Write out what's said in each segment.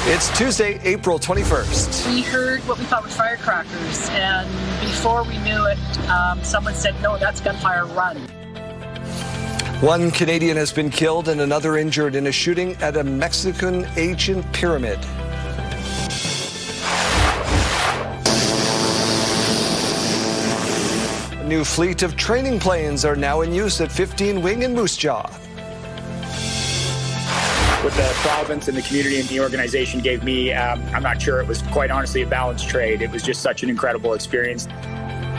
It's Tuesday, April 21st. We heard what we thought were firecrackers, and before we knew it, someone said, "No, that's gunfire, run." One Canadian has been killed and another injured in a shooting at a Mexican ancient pyramid. A new fleet of training planes are now in use at 15 Wing and Moose Jaw. What the province and the community and the organization gave me, I'm not sure it was quite honestly a balanced trade. It was just such an incredible experience.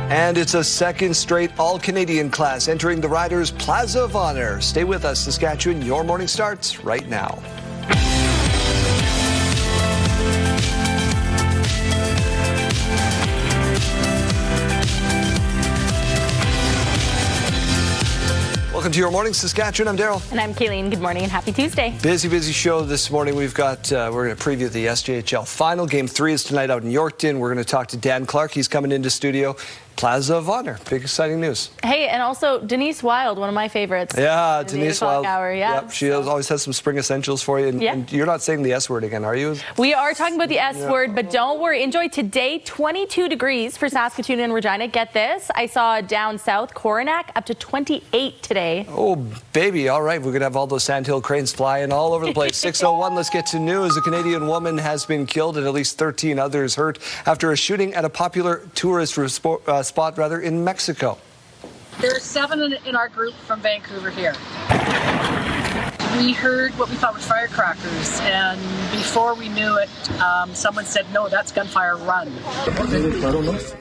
And it's a second straight all-Canadian class entering the Riders' Plaza of Honor. Stay with us, Saskatchewan. Your morning starts right now. Welcome to Your Morning Saskatchewan. I'm Daryl. And I'm Kayleen. Good morning and happy Tuesday. Busy show this morning. We've got, we're going to preview the SJHL final. Game 3 is tonight out in Yorkton. We're going to talk to Dan Clark. He's coming into studio. Plaza of Honor. Big exciting news. Hey, and also Denise Wild, one of my favorites. Yeah, Denise Wild. Hour, yeah. Yep, she always has some spring essentials for you. And you're not saying the S word again, are you? We are talking about the S word, but don't worry. Enjoy today. 22 degrees for Saskatoon and Regina. Get this. I saw down south, Coronach, up to 28 today. Oh, baby. All right. We're going to have all those sandhill cranes flying all over the place. 6:01. Let's get to news. A Canadian woman has been killed and at least 13 others hurt after a shooting at a popular tourist spot in Mexico. There are 7 in our group from Vancouver here. We heard what we thought were firecrackers, and before we knew it, someone said, "No, that's gunfire, run."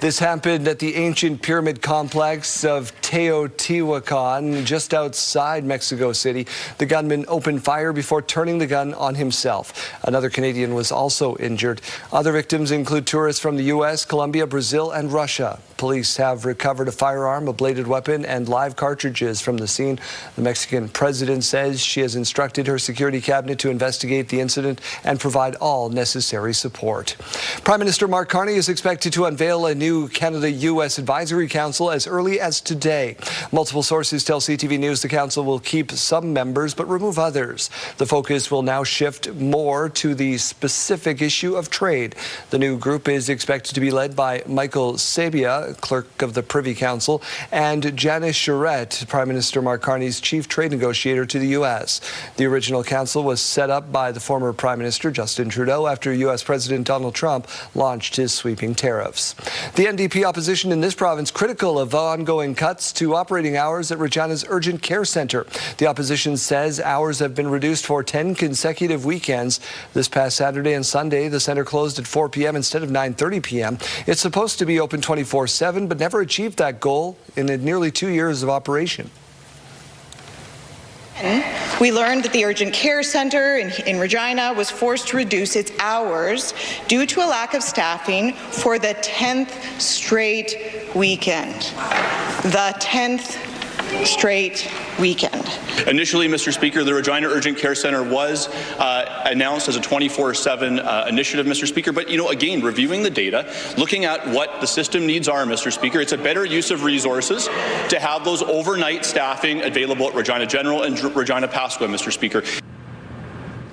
This happened at the ancient pyramid complex of Teotihuacan, just outside Mexico City. The gunman opened fire before turning the gun on himself. Another Canadian was also injured. Other victims include tourists from the U.S., Colombia, Brazil, and Russia. Police have recovered a firearm, a bladed weapon, and live cartridges from the scene. The Mexican president says she has instructed her security cabinet to investigate the incident and provide all necessary support. Prime Minister Mark Carney is expected to unveil a new Canada-U.S. Advisory Council as early as today. Multiple sources tell CTV News the council will keep some members but remove others. The focus will now shift more to the specific issue of trade. The new group is expected to be led by Michael Sabia, clerk of the Privy Council, and Janice Charette, Prime Minister Mark Carney's chief trade negotiator to the U.S. The original council was set up by the former Prime Minister Justin Trudeau after U.S. President Donald Trump launched his sweeping tariffs. The NDP opposition in this province critical of ongoing cuts to operating hours at Regina's Urgent Care Centre. The opposition says hours have been reduced for 10 consecutive weekends. This past Saturday and Sunday, the centre closed at 4 p.m. instead of 9:30 p.m. It's supposed to be open 24/7, but never achieved that goal in nearly 2 years of operation. We learned that the Urgent Care Centre in Regina was forced to reduce its hours due to a lack of staffing for the 10th straight weekend. The 10th straight weekend. Initially, Mr. Speaker, the Regina Urgent Care Centre was announced as a 24/7 initiative, Mr. Speaker. But, again, reviewing the data, looking at what the system needs are, Mr. Speaker, it's a better use of resources to have those overnight staffing available at Regina General and Regina Pasqua, Mr. Speaker.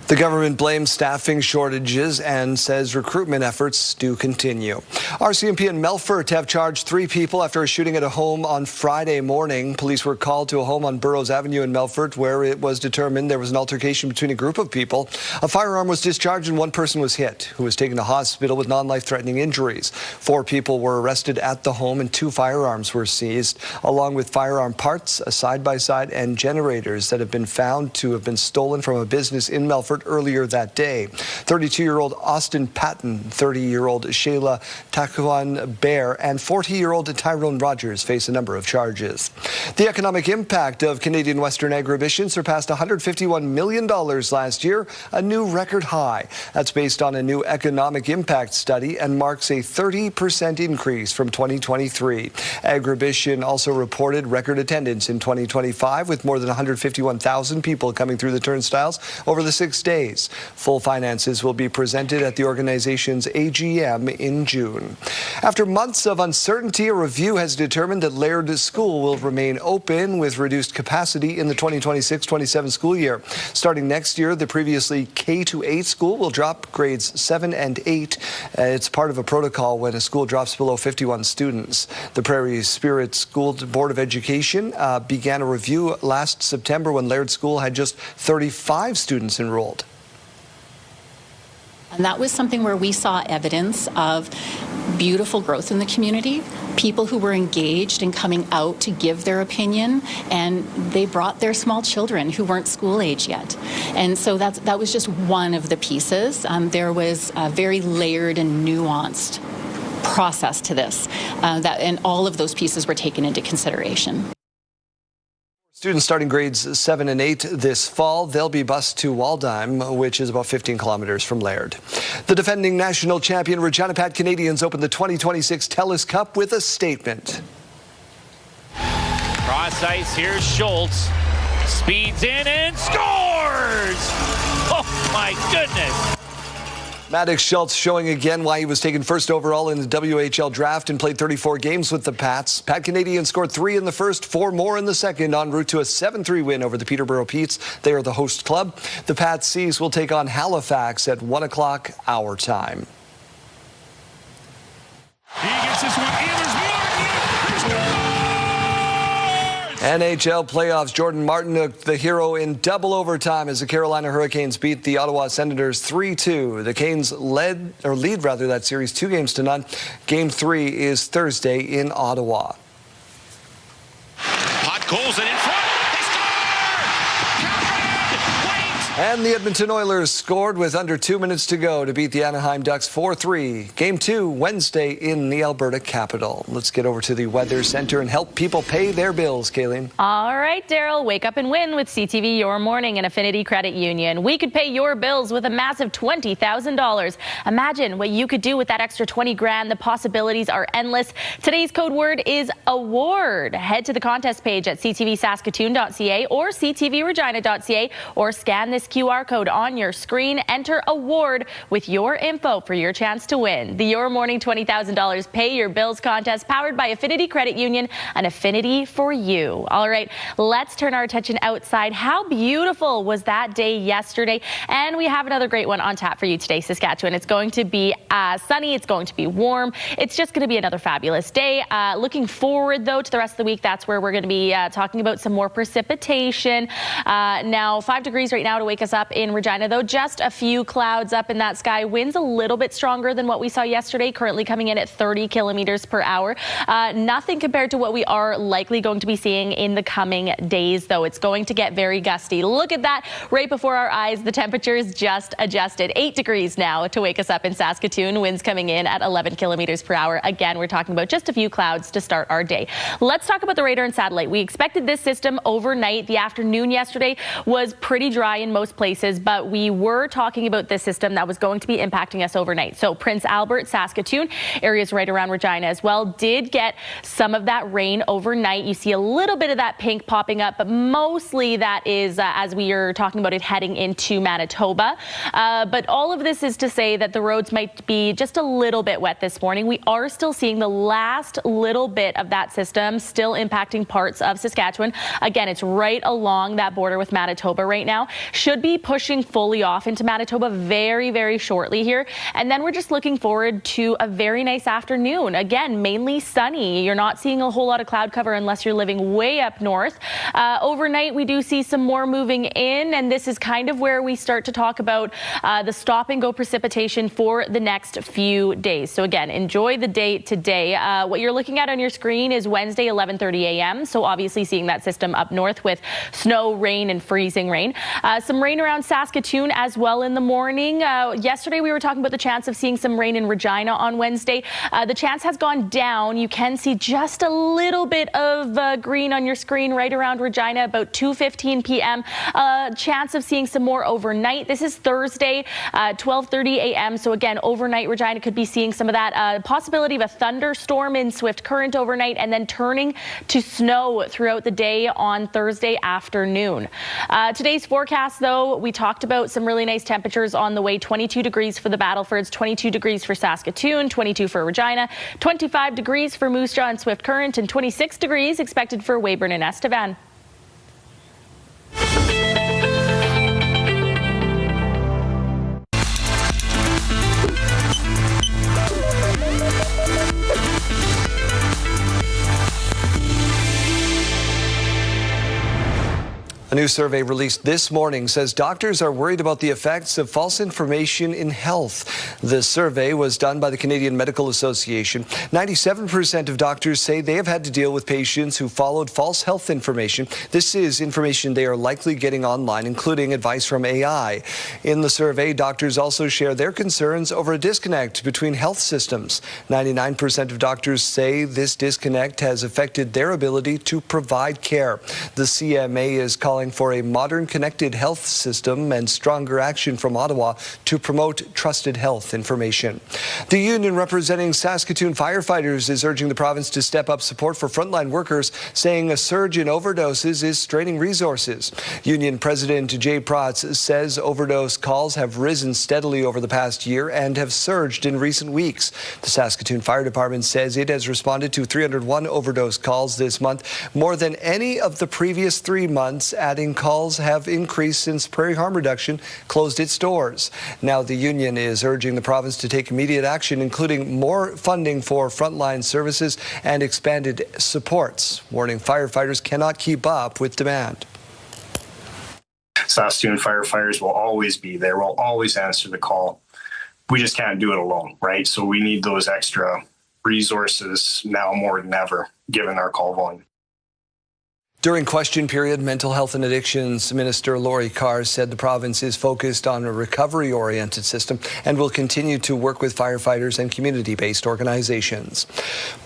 The government blames staffing shortages and says recruitment efforts do continue. RCMP and Melfort have charged 3 people after a shooting at a home on Friday morning. Police were called to a home on Burroughs Avenue in Melfort where it was determined there was an altercation between a group of people. A firearm was discharged and one person was hit, who was taken to hospital with non-life-threatening injuries. 4 people were arrested at the home and 2 firearms were seized, along with firearm parts, a side-by-side, and generators that have been found to have been stolen from a business in Melfort earlier that day. 32-year-old Austin Patton, 30-year-old Shayla Taquan Bear, and 40-year-old Tyrone Rogers face a number of charges. The economic impact of Canadian Western Agribition surpassed $151 million last year, a new record high. That's based on a new economic impact study and marks a 30% increase from 2023. Agribition also reported record attendance in 2025 with more than 151,000 people coming through the turnstiles over the 6 days. Full finances will be presented at the organization's AGM in June. After months of uncertainty, a review has determined that Lair School will remain open with reduced capacity in the 2026-27 school year. Starting next year, the previously K-8 school will drop grades 7 and 8. It's part of a protocol when a school drops below 51 students. The Prairie Spirit School Board of Education began a review last September when Laird School had just 35 students enrolled. And that was something where we saw evidence of beautiful growth in the community, people who were engaged in coming out to give their opinion, and they brought their small children who weren't school age yet. And so that was just one of the pieces. There was a very layered and nuanced process to this, and all of those pieces were taken into consideration. Students starting grades 7 and 8 this fall, they'll be bused to Waldheim, which is about 15 kilometers from Laird. The defending national champion Regina Pat Canadians opened the 2026 TELUS Cup with a statement. Cross ice, here's Schultz. Speeds in and scores! Oh my goodness! Maddox Schultz showing again why he was taken first overall in the WHL draft and played 34 games with the Pats. Pat Canadian scored 3 in the first, 4 more in the second, en route to a 7-3 win over the Peterborough Petes. They are the host club. The Pats C's will take on Halifax at 1 o'clock our time. He gets this one. NHL playoffs, Jordan Martinook, the hero in double overtime as the Carolina Hurricanes beat the Ottawa Senators 3-2. The Canes lead that series 2-0. Game 3 is Thursday in Ottawa. Pot goes it in front. And the Edmonton Oilers scored with under 2 minutes to go to beat the Anaheim Ducks 4-3. Game 2 Wednesday in the Alberta capital. Let's get over to the Weather Center and help people pay their bills, Kayleen. All right, Daryl, wake up and win with CTV Your Morning and Affinity Credit Union. We could pay your bills with a massive $20,000. Imagine what you could do with that extra 20 grand. The possibilities are endless. Today's code word is award. Head to the contest page at ctvsaskatoon.ca or ctvregina.ca or scan this QR code on your screen. Enter award with your info for your chance to win. The Your Morning $20,000 Pay Your Bills contest powered by Affinity Credit Union, an affinity for you. All right, let's turn our attention outside. How beautiful was that day yesterday? And we have another great one on tap for you today, Saskatchewan. It's going to be sunny. It's going to be warm. It's just going to be another fabulous day. Looking forward, though, to the rest of the week. That's where we're going to be talking about some more precipitation. Now, 5 degrees right now to wake us up in Regina, though. Just a few clouds up in that sky. Winds a little bit stronger than what we saw yesterday, currently coming in at 30 kilometers per hour. Nothing compared to what we are likely going to be seeing in the coming days, though. It's going to get very gusty. Look at that right before our eyes. The temperature is just adjusted. 8 degrees now to wake us up in Saskatoon. Winds coming in at 11 kilometers per hour. Again, we're talking about just a few clouds to start our day. Let's talk about the radar and satellite. We expected this system overnight. The afternoon yesterday was pretty dry in most places, but we were talking about this system that was going to be impacting us overnight. So Prince Albert, Saskatoon, areas right around Regina as well, did get some of that rain overnight. You see a little bit of that pink popping up, but mostly that is as we are talking about it heading into Manitoba. But all of this is to say that the roads might be just a little bit wet this morning. We are still seeing the last little bit of that system still impacting parts of Saskatchewan. Again, it's right along that border with Manitoba right now. Should be pushing fully off into Manitoba very, very shortly here. And then we're just looking forward to a very nice afternoon. Again, mainly sunny. You're not seeing a whole lot of cloud cover unless you're living way up north. Overnight, we do see some more moving in, and this is kind of where we start to talk about the stop and go precipitation for the next few days. So again, enjoy the day today. What you're looking at on your screen is Wednesday, 11:30 a.m. So obviously seeing that system up north with snow, rain, and freezing rain. Some rain around Saskatoon as well in the morning. Yesterday we were talking about the chance of seeing some rain in Regina on Wednesday. The chance has gone down. You can see just a little bit of green on your screen right around Regina about 2:15 p.m. Chance of seeing some more overnight. This is Thursday, 12:30 a.m. So again, overnight Regina could be seeing some of that possibility of a thunderstorm in swift current overnight and then turning to snow throughout the day on Thursday afternoon. Today's forecast, though, show, we talked about some really nice temperatures on the way. 22 degrees for the Battlefords, 22 degrees for Saskatoon, 22 for Regina, 25 degrees for Moose Jaw and Swift Current, and 26 degrees expected for Weyburn and Estevan. A new survey released this morning says doctors are worried about the effects of false information in health. The survey was done by the Canadian Medical Association. 97% of doctors say they have had to deal with patients who followed false health information. This is information they are likely getting online, including advice from AI. In the survey, doctors also share their concerns over a disconnect between health systems. 99% of doctors say this disconnect has affected their ability to provide care. The CMA is calling for a modern connected health system and stronger action from Ottawa to promote trusted health information. The union representing Saskatoon firefighters is urging the province to step up support for frontline workers, saying a surge in overdoses is straining resources. Union President Jay Protz says overdose calls have risen steadily over the past year and have surged in recent weeks. The Saskatoon Fire Department says it has responded to 301 overdose calls this month, more than any of the previous 3 months. Adding calls have increased since Prairie Harm Reduction closed its doors. Now the union is urging the province to take immediate action, including more funding for frontline services and expanded supports, warning firefighters cannot keep up with demand. Saskatoon firefighters will always be there, will always answer the call. We just can't do it alone, right? So we need those extra resources now more than ever, given our call volume. During question period, Mental Health and Addictions Minister Lori Carr said the province is focused on a recovery-oriented system and will continue to work with firefighters and community-based organizations.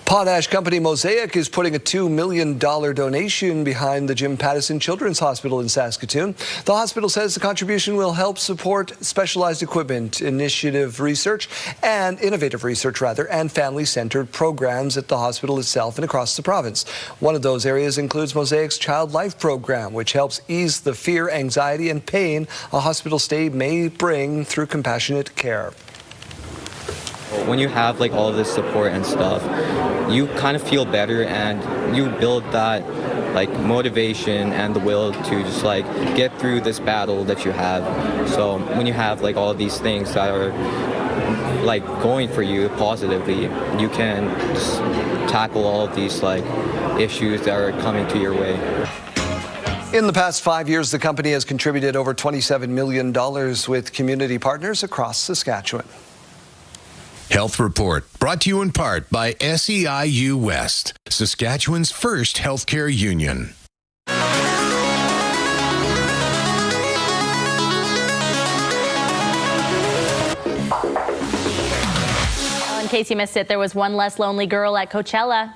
Potash company Mosaic is putting a $2 million donation behind the Jim Pattison Children's Hospital in Saskatoon. The hospital says the contribution will help support specialized equipment, innovative research, and family-centered programs at the hospital itself and across the province. One of those areas includes Mosaic's Child Life program, which helps ease the fear, anxiety, and pain a hospital stay may bring through compassionate care. When you have like all of this support and stuff, you kind of feel better and you build that like motivation and the will to just like get through this battle that you have. So when you have like all of these things that are like going for you positively, you can just tackle all of these like issues that are coming to your way. In the past 5 years, the company has contributed over $27 million with community partners across Saskatchewan. Health Report, brought to you in part by Canada-U.S, Saskatchewan's first healthcare union. Well, in case you missed it, there was one less lonely girl at Coachella.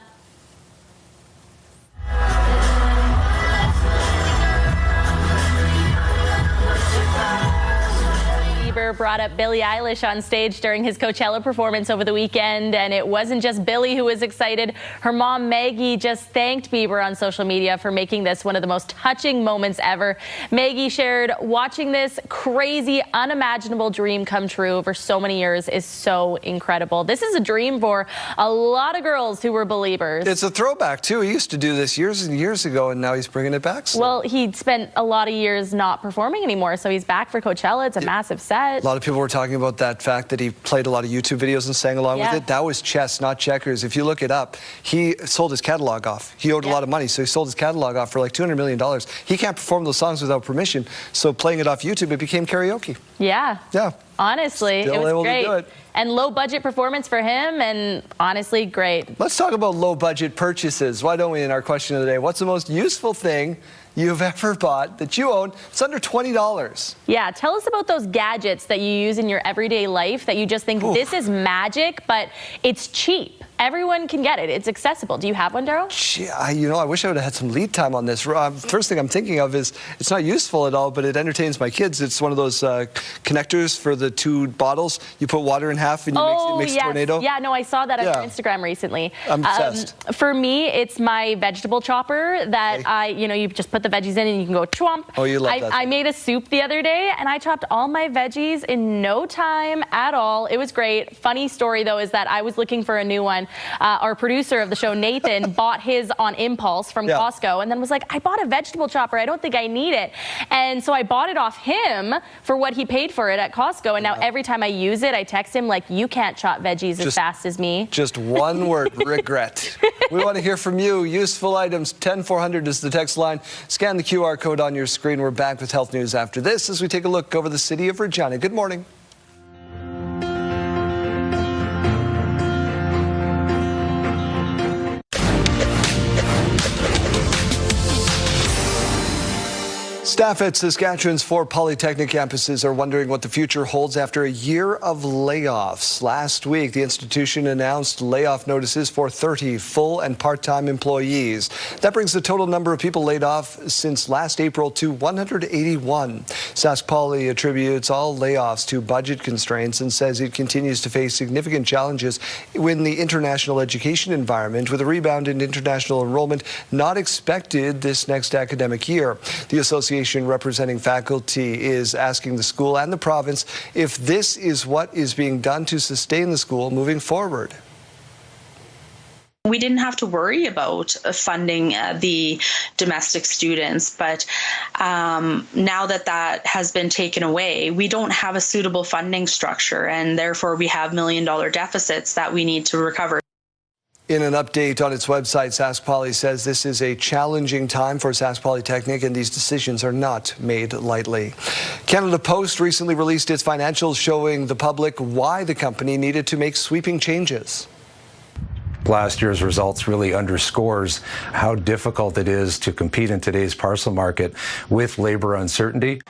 Brought up Billie Eilish on stage during his Coachella performance over the weekend, and it wasn't just Billie who was excited. Her mom Maggie just thanked Bieber on social media for making this one of the most touching moments ever. Maggie shared, watching this crazy, unimaginable dream come true over so many years is so incredible. This is a dream for a lot of girls who were believers. It's a throwback too. He used to do this years and years ago, and now he's bringing it back. Well, he spent a lot of years not performing anymore, so he's back for Coachella. It's a massive set. A lot of people were talking about that fact that he played a lot of YouTube videos and sang along with it. That was chess, not checkers. If you look it up, he sold his catalog off. He owed a lot of money, so he sold his catalog off for like $200 million. He can't perform those songs without permission, so playing it off YouTube, it became karaoke. Yeah. Honestly, Still it was able great. to do it. And low budget performance for him, and honestly, great. Let's talk about low budget purchases. Why don't we, in our question of the day? What's the most useful thing you've ever bought that you own? It's under $20. Yeah, tell us about those gadgets that you use in your everyday life that you just think this is magic, but it's cheap. everyone can get it. It's accessible. Do you have one, Daryl? I wish I would have had some lead time on this. First thing I'm thinking of is it's not useful at all, but it entertains my kids. It's one of those connectors for the 2 bottles. You put water in half and it makes a tornado. Yeah, no, I saw that on your Instagram recently. I'm obsessed. For me, it's my vegetable chopper that you just put the veggies in and you can go chomp. Oh, you love that. I made a soup the other day and I chopped all my veggies in no time at all. It was great. Funny story though is that I was looking for a new one. Our producer of the show, Nathan, bought his on impulse from Costco and then was like, I bought a vegetable chopper. I don't think I need it. And so I bought it off him for what he paid for it at Costco. And now every time I use it, I text him like, you can't chop veggies as fast as me. Just one word, regret. We want to hear from you. Useful items, 10400 is the text line. Scan the QR code on your screen. We're back with health news after this as we take a look over the city of Regina. Good morning. Staff at Saskatchewan's 4 polytechnic campuses are wondering what the future holds after a year of layoffs. Last week, the institution announced layoff notices for 30 full and part-time employees. That brings the total number of people laid off since last April to 181. Sask Poly attributes all layoffs to budget constraints and says it continues to face significant challenges in the international education environment, with a rebound in international enrollment not expected this next academic year. The association representing faculty is asking the school and the province if this is what is being done to sustain the school moving forward. We didn't have to worry about funding the domestic students, but now that has been taken away, we don't have a suitable funding structure, and therefore we have $1 million deficits that we need to recover. In an update on its website, Sask Poly says this is a challenging time for Sask Polytechnic and these decisions are not made lightly. Canada Post recently released its financials showing the public why the company needed to make sweeping changes. Last year's results really underscores how difficult it is to compete in today's parcel market with labor uncertainty.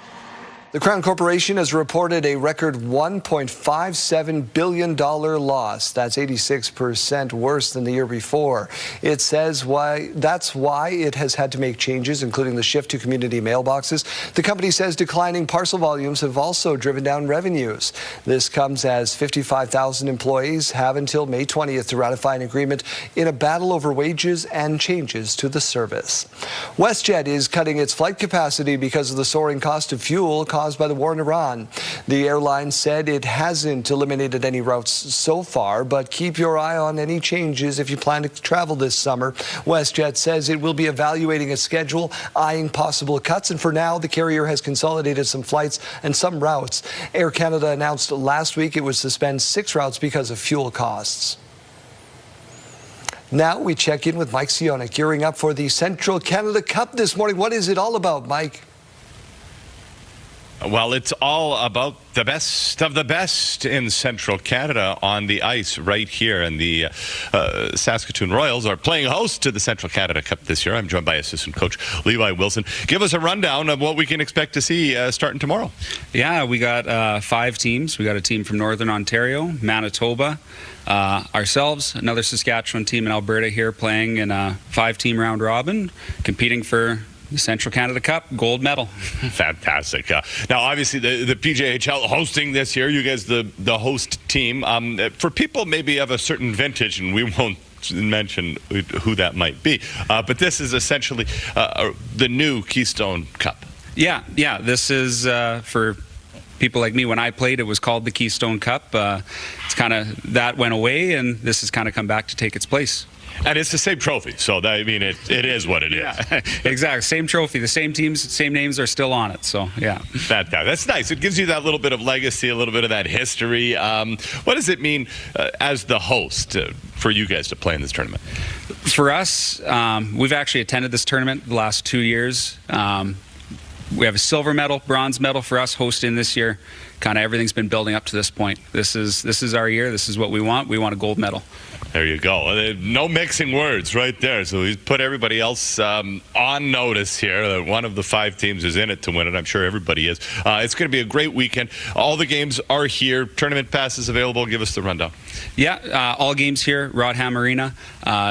The Crown Corporation has reported a record $1.57 billion loss. That's 86% worse than the year before. It says that's why it has had to make changes, including the shift to community mailboxes. The company says declining parcel volumes have also driven down revenues. This comes as 55,000 employees have until May 20th to ratify an agreement in a battle over wages and changes to the service. WestJet is cutting its flight capacity because of the soaring cost of fuel caused by the war in Iran. The airline said it hasn't eliminated any routes so far, but keep your eye on any changes if you plan to travel this summer. WestJet says it will be evaluating its schedule, eyeing possible cuts, and for now, the carrier has consolidated some flights and some routes. Air Canada announced last week it would suspend 6 routes because of fuel costs. Now we check in with Mike Sionek, gearing up for the Central Canada Cup this morning. What is it all about, Mike? Well, it's all about the best of the best in Central Canada on the ice right here. And the Saskatoon Royals are playing host to the Central Canada Cup this year. I'm joined by assistant coach Levi Wilson. Give us a rundown of what we can expect to see starting tomorrow. Yeah, we got 5 teams. We got a team from Northern Ontario, Manitoba, ourselves, another Saskatchewan team in Alberta here playing in a 5-team round robin, competing for the Central Canada Cup gold medal. Fantastic. Now, obviously, the PJHL hosting this year. You guys, the host team. For people maybe of a certain vintage, and we won't mention who that might be, but this is essentially the new Keystone Cup. Yeah. This is for people like me. When I played, it was called the Keystone Cup. It's kind of that went away, and this has kind of come back to take its place. And it's the same trophy, so that, I mean, it is what it is. Yeah, exactly. Same trophy. The same teams, same names are still on it, so yeah. That's nice. It gives you that little bit of legacy, a little bit of that history. What does it mean as the host for you guys to play in this tournament? For us, we've actually attended this tournament the last 2 years. We have a silver medal, bronze medal for us hosting this year. Kind of everything's been building up to this point. This is our year. This is what we want. We want a gold medal. There you go. No mixing words right there. So he's put everybody else on notice here that one of the 5 teams is in it to win it. I'm sure everybody is. It's going to be a great weekend. All the games are here. Tournament passes available. Give us the rundown. Yeah, all games here, Rodham Arena.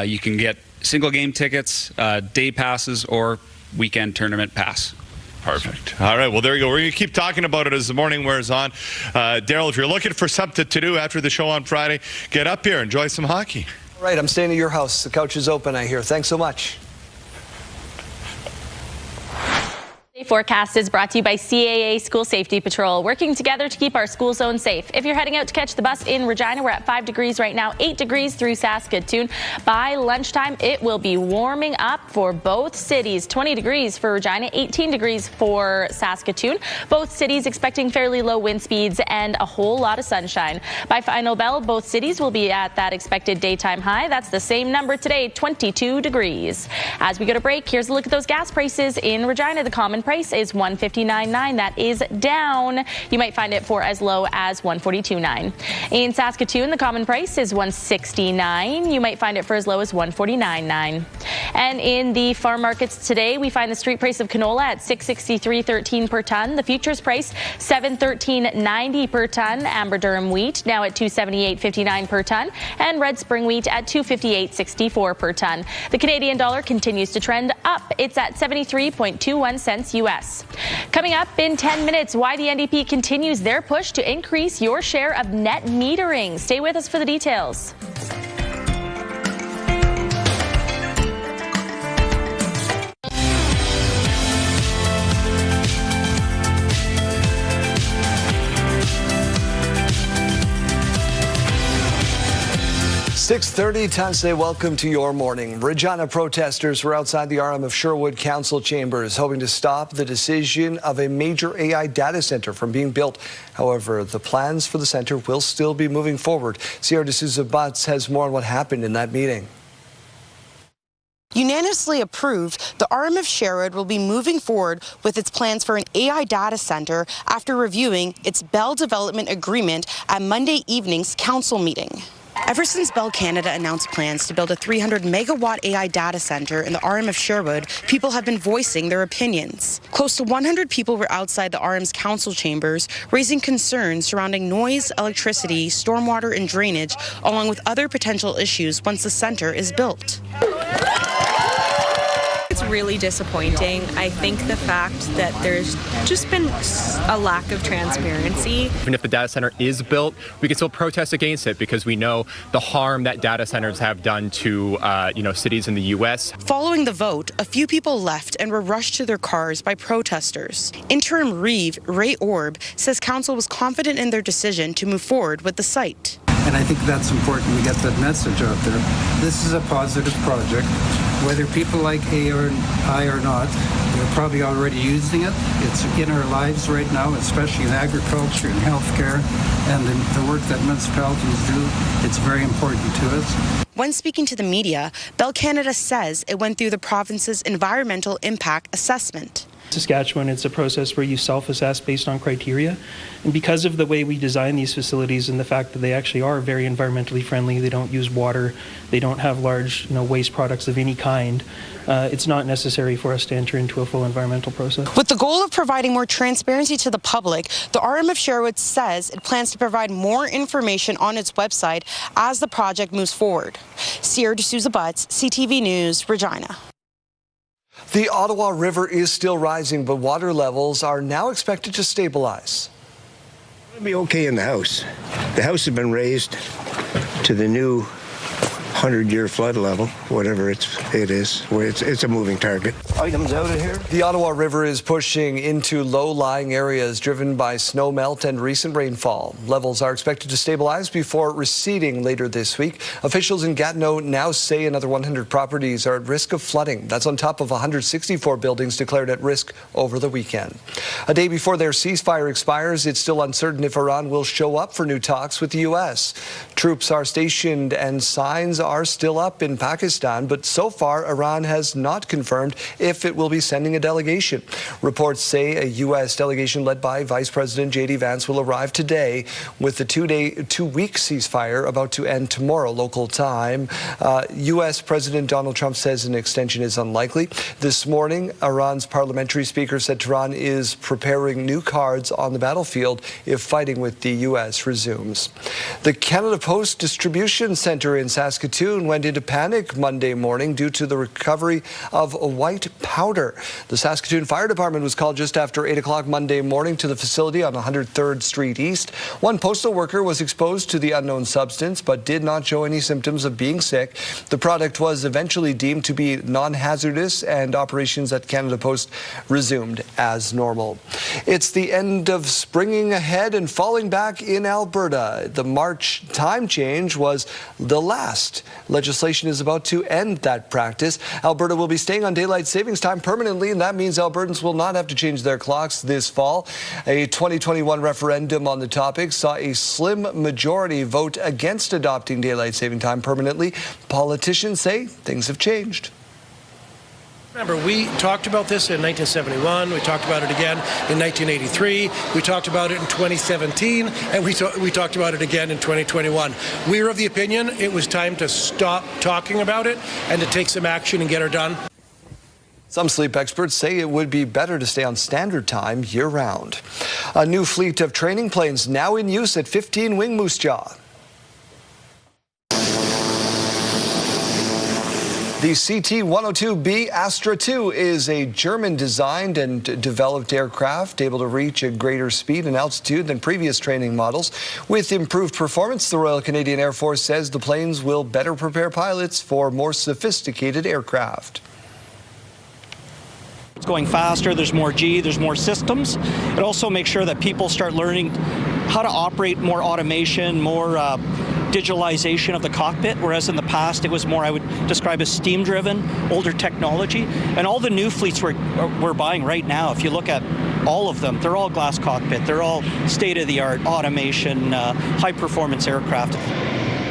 You can get single game tickets, day passes, or weekend tournament pass. Perfect. All right. Well, there you go. We're going to keep talking about it as the morning wears on. Daryl, if you're looking for something to do after the show on Friday, get up here, enjoy some hockey. All right. I'm staying at your house. The couch is open, I hear. Thanks so much. Forecast is brought to you by CAA School Safety Patrol, working together to keep our school zone safe. If you're heading out to catch the bus in Regina, we're at 5 degrees right now, 8 degrees through Saskatoon. By lunchtime, it will be warming up for both cities. 20 degrees for Regina, 18 degrees for Saskatoon. Both cities expecting fairly low wind speeds and a whole lot of sunshine. By final bell, both cities will be at that expected daytime high. That's the same number today, 22 degrees. As we go to break, here's a look at those gas prices in Regina. The common price is $159.9. That is down. You might find it for as low as $142.9. In Saskatoon, the common price is $169. You might find it for as low as $149.9. And in the farm markets today, we find the street price of canola at $663.13 per ton. The futures price $713.90 per ton. Amber Durum wheat now at $278.59 per ton, and red spring wheat at $258.64 per ton. The Canadian dollar continues to trend up. It's at 73.21 cents U.S. Coming up in 10 minutes, why the NDP continues their push to increase your share of net metering. Stay with us for the details. .30, time to say welcome to your morning. Regina protesters were outside the RM of Sherwood Council chambers, hoping to stop the decision of a major AI data center from being built. However, the plans for the center will still be moving forward. Sierra D'Souza Butts has more on what happened in that meeting. Unanimously approved, the RM of Sherwood will be moving forward with its plans for an AI data center after reviewing its Bell Development Agreement at Monday evening's council meeting. Ever since Bell Canada announced plans to build a 300-megawatt AI data center in the RM of Sherwood, people have been voicing their opinions. Close to 100 people were outside the RM's council chambers, raising concerns surrounding noise, electricity, stormwater, and drainage, along with other potential issues once the center is built. It's really disappointing. I think the fact that there's just been a lack of transparency. Even if the data center is built, we can still protest against it because we know the harm that data centers have done to cities in the U.S. Following the vote, a few people left and were rushed to their cars by protesters. Interim Reeve Ray Orb says council was confident in their decision to move forward with the site. And I think that's important to get that message out there. This is a positive project. Whether people like A or I or not, they're probably already using it. It's in our lives right now, especially in agriculture and healthcare, and in the work that municipalities do. It's very important to us. When speaking to the media, Bell Canada says it went through the province's environmental impact assessment. Saskatchewan, it's a process where you self-assess based on criteria. And because of the way we design these facilities and the fact that they actually are very environmentally friendly, they don't use water, they don't have large waste products of any kind, it's not necessary for us to enter into a full environmental process. With the goal of providing more transparency to the public, the RM of Sherwood says it plans to provide more information on its website as the project moves forward. Sierra D'Souza Butts, CTV News, Regina. The Ottawa River is still rising, but water levels are now expected to stabilize. It'll be okay in the house. The house has been raised to the new 100-year flood level, whatever it is. It's a moving target. Items out of here. The Ottawa River is pushing into low-lying areas driven by snow melt and recent rainfall. Levels are expected to stabilize before receding later this week. Officials in Gatineau now say another 100 properties are at risk of flooding. That's on top of 164 buildings declared at risk over the weekend. A day before their ceasefire expires, it's still uncertain if Iran will show up for new talks with the U.S. Troops are stationed and signs are still up in Pakistan, but so far Iran has not confirmed if it will be sending a delegation. Reports say a U.S. delegation led by Vice President J.D. Vance will arrive today, with the two-week ceasefire about to end tomorrow local time. U.S. President Donald Trump says an extension is unlikely. This morning, Iran's parliamentary speaker said Tehran is preparing new cards on the battlefield if fighting with the U.S. resumes. The Canada Post distribution centre in Saskatoon went into panic Monday morning due to the recovery of a white powder. The Saskatoon Fire Department was called just after 8 o'clock Monday morning to the facility on 103rd Street East. One postal worker was exposed to the unknown substance but did not show any symptoms of being sick. The product was eventually deemed to be non-hazardous and operations at Canada Post resumed as normal. It's the end of springing ahead and falling back in Alberta. The March time change was the last. Legislation is about to end that practice. Alberta will be staying on daylight savings time permanently, and that means Albertans will not have to change their clocks this fall. A 2021 referendum on the topic saw a slim majority vote against adopting daylight saving time permanently. Politicians say things have changed. Remember, we talked about this in 1971, we talked about it again in 1983, we talked about it in 2017, and we talked about it again in 2021. We are of the opinion it was time to stop talking about it and to take some action and get her done. Some sleep experts say it would be better to stay on standard time year-round. A new fleet of training planes now in use at 15 Wing Moose Jaw. The CT-102B Astra II is a German-designed and developed aircraft able to reach a greater speed and altitude than previous training models. With improved performance, the Royal Canadian Air Force says the planes will better prepare pilots for more sophisticated aircraft. It's going faster, there's more G, there's more systems. It also makes sure that people start learning how to operate more automation, more digitalization of the cockpit, whereas in the past it was more, I would describe as steam-driven, older technology. And all the new fleets we're buying right now, if you look at all of them, they're all glass cockpit, they're all state-of-the-art automation, high-performance aircraft.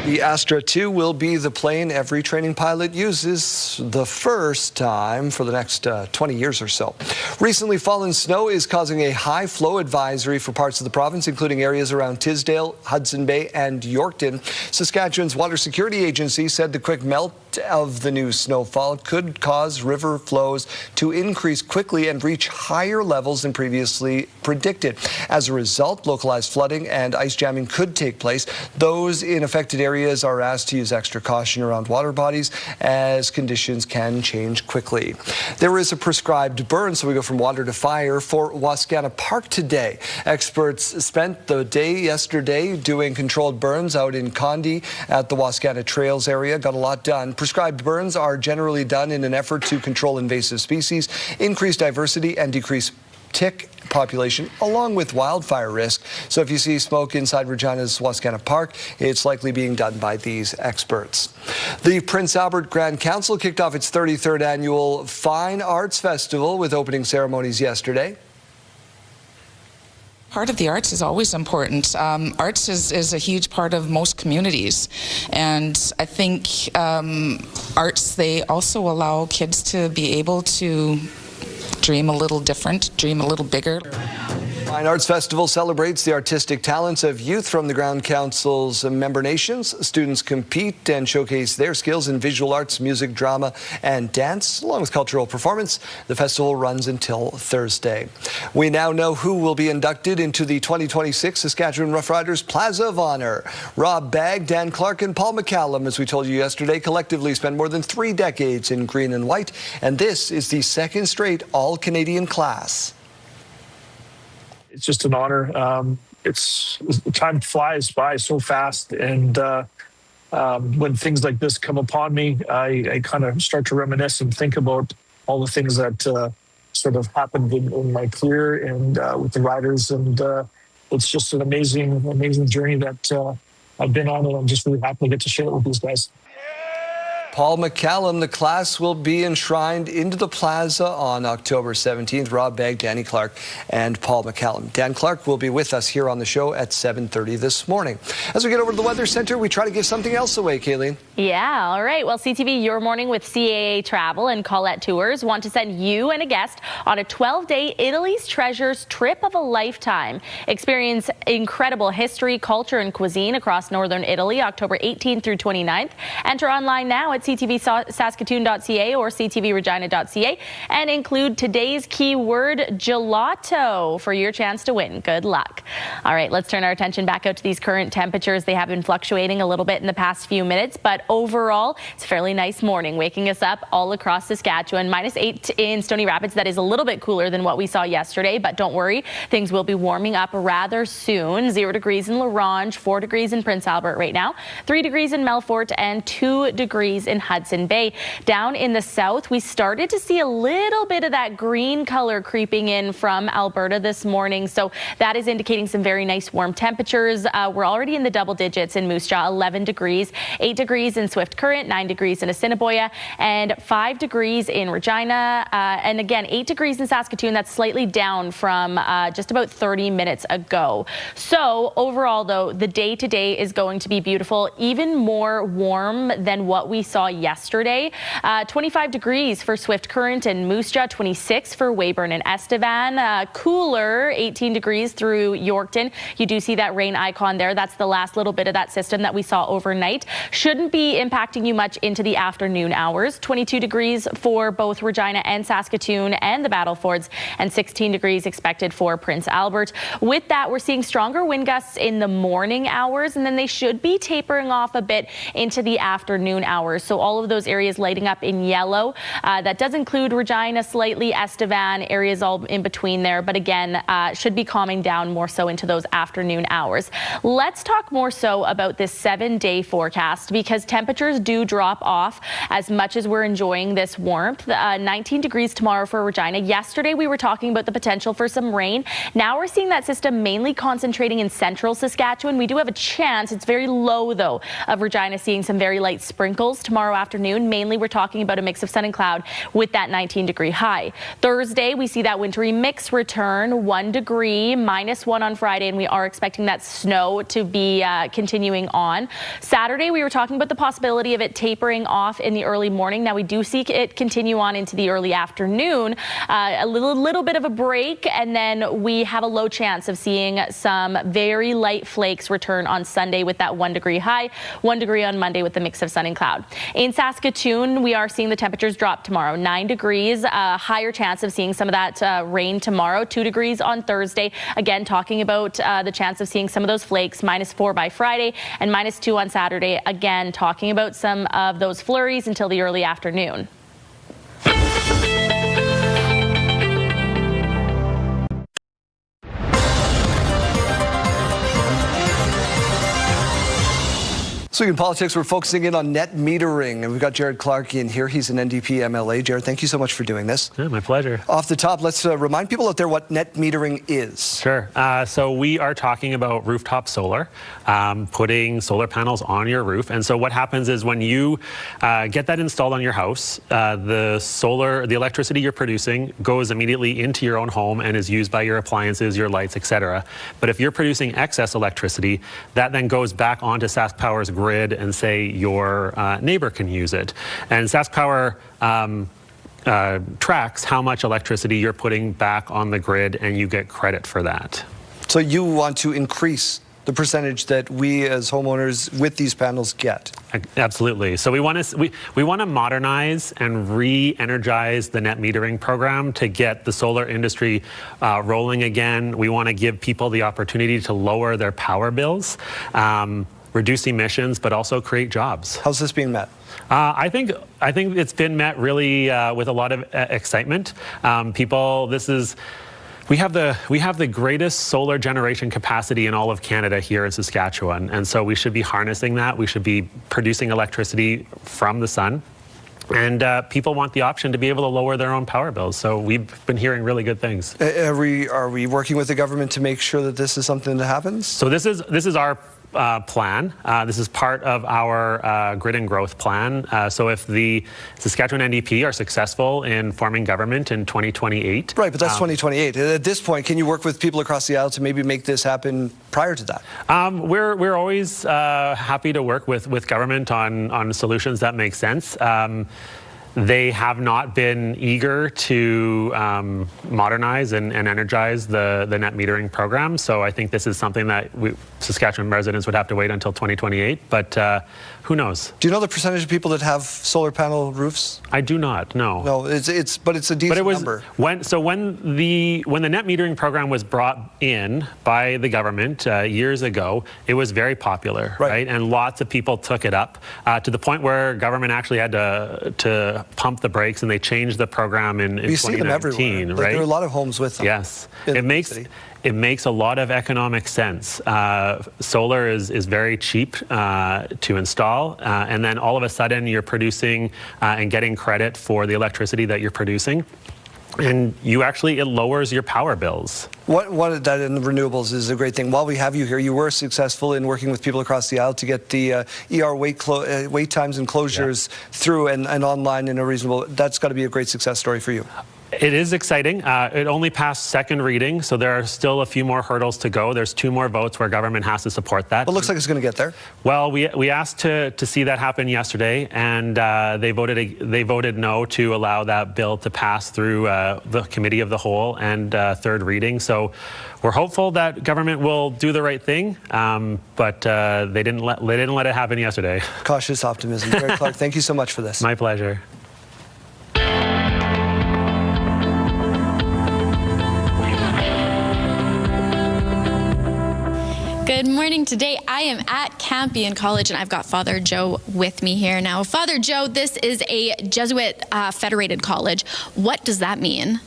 The Astra II will be the plane every training pilot uses the first time for the next 20 years or so. Recently fallen snow is causing a high flow advisory for parts of the province, including areas around Tisdale, Hudson Bay, and Yorkton. Saskatchewan's Water Security Agency said the quick melt of the new snowfall could cause river flows to increase quickly and reach higher levels than previously predicted. As a result, localized flooding and ice jamming could take place. Those in affected areas are asked to use extra caution around water bodies as conditions can change quickly. There is a prescribed burn, so we go from water to fire, for Wascana Park today. Experts spent the day yesterday doing controlled burns out in Condi at the Wascana Trails area. Got a lot done. Prescribed burns are generally done in an effort to control invasive species, increase diversity, and decrease tick population, along with wildfire risk. So if you see smoke inside Regina's Wascana Park, it's likely being done by these experts. The Prince Albert Grand Council kicked off its 33rd annual Fine Arts Festival with opening ceremonies yesterday. Part of the arts is always important. Arts is a huge part of most communities, and I think arts, they also allow kids to be able to dream a little different, dream a little bigger. Fine Arts Festival celebrates the artistic talents of youth from the Grand Council's member nations. Students compete and showcase their skills in visual arts, music, drama, and dance, along with cultural performance. The festival runs until Thursday. We now know who will be inducted into the 2026 Saskatchewan Roughriders Plaza of Honor. Rob Bagg, Dan Clark, and Paul McCallum, as we told you yesterday, collectively spent more than 3 decades in green and white, and this is the second straight All-Canadian class. It's just an honor. Time flies by so fast, and when things like this come upon me, I kind of start to reminisce and think about all the things that sort of happened in my career and with the riders, and it's just an amazing journey that I've been on, and I'm just really happy to get to share it with these guys. Paul McCallum, the class will be enshrined into the Plaza on October 17th. Rob Begg, Danny Clark, and Paul McCallum. Dan Clark will be with us here on the show at 7:30 this morning. As we get over to the Weather Center, we try to give something else away, Kayleen. Yeah, all right. Well, CTV Your Morning with CAA Travel and Colette Tours want to send you and a guest on a 12-day Italy's Treasures trip of a lifetime. Experience incredible history, culture, and cuisine across northern Italy, October 18th through 29th. Enter online now at ctvsaskatoon.ca or ctvregina.ca and include today's keyword gelato for your chance to win. Good luck. All right, let's turn our attention back out to these current temperatures. They have been fluctuating a little bit in the past few minutes, but overall, it's a fairly nice morning, waking us up all across Saskatchewan. -8 in Stony Rapids. That is a little bit cooler than what we saw yesterday, but don't worry, things will be warming up rather soon. 0 degrees in La Ronge, 4 degrees in Prince Albert right now, 3 degrees in Melfort, and 2 degrees in Hudson Bay. Down in the south, we started to see a little bit of that green color creeping in from Alberta this morning, so that is indicating some very nice warm temperatures. We're already in the double digits in Moose Jaw, 11 degrees, 8 degrees in Swift Current, 9 degrees in Assiniboia, and 5 degrees in Regina, and again 8 degrees in Saskatoon. That's slightly down from just about 30 minutes ago. So overall, though, the day today is going to be beautiful, even more warm than what we saw yesterday. 25 degrees for Swift Current and Moose Jaw, 26 for Weyburn and Estevan. Cooler, 18 degrees through Yorkton. You do see that rain icon there. That's the last little bit of that system that we saw overnight. Shouldn't be impacting you much into the afternoon hours. 22 degrees for both Regina and Saskatoon and the Battlefords, and 16 degrees expected for Prince Albert. With that, we're seeing stronger wind gusts in the morning hours, and then they should be tapering off a bit into the afternoon hours. So all of those areas lighting up in yellow. That does include Regina slightly, Estevan, areas all in between there, but again, should be calming down more so into those afternoon hours. Let's talk more so about this 7-day forecast, because temperatures do drop off as much as we're enjoying this warmth. 19 degrees tomorrow for Regina. Yesterday we were talking about the potential for some rain. Now we're seeing that system mainly concentrating in central Saskatchewan. We do have a chance, it's very low though, of Regina seeing some very light sprinkles tomorrow afternoon. Mainly we're talking about a mix of sun and cloud with that 19-degree high. Thursday we see that wintry mix return, 1 degree, -1 on Friday, and we are expecting that snow to be continuing on. Saturday we were talking about the possibility of it tapering off in the early morning. Now we do see it continue on into the early afternoon, a little bit of a break, and then we have a low chance of seeing some very light flakes return on Sunday with that 1 degree high, 1 degree on Monday with the mix of sun and cloud. In Saskatoon, we are seeing the temperatures drop tomorrow, 9 degrees, higher chance of seeing some of that rain tomorrow, 2 degrees on Thursday. Again, talking about the chance of seeing some of those flakes, -4 by Friday and -2 on Saturday. Again, talking about some of those flurries until the early afternoon. So in politics, we're focusing in on net metering, and we've got Jared Clark in here. He's an NDP MLA. Jared, thank you so much for doing this. Yeah, my pleasure. Off the top, let's remind people out there what net metering is. Sure. So we are talking about rooftop solar, putting solar panels on your roof. And so what happens is when you get that installed on your house, the electricity you're producing goes immediately into your own home and is used by your appliances, your lights, etc. But if you're producing excess electricity, that then goes back onto SaskPower's grid and say your neighbor can use it. And SaskPower tracks how much electricity you're putting back on the grid, and you get credit for that. So you want to increase the percentage that we as homeowners with these panels get? Absolutely. So we want to modernize and re-energize the net metering program to get the solar industry rolling again. We want to give people the opportunity to lower their power bills, reduce emissions, but also create jobs. How's this being met? I think it's been met really with a lot of excitement. We have the greatest solar generation capacity in all of Canada here in Saskatchewan, and so we should be harnessing that. We should be producing electricity from the sun. And people want the option to be able to lower their own power bills. So we've been hearing really good things. Are we working with the government to make sure that this is something that happens? So this is our plan. This is part of our grid and growth plan. So if the Saskatchewan NDP are successful in forming government in 2028. Right, but that's 2028. At this point, can you work with people across the aisle to maybe make this happen prior to that? We're always happy to work with government on solutions that make sense. They have not been eager to modernize and energize the net metering program. So I think this is something that Saskatchewan residents would have to wait until 2028. But who knows? Do you know the percentage of people that have solar panel roofs? I do not. No. No, but it's a decent number. When the net metering program was brought in by the government years ago, it was very popular, right? And lots of people took it up to the point where government actually had to pump the brakes, and they changed the program in 2019. See them everywhere. Right? There are a lot of homes with them. Yes, it makes a lot of economic sense. Solar is very cheap to install, and then all of a sudden you're producing and getting credit for the electricity that you're producing. And it lowers your power bills. What that in the renewables is a great thing. While we have you here, you were successful in working with people across the aisle to get the ER wait times and closures through and online in a reasonable. That's got to be a great success story for you. It is exciting. It only passed second reading, so there are still a few more hurdles to go. There's 2 more votes where government has to support that. But it looks like it's going to get there. Well, we asked to see that happen yesterday, and they voted no to allow that bill to pass through the committee of the whole and third reading. So we're hopeful that government will do the right thing, but they didn't let it happen yesterday. Cautious optimism. Derek Clark, thank you so much for this. My pleasure. Good morning. Today I am at Campion College, and I've got Father Joe with me here now. Father Joe, this is a Jesuit federated college. What does that mean?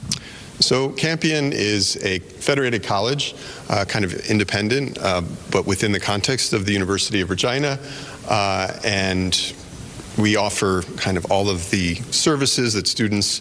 So Campion is a federated college, kind of independent, but within the context of the University of Regina, and we offer kind of all of the services that students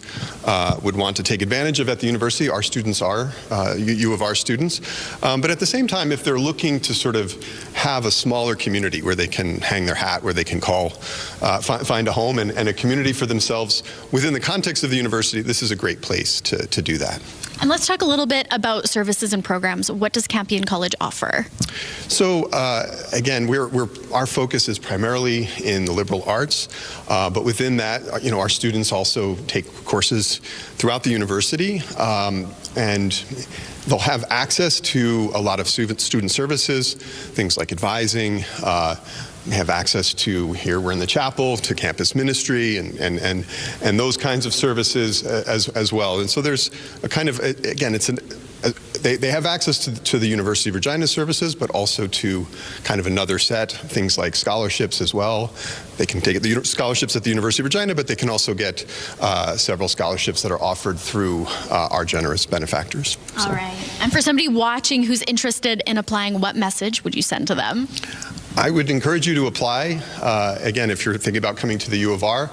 would want to take advantage of at the university. Our students are U of R students. But at the same time, if they're looking to sort of have a smaller community where they can hang their hat, where they can call, find a home and a community for themselves within the context of the university, this is a great place to do that. And let's talk a little bit about services and programs. What does Campion College offer? So again, our focus is primarily in the liberal arts, but within that, our students also take courses throughout the university, and they'll have access to a lot of student services, things like advising. They have access to, here we're in the chapel, to campus ministry and those kinds of services as well. And so there's a kind of, again, they have access to the University of Regina services, but also to kind of another set, things like scholarships as well. They can take the scholarships at the University of Regina, but they can also get several scholarships that are offered through our generous benefactors. All right. And for somebody watching who's interested in applying, what message would you send to them? I would encourage you to apply. Again, if you're thinking about coming to the U of R,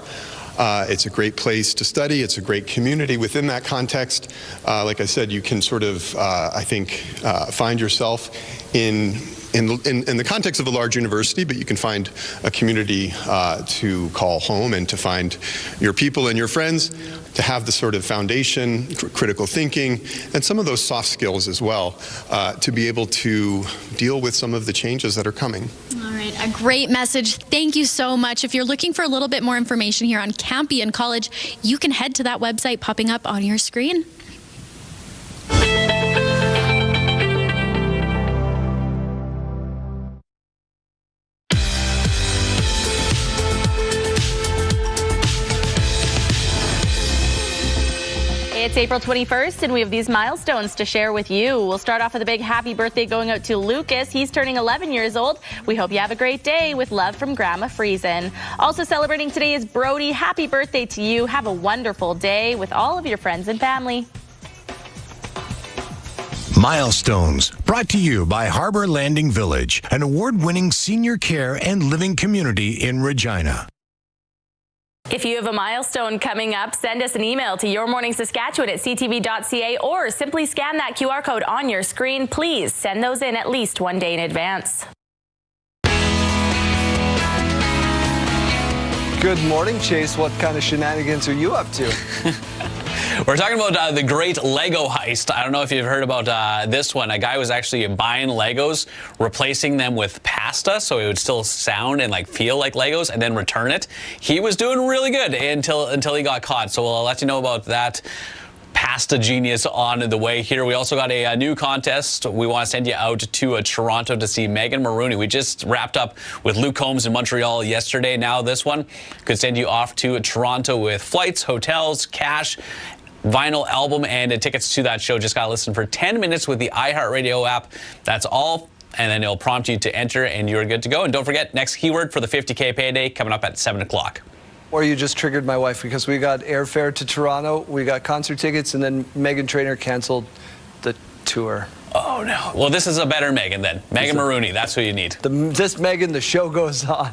it's a great place to study. It's a great community within that context. Like I said, you can sort of, I think, find yourself in the context of a large university, but you can find a community to call home and to find your people and your friends, to have the sort of foundation, critical thinking, and some of those soft skills as well, to be able to deal with some of the changes that are coming. All right, a great message. Thank you so much. If you're looking for a little bit more information here on Campion College, you can head to that website popping up on your screen. It's April 21st, and we have these milestones to share with you. We'll start off with a big happy birthday going out to Lucas. He's turning 11 years old. We hope you have a great day. With love from Grandma Friesen. Also celebrating today is Brody. Happy birthday to you. Have a wonderful day with all of your friends and family. Milestones, brought to you by Harbor Landing Village, an award-winning senior care and living community in Regina. If you have a milestone coming up, send us an email to yourmorningsaskatchewan@ctv.ca or simply scan that QR code on your screen. Please send those in at least one day in advance. Good morning, Chase. What kind of shenanigans are you up to? We're talking about the great Lego heist. I don't know if you've heard about this one. A guy was actually buying Legos, replacing them with pasta so it would still sound and like feel like Legos, and then return it. He was doing really good until he got caught. So we'll let you know about that pasta genius on the way here. We also got a new contest. We want to send you out to Toronto to see Megan Maroney. We just wrapped up with Luke Combs in Montreal yesterday. Now this one could send you off to Toronto with flights, hotels, cash, vinyl album, and tickets to that show. Just got to listen for 10 minutes with the iHeartRadio app. That's all. And then it'll prompt you to enter, and you're good to go. And don't forget, next keyword for the 50K payday coming up at 7 o'clock. Or you just triggered my wife because we got airfare to Toronto, we got concert tickets, and then Megan Trainor canceled the tour. Oh, no. Well, this is a better Megan then. Megan Maroney, that's who you need. This Megan, the show goes on.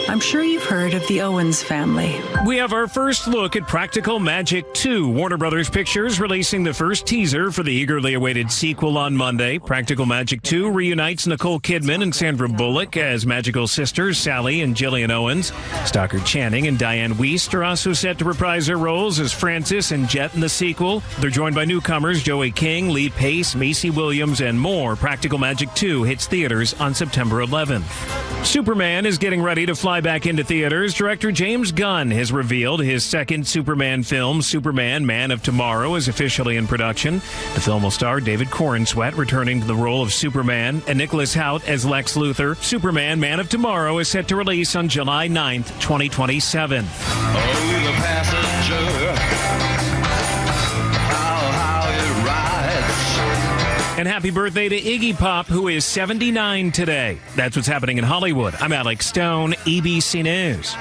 I'm sure you've heard of the Owens family. We have our first look at Practical Magic 2. Warner Brothers Pictures releasing the first teaser for the eagerly awaited sequel on Monday. Practical Magic 2 reunites Nicole Kidman and Sandra Bullock as magical sisters Sally and Gillian Owens. Stockard Channing and Diane Wiest are also set to reprise their roles as Francis and Jet in the sequel. They're joined by newcomers Joey King, Lee Pace, Macy Williams, and more. Practical Magic 2 hits theaters on September 11th. Superman is getting ready to fly back into theaters. Director James Gunn has revealed his second Superman film, Superman, Man of Tomorrow, is officially in production. The film will star David Corenswet returning to the role of Superman and Nicholas Hoult as Lex Luthor. Superman, Man of Tomorrow is set to release on July 9th, 2027. Oh, the passenger, how it rides. And happy birthday to Iggy Pop, who is 79 today. That's what's happening in Hollywood. I'm Alex Stone, EBC News.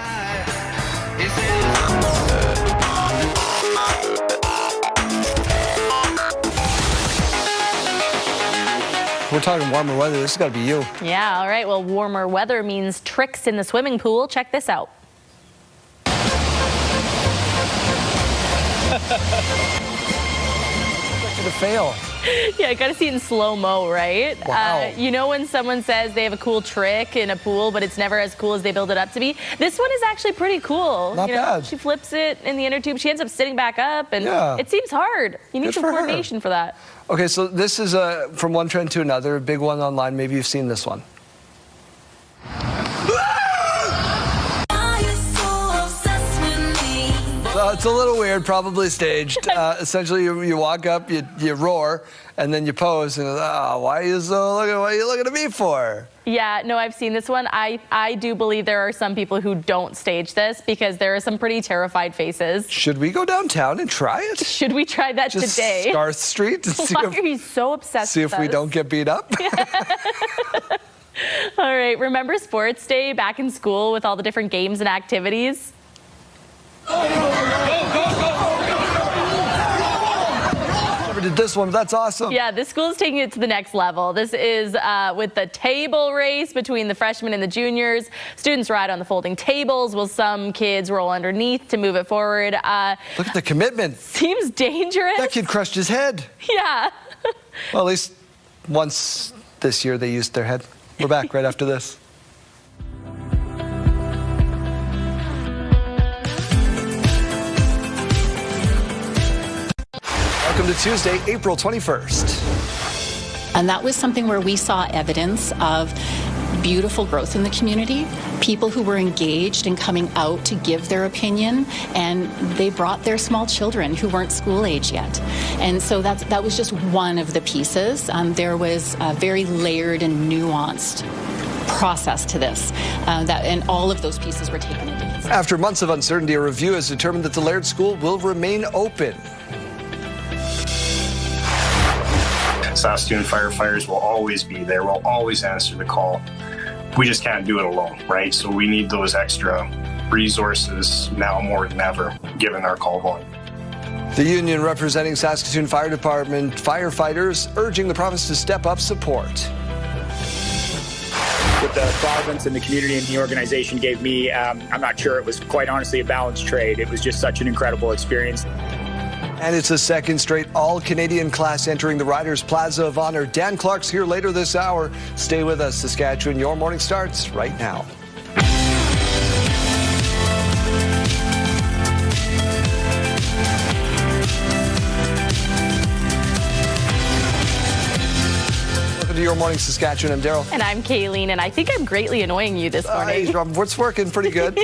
We're talking warmer weather. This has got to be you. Yeah, all right. Well, warmer weather means tricks in the swimming pool. Check this out. To fail. Yeah, I gotta see it in slow-mo, right? Wow. You know when someone says they have a cool trick in a pool, but it's never as cool as they build it up to be? This one is actually pretty cool. Not bad. She flips it in the inner tube. She ends up sitting back up, and Yeah. it seems hard. You need Good some for her. coordination for that. Okay, so this is from one trend to another, a big one online. Maybe you've seen this one. It's a little weird, probably staged. Essentially, you walk up, you roar, and then you pose, and why are you looking at me for? Yeah, no, I've seen this one. I do believe there are some people who don't stage this because there are some pretty terrified faces. Should we go downtown and try it? Should we try that Just today? Scarth Street and see Why are you so obsessed see with if we us? don't get beat up? All right, remember Sports Day back in school with all the different games and activities? Never did this one, but that's awesome. Yeah, this school is taking it to the next level. This is with the table race between the freshmen and the juniors. Students ride on the folding tables while some kids roll underneath to move it forward. Look at the commitment. Seems dangerous. That kid crushed his head. Yeah. Well, at least once this year they used their head. We're back right after this. Welcome to Tuesday, April 21st. And that was something where we saw evidence of beautiful growth in the community, people who were engaged in coming out to give their opinion, and they brought their small children who weren't school age yet. And so that was just one of the pieces. There was a very layered and nuanced process to this, and all of those pieces were taken into consideration. After months of uncertainty, a review has determined that the Laird School will remain open. Saskatchewan firefighters will always be there. We'll always answer the call. We just can't do it alone, right? So we need those extra resources now more than ever, given our call volume. The union representing Saskatoon Fire Department firefighters urging the province to step up support. What the province and the community and the organization gave me, I'm not sure it was quite honestly a balanced trade. It was just such an incredible experience. And it's the second straight all-Canadian class entering the Riders Plaza of Honor. Dan Clark's here later this hour. Stay with us, Saskatchewan. Your morning starts right now. Your morning, Saskatchewan. I'm Daryl. And I'm Kayleen, and I think I'm greatly annoying you this morning. It's working pretty good.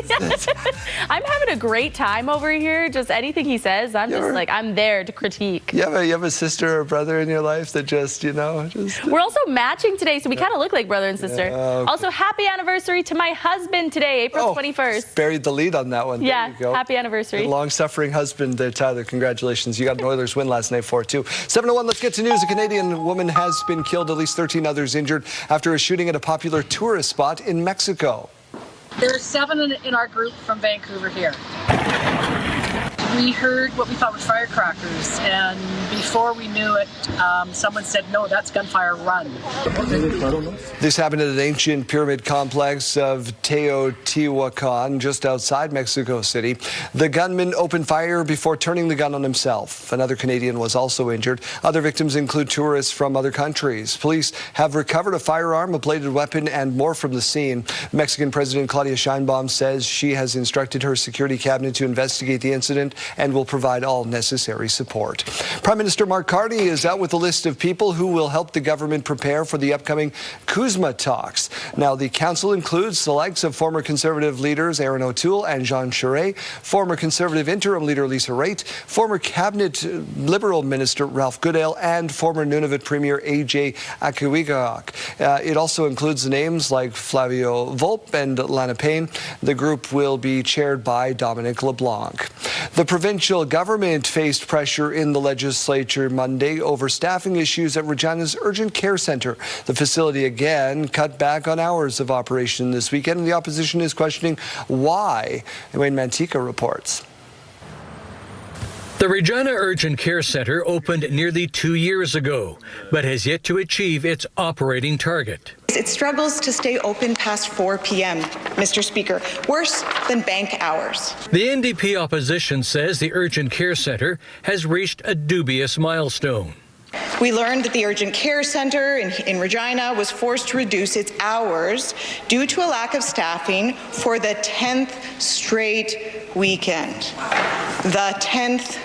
I'm having a great time over here. Just anything he says, I'm just like, I'm there to critique. You have a sister or brother in your life that just, We're also matching today, so we kind of look like brother and sister. Yeah, okay. Also, happy anniversary to my husband today, April 21st. Buried the lead on that one. Yeah, there you go. Happy anniversary. Long-suffering husband there, Tyler. Congratulations. You got an Oilers win last night, 4-2. 7-1, let's get to news. A Canadian woman has been killed, at least 13 others injured after a shooting at a popular tourist spot in Mexico. There are 7 in our group from Vancouver here. We heard what we thought were firecrackers, and before we knew it, someone said, no, that's gunfire, run. This happened at an ancient pyramid complex of Teotihuacan just outside Mexico City. The gunman opened fire before turning the gun on himself. Another Canadian was also injured. Other victims include tourists from other countries. Police have recovered a firearm, a bladed weapon, and more from the scene. Mexican President Claudia Sheinbaum says she has instructed her security cabinet to investigate the incident and will provide all necessary support. Prime Minister Mark Carney is out with a list of people who will help the government prepare for the upcoming CUSMA talks. Now, the council includes the likes of former Conservative leaders Aaron O'Toole and Jean Charest, former Conservative interim leader Lisa Raitt, former Cabinet Liberal Minister Ralph Goodale, and former Nunavut Premier A.J. Agribition. It also includes names like Flavio Volpe and Lana Payne. The group will be chaired by Dominic LeBlanc. The provincial government faced pressure in the legislature Monday over staffing issues at Regina's Urgent Care Centre. The facility again cut back on hours of operation this weekend, and the opposition is questioning why. Wayne Mantika reports. The Regina Urgent Care Centre opened nearly 2 years ago, but has yet to achieve its operating target. It struggles to stay open past 4 p.m., Mr. Speaker, worse than bank hours. The NDP opposition says the Urgent Care Centre has reached a dubious milestone. We learned that the Urgent Care Centre in Regina was forced to reduce its hours due to a lack of staffing for the 10th straight weekend. The 10th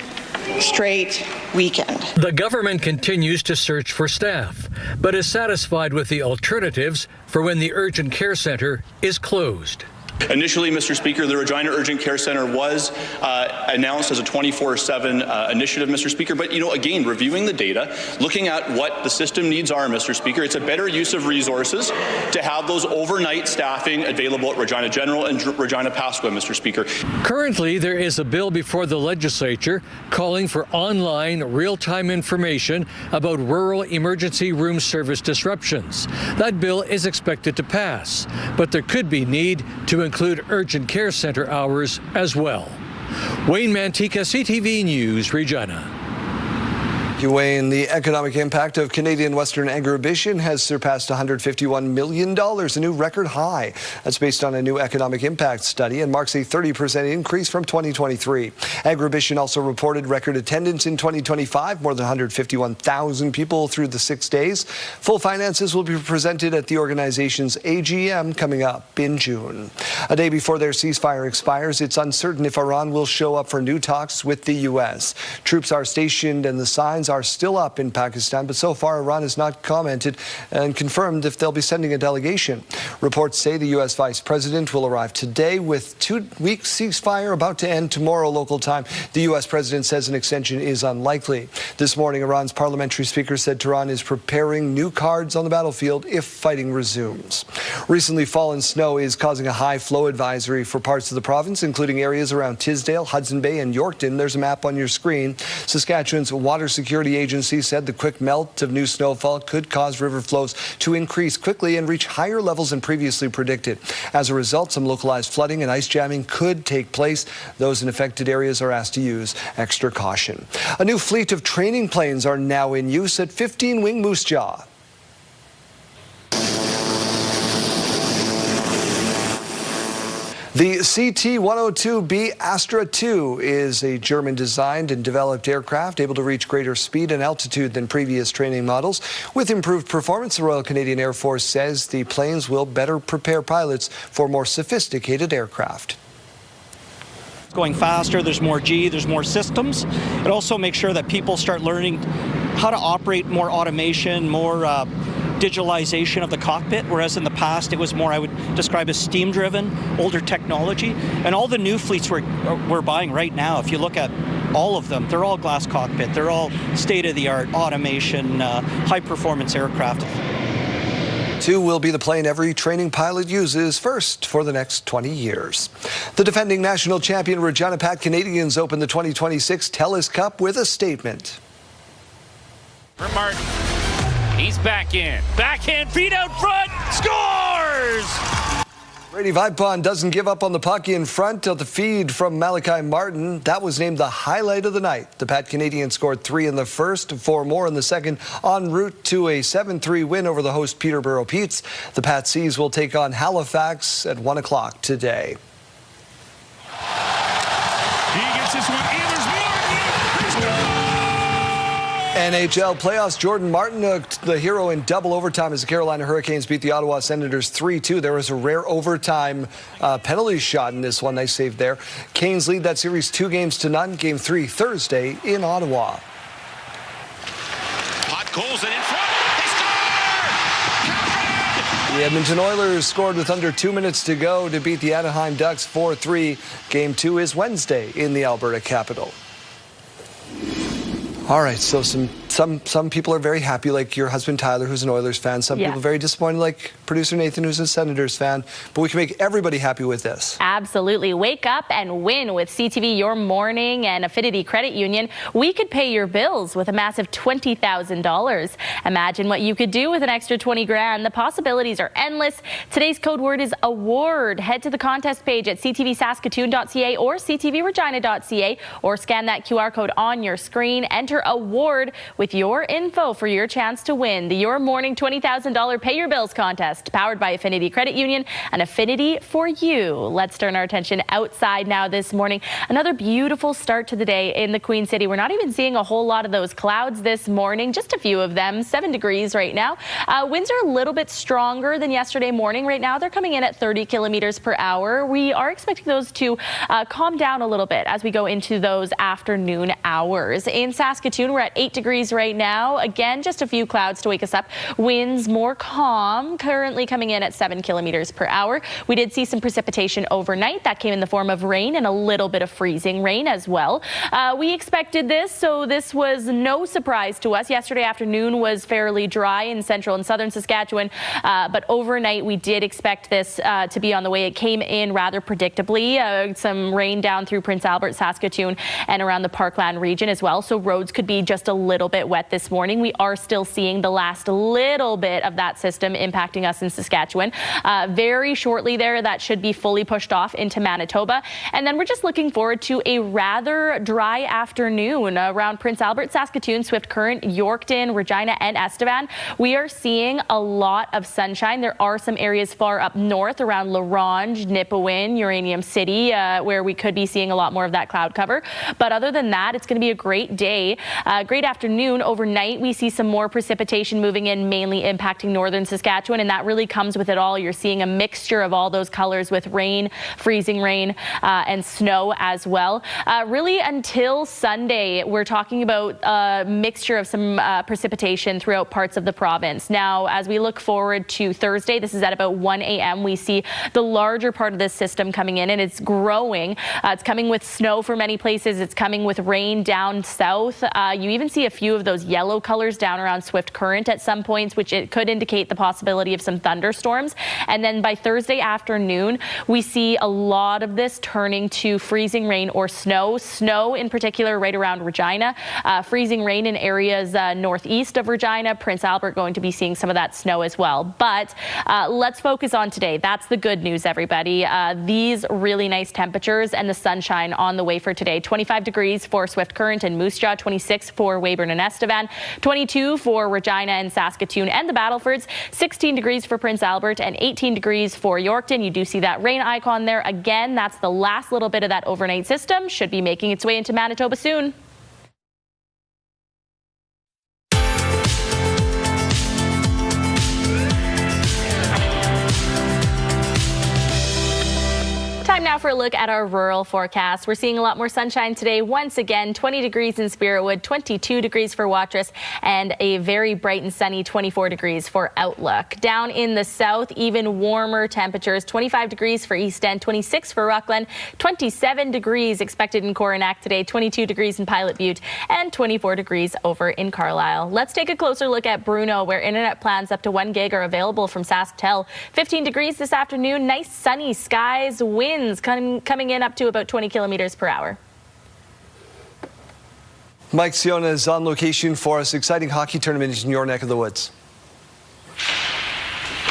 straight weekend. The government continues to search for staff, but is satisfied with the alternatives for when the Urgent Care Centre is closed. Initially, Mr. Speaker, the Regina Urgent Care Centre was announced as a 24/7 initiative, Mr. Speaker. But, again, reviewing the data, looking at what the system needs are, Mr. Speaker, it's a better use of resources to have those overnight staffing available at Regina General and Regina Pasqua, Mr. Speaker. Currently, there is a bill before the legislature calling for online real-time information about rural emergency room service disruptions. That bill is expected to pass, but there could be need to include urgent care centre hours as well. Wayne Mantika, CTV News, Regina. Wayne, the economic impact of Canadian Western Agribition has surpassed $151 million, a new record high. That's based on a new economic impact study and marks a 30% increase from 2023. Agribition also reported record attendance in 2025, more than 151,000 people through the 6 days. Full finances will be presented at the organization's AGM coming up in June. A day before their ceasefire expires, it's uncertain if Iran will show up for new talks with the U.S. Troops are stationed and the signs are still up in Pakistan, but so far Iran has not commented and confirmed if they'll be sending a delegation. Reports say the U.S. Vice President will arrive today with 2-week ceasefire about to end tomorrow local time. The U.S. President says an extension is unlikely. This morning, Iran's parliamentary speaker said Tehran is preparing new cards on the battlefield if fighting resumes. Recently fallen snow is causing a high flow advisory for parts of the province, including areas around Tisdale, Hudson Bay, and Yorkton. There's a map on your screen. Saskatchewan's Water Security Agency said the quick melt of new snowfall could cause river flows to increase quickly and reach higher levels than previously predicted. As a result, some localized flooding and ice jamming could take place. Those in affected areas are asked to use extra caution. A new fleet of training planes are now in use at 15 Wing Moose Jaw. The CT-102B Astra II is a German-designed and developed aircraft able to reach greater speed and altitude than previous training models. With improved performance, the Royal Canadian Air Force says the planes will better prepare pilots for more sophisticated aircraft. Going faster, there's more G, there's more systems. It also makes sure that people start learning how to operate more automation, more digitalization of the cockpit, whereas in the past it was more, I would describe as steam-driven, older technology. And all the new fleets we're buying right now, if you look at all of them, they're all glass cockpit, they're all state-of-the-art automation, high-performance aircraft. 2 will be the plane every training pilot uses first for the next 20 years. The defending national champion Regina Pat Canadians open the 2026 TELUS Cup with a statement. For Martin. He's back in. Backhand feet out front. Scores! Brady Vipon doesn't give up on the puck in front of the feed from Malachi Martin. That was named the highlight of the night. The Pat Canadians scored 3 in the first, 4 more in the second, en route to a 7-3 win over the host Peterborough Petes. The Pat Seas will take on Halifax at 1 o'clock today. He gets this one in. There's more. NHL playoffs, Jordan Martin, the hero in double overtime as the Carolina Hurricanes beat the Ottawa Senators 3-2. There was a rare overtime penalty shot in this one. Nice save there. Canes lead that series 2-0. Game 3 Thursday in Ottawa. Pot goes and in front. The Edmonton Oilers scored with under 2 minutes to go to beat the Anaheim Ducks 4-3. Game 2 is Wednesday in the Alberta capital. All right, so some people are very happy, like your husband Tyler, who's an Oilers fan. Some people very disappointed, like producer Nathan, who's a Senators fan. But we can make everybody happy with this. Absolutely. Wake up and win with CTV Your Morning and Affinity Credit Union. We could pay your bills with a massive $20,000. Imagine what you could do with an extra 20 grand. The possibilities are endless. Today's code word is award. Head to the contest page at ctvsaskatoon.ca or ctvregina.ca or scan that QR code on your screen. Enter award with your info for your chance to win the Your Morning $20,000 Pay Your Bills contest, powered by Affinity Credit Union and Affinity for You. Let's turn our attention outside now this morning. Another beautiful start to the day in the Queen City. We're not even seeing a whole lot of those clouds this morning, just a few of them, 7 degrees right now. Winds are a little bit stronger than yesterday morning. Right now, they're coming in at 30 kilometers per hour. We are expecting those to calm down a little bit as we go into those afternoon hours. In Saskatoon, we're at 8 degrees right now. Again, just a few clouds to wake us up. Winds more calm, currently coming in at 7 kilometers per hour. We did see some precipitation overnight. That came in the form of rain and a little bit of freezing rain as well. We expected this, so this was no surprise to us. Yesterday afternoon was fairly dry in central and southern Saskatchewan, but overnight we did expect this to be on the way. It came in rather predictably. Some rain down through Prince Albert, Saskatoon, and around the Parkland region as well, so roads could be just a little bit wet this morning. We are still seeing the last little bit of that system impacting us in Saskatchewan. Very shortly there, that should be fully pushed off into Manitoba. And then we're just looking forward to a rather dry afternoon around Prince Albert, Saskatoon, Swift Current, Yorkton, Regina, and Estevan. We are seeing a lot of sunshine. There are some areas far up north around La Ronge, Nipawin, Uranium City, where we could be seeing a lot more of that cloud cover. But other than that, it's going to be a great day. Great afternoon. Overnight, we see some more precipitation moving in, mainly impacting northern Saskatchewan, and that really comes with it all. You're seeing a mixture of all those colors with rain, freezing rain, and snow as well. Really until Sunday, we're talking about a mixture of some precipitation throughout parts of the province. Now, as we look forward to Thursday, this is at about 1 a.m., we see the larger part of this system coming in, and it's growing. It's coming with snow for many places. It's coming with rain down south. You even see a few of those yellow colors down around Swift Current at some points, which it could indicate the possibility of some thunderstorms. And then by Thursday afternoon, we see a lot of this turning to freezing rain or snow. Snow in particular right around Regina. Freezing rain in areas northeast of Regina. Prince Albert going to be seeing some of that snow as well. But let's focus on today. That's the good news, everybody. These really nice temperatures and the sunshine on the way for today. 25 degrees for Swift Current and Moose Jaw, 26 for Weyburn and Estevan, 22 for Regina and Saskatoon and the Battlefords, 16 degrees for Prince Albert, and 18 degrees for Yorkton. You do see that rain icon there. Again, that's the last little bit of that overnight system. Should be making its way into Manitoba soon. Time now for a look at our rural forecast. We're seeing a lot more sunshine today. Once again, 20 degrees in Spiritwood, 22 degrees for Watrous, and a very bright and sunny 24 degrees for Outlook. Down in the south, even warmer temperatures, 25 degrees for East End, 26 for Rockland, 27 degrees expected in Coronach today, 22 degrees in Pilot Butte, and 24 degrees over in Carlisle. Let's take a closer look at Bruno, where internet plans up to 1 gig are available from SaskTel. 15 degrees this afternoon, nice sunny skies, winds coming in up to about 20 kilometers per hour. Mike Siona is on location for us. Exciting hockey tournament in your neck of the woods.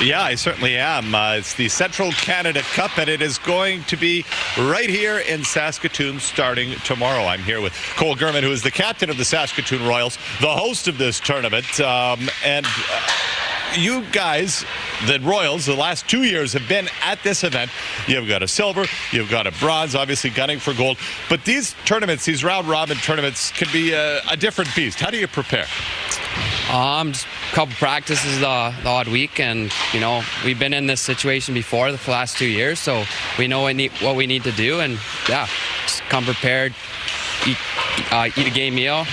Yeah, I certainly am. It's the Central Canada Cup, and it is going to be right here in Saskatoon starting tomorrow. I'm here with Cole Gurman, who is the captain of the Saskatoon Royals, the host of this tournament, you guys, the Royals, the last 2 years have been at this event. You've got a silver, you've got a bronze, obviously gunning for gold. But these tournaments, these round-robin tournaments, can be a different beast. How do you prepare? Just a couple practices the odd week, and we've been in this situation before the last 2 years, so we know what we need to do, and yeah, just come prepared, eat a game meal.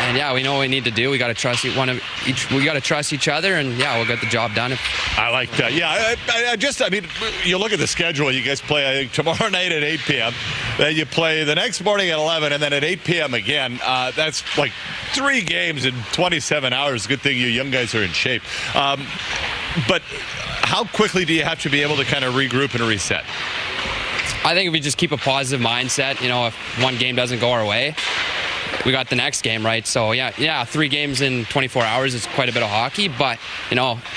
And yeah, we know what we need to do. We got to trust we got to trust each other, and yeah, we'll get the job done. I like that. Yeah, I mean, you look at the schedule. You guys play, I think, tomorrow night at 8 p.m. Then you play the next morning at 11, and then at 8 p.m. again. That's like 3 games in 27 hours. Good thing you young guys are in shape. But how quickly do you have to be able to kind of regroup and reset? I think if we just keep a positive mindset, if one game doesn't go our way, we got the next game, right? So yeah, 3 games in 24 hours is quite a bit of hockey, but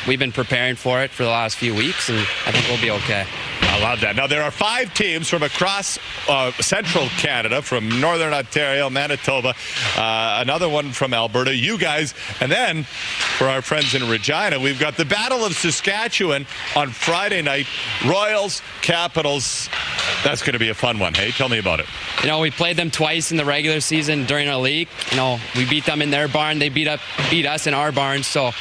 we've been preparing for it for the last few weeks, and I think we'll be okay. I love that. Now, there are 5 teams from across central Canada, from Northern Ontario, Manitoba, another one from Alberta, you guys, and then for our friends in Regina, we've got the Battle of Saskatchewan on Friday night. Royals, Capitals. That's going to be a fun one. Hey, tell me about it. We played them twice in the regular season during our league. We beat them in their barn. They beat us in our barn. So,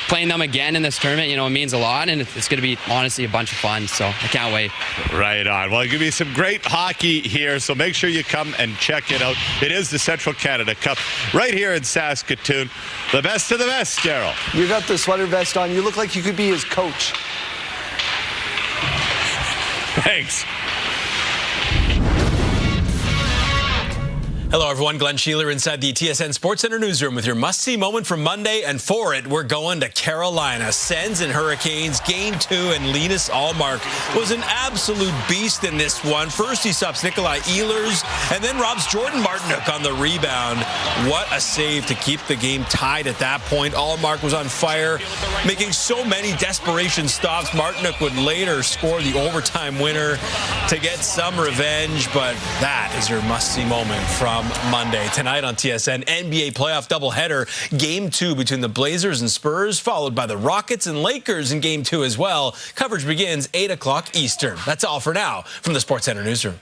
playing them again in this tournament, it means a lot, and it's going to be honestly a bunch of fun. So I can't wait. Right on. Well, it's going to be some great hockey here, so make sure you come and check it out. It is the Central Canada Cup right here in Saskatoon. The best of the best, Daryl. You got the sweater vest on. You look like you could be his coach. Thanks. Hello, everyone. Glenn Sheeler inside the TSN Sports Center newsroom with your must-see moment from Monday. And for it, we're going to Carolina. Sens and Hurricanes, Game 2, and Linus Ullmark was an absolute beast in this one. First, he stops Nikolai Ehlers, and then robs Jordan Martinook on the rebound. What a save to keep the game tied at that point. Ullmark was on fire, making so many desperation stops. Martinook would later score the overtime winner to get some revenge, but that is your must-see moment from Monday. Tonight on TSN, NBA playoff doubleheader, Game 2 between the Blazers and Spurs, followed by the Rockets and Lakers in Game 2 as well. Coverage begins 8 o'clock Eastern. That's all for now from the Sports Center newsroom.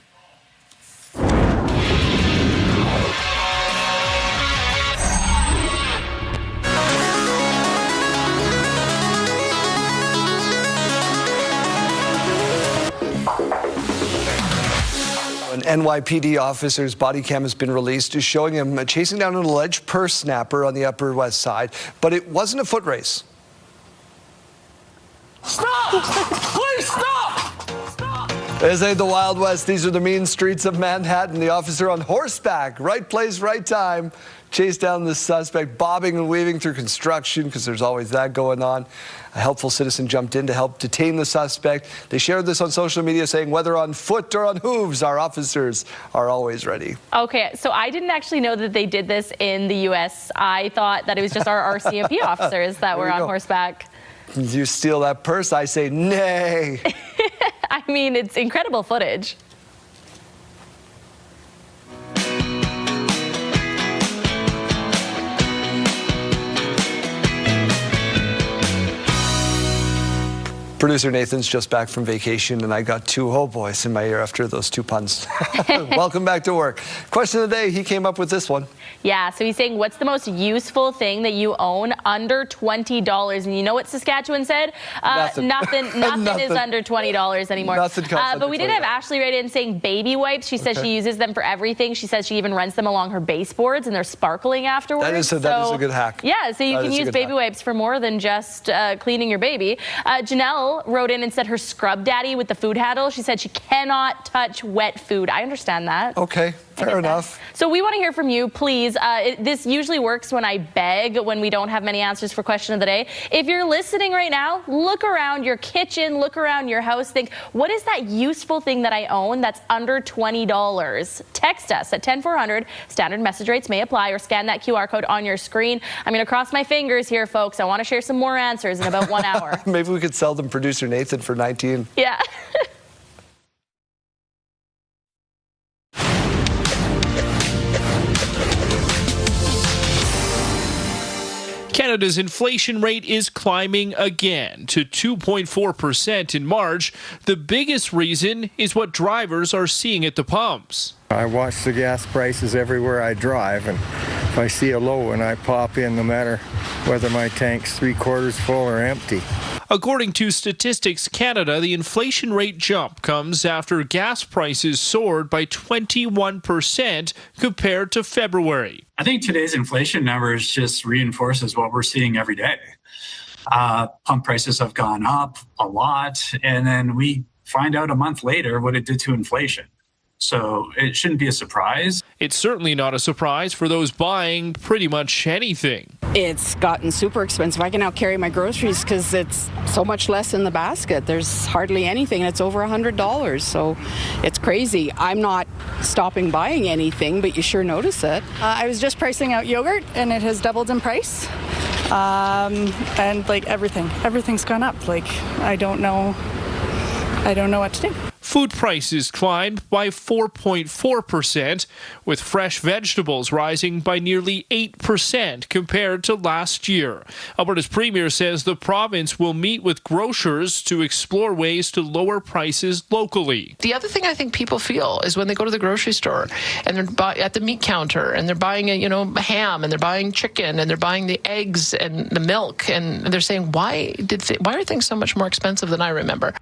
An NYPD officer's body cam has been released, showing him chasing down an alleged purse snapper on the Upper West Side, but it wasn't a foot race. Stop! Please stop! Stop! This ain't the Wild West. These are the mean streets of Manhattan. The officer on horseback, right place, right time, chased down the suspect, bobbing and weaving through construction, because there's always that going on. A helpful citizen jumped in to help detain the suspect. They shared this on social media, saying, whether on foot or on hooves, our officers are always ready. Okay, so I didn't actually know that they did this in the U.S. I thought that it was just our RCMP officers that were on horseback. You steal that purse, I say nay. I mean, it's incredible footage. Producer Nathan's just back from vacation, and I got two oh boys in my ear after those two puns. Welcome back to work. Question of the day, he came up with this one. Yeah, so he's saying, what's the most useful thing that you own under $20? And you know what Saskatchewan said? Nothing is under $20 anymore. Nothing comes but we did have Ashley write in saying baby wipes. She says she uses them for everything. She says she even runs them along her baseboards, and they're sparkling afterwards. That is a good hack. Yeah, so you can use baby wipes for more than just cleaning your baby. Janelle wrote in and said her scrub daddy with the food handle. She said she cannot touch wet food. I understand that. Okay, fair enough. So we want to hear from you, please. This usually works when I beg, when we don't have many answers for question of the day. If you're listening right now, look around your kitchen, look around your house, think, what is that useful thing that I own that's under $20? Text us at 10400. Standard message rates may apply, or scan that QR code on your screen. I'm going to cross my fingers here, folks. I want to share some more answers in about 1 hour. Maybe we could sell them producer Nathan for 19. Yeah. Canada's inflation rate is climbing again to 2.4% in March. The biggest reason is what drivers are seeing at the pumps. I watch the gas prices everywhere I drive, and if I see a low and I pop in, no matter whether my tank's 3/4 full or empty. According to Statistics Canada, the inflation rate jump comes after gas prices soared by 21% compared to February. I think today's inflation numbers just reinforces what we're seeing every day. Pump prices have gone up a lot, and then we find out a month later what it did to inflation. So it shouldn't be a surprise. It's certainly not a surprise for those buying pretty much anything. It's gotten super expensive. I can now carry my groceries because it's so much less in the basket. There's hardly anything. It's over $100, so it's crazy. I'm not stopping buying anything, but you sure notice it. I was just pricing out yogurt, and it has doubled in price. And like everything's gone up. Like I don't know what to do. Food prices climbed by 4.4%, with fresh vegetables rising by nearly 8% compared to last year. Alberta's premier says the province will meet with grocers to explore ways to lower prices locally. The other thing I think people feel is when they go to the grocery store and they're at the meat counter and they're buying a ham and they're buying chicken and they're buying the eggs and the milk, and they're saying, why are things so much more expensive than I remember?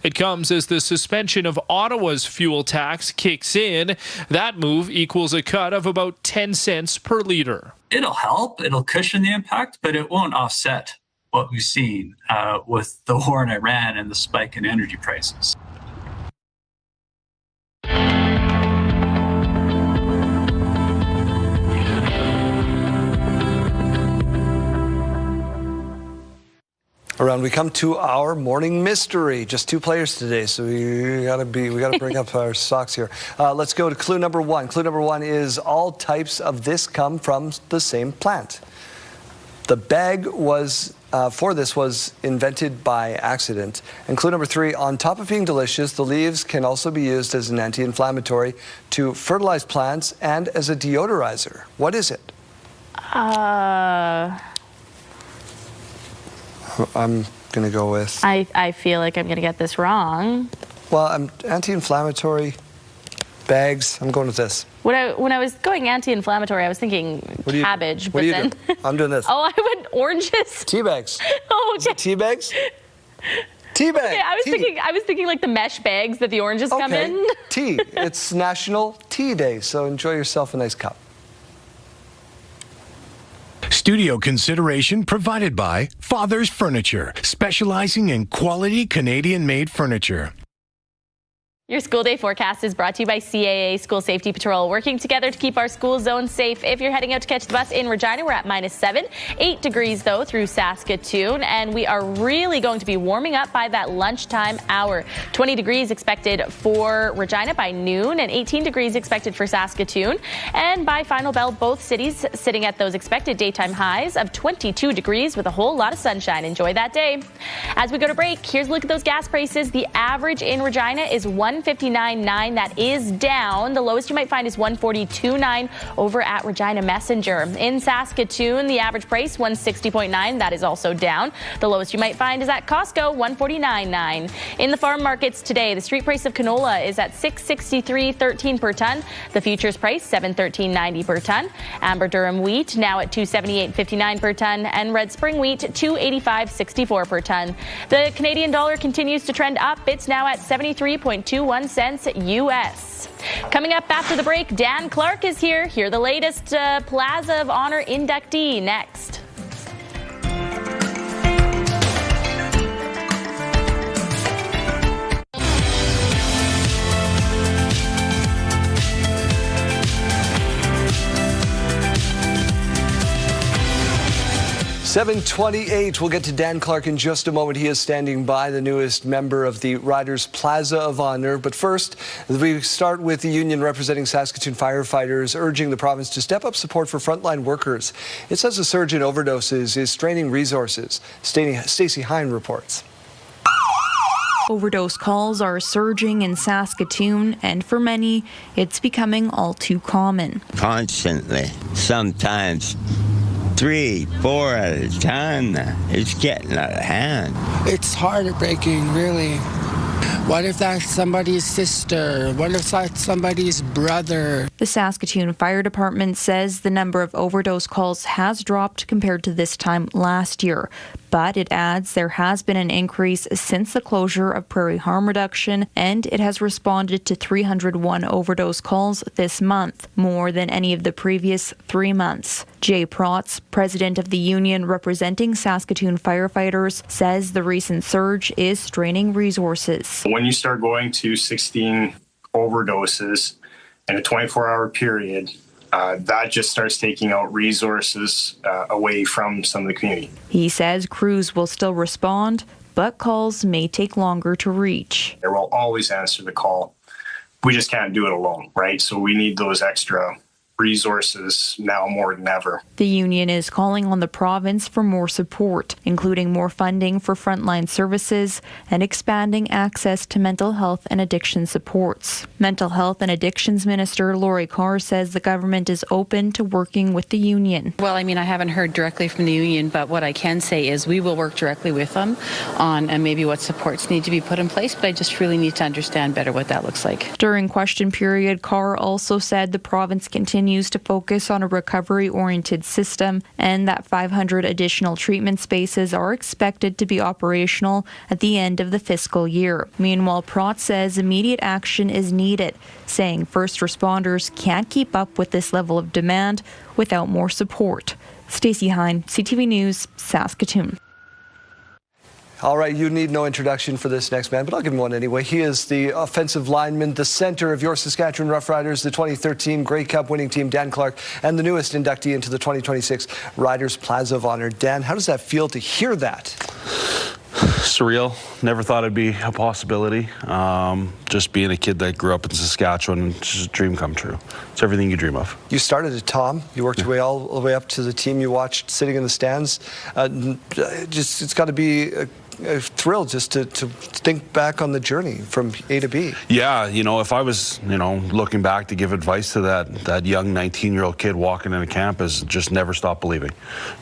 It comes as the suspension of Ottawa's fuel tax kicks in. That move equals a cut of about 10 cents per litre. It'll help. It'll cushion the impact, but it won't offset what we've seen with the war in Iran and the spike in energy prices. Around we come to our morning mystery. Just two players today, so we gotta bring up our socks here. Let's go to clue number one. Clue number one is all types of this come from the same plant. The bag for this was invented by accident. And clue number three, on top of being delicious, the leaves can also be used as an anti-inflammatory, to fertilize plants, and as a deodorizer. What is it? I'm going to go with... I feel like I'm going to get this wrong. Well, anti-inflammatory bags. I'm going with this. When I was going anti-inflammatory, I was thinking cabbage. What do you do? I'm doing this. Oh, I went oranges. Tea bags. Oh, okay. Is it tea bags? Tea bag. Okay, I was thinking like the mesh bags that the oranges come in. Tea. It's National Tea Day, so enjoy yourself a nice cup. Studio consideration provided by Father's Furniture, specializing in quality Canadian-made furniture. Your school day forecast is brought to you by CAA School Safety Patrol, working together to keep our school zone safe. If you're heading out to catch the bus in Regina, we're at -7. 8 degrees, though, through Saskatoon, and we are really going to be warming up by that lunchtime hour. 20 degrees expected for Regina by noon, and 18 degrees expected for Saskatoon. And by final bell, both cities sitting at those expected daytime highs of 22 degrees with a whole lot of sunshine. Enjoy that day. As we go to break, here's a look at those gas prices. The average in Regina is $1 159.9. That is down. The lowest you might find is 142.9 over at Regina Messenger. In Saskatoon, the average price 160.9. That is also down. The lowest you might find is at Costco, 149.9. In the farm markets today, the street price of canola is at $663.13 per ton. The futures price $713.90 per ton. Amber Durum wheat now at $278.59 per ton, and red spring wheat $285.64 per ton. The Canadian dollar continues to trend up. It's now at 73.21 cents U.S. Coming up after the break, Dan Clark is here. Hear the latest Plaza of Honor inductee next. $7:28. We'll get to Dan Clark in just a moment. He is standing by, the newest member of the Riders Plaza of Honor. But first, we start with the union representing Saskatoon firefighters urging the province to step up support for frontline workers. It says a surge in overdoses is straining resources. Stacey Hine reports. Overdose calls are surging in Saskatoon, and for many, it's becoming all too common. Constantly, sometimes 3, 4 at a time. It's getting out of hand. It's heartbreaking, really. What if that's somebody's sister? What if that's somebody's brother? The Saskatoon Fire Department says the number of overdose calls has dropped compared to this time last year. But it adds there has been an increase since the closure of Prairie Harm Reduction, and it has responded to 301 overdose calls this month, more than any of the previous 3 months. Jay Protz, president of the union representing Saskatoon firefighters, says the recent surge is straining resources. When you start going to 16 overdoses in a 24-hour period, that just starts taking out resources away from some of the community. He says crews will still respond, but calls may take longer to reach. They will always answer the call. We just can't do it alone, right? So we need those extra resources now more than ever. The union is calling on the province for more support, including more funding for frontline services and expanding access to mental health and addiction supports. Mental Health and Addictions Minister Lori Carr says the government is open to working with the union. Well, I mean, I haven't heard directly from the union, but what I can say is we will work directly with them on maybe what supports need to be put in place, but I just really need to understand better what that looks like. During question period, Carr also said the province continues to focus on a recovery-oriented system and that 500 additional treatment spaces are expected to be operational at the end of the fiscal year. Meanwhile, Protz says immediate action is needed, saying first responders can't keep up with this level of demand without more support. Stacey Hine, CTV News, Saskatoon. All right, you need no introduction for this next man, but I'll give him one anyway. He is the offensive lineman, the center of your Saskatchewan Roughriders, the 2013 Grey Cup winning team, Dan Clark, and the newest inductee into the 2026 Riders Plaza of Honor. Dan, how does that feel to hear that? Surreal. Never thought it'd be a possibility. Just being a kid that grew up in Saskatchewan, it's just a dream come true. It's everything you dream of. You started at Tom. You worked your way all the way up to the team you watched sitting in the stands. It's got to be a thrill just to think back on the journey from A to B. Yeah, if I was, looking back to give advice to that young 19-year-old kid walking into camp is just never stop believing.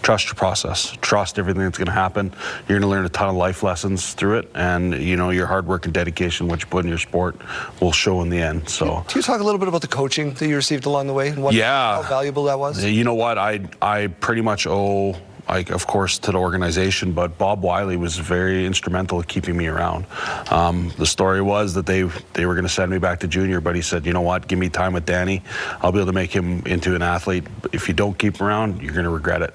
Trust your process. Trust everything that's going to happen. You're going to learn a ton of life lessons through it, and your hard work and dedication, what you put in your sport, will show in the end. So, can you talk a little bit about the coaching that you received along the way and how valuable that was? You know what? I pretty much owe, of course, to the organization, but Bob Wiley was very instrumental in keeping me around. The story was that they were going to send me back to junior, but he said, you know what, give me time with Danny. I'll be able to make him into an athlete. If you don't keep him around, you're going to regret it.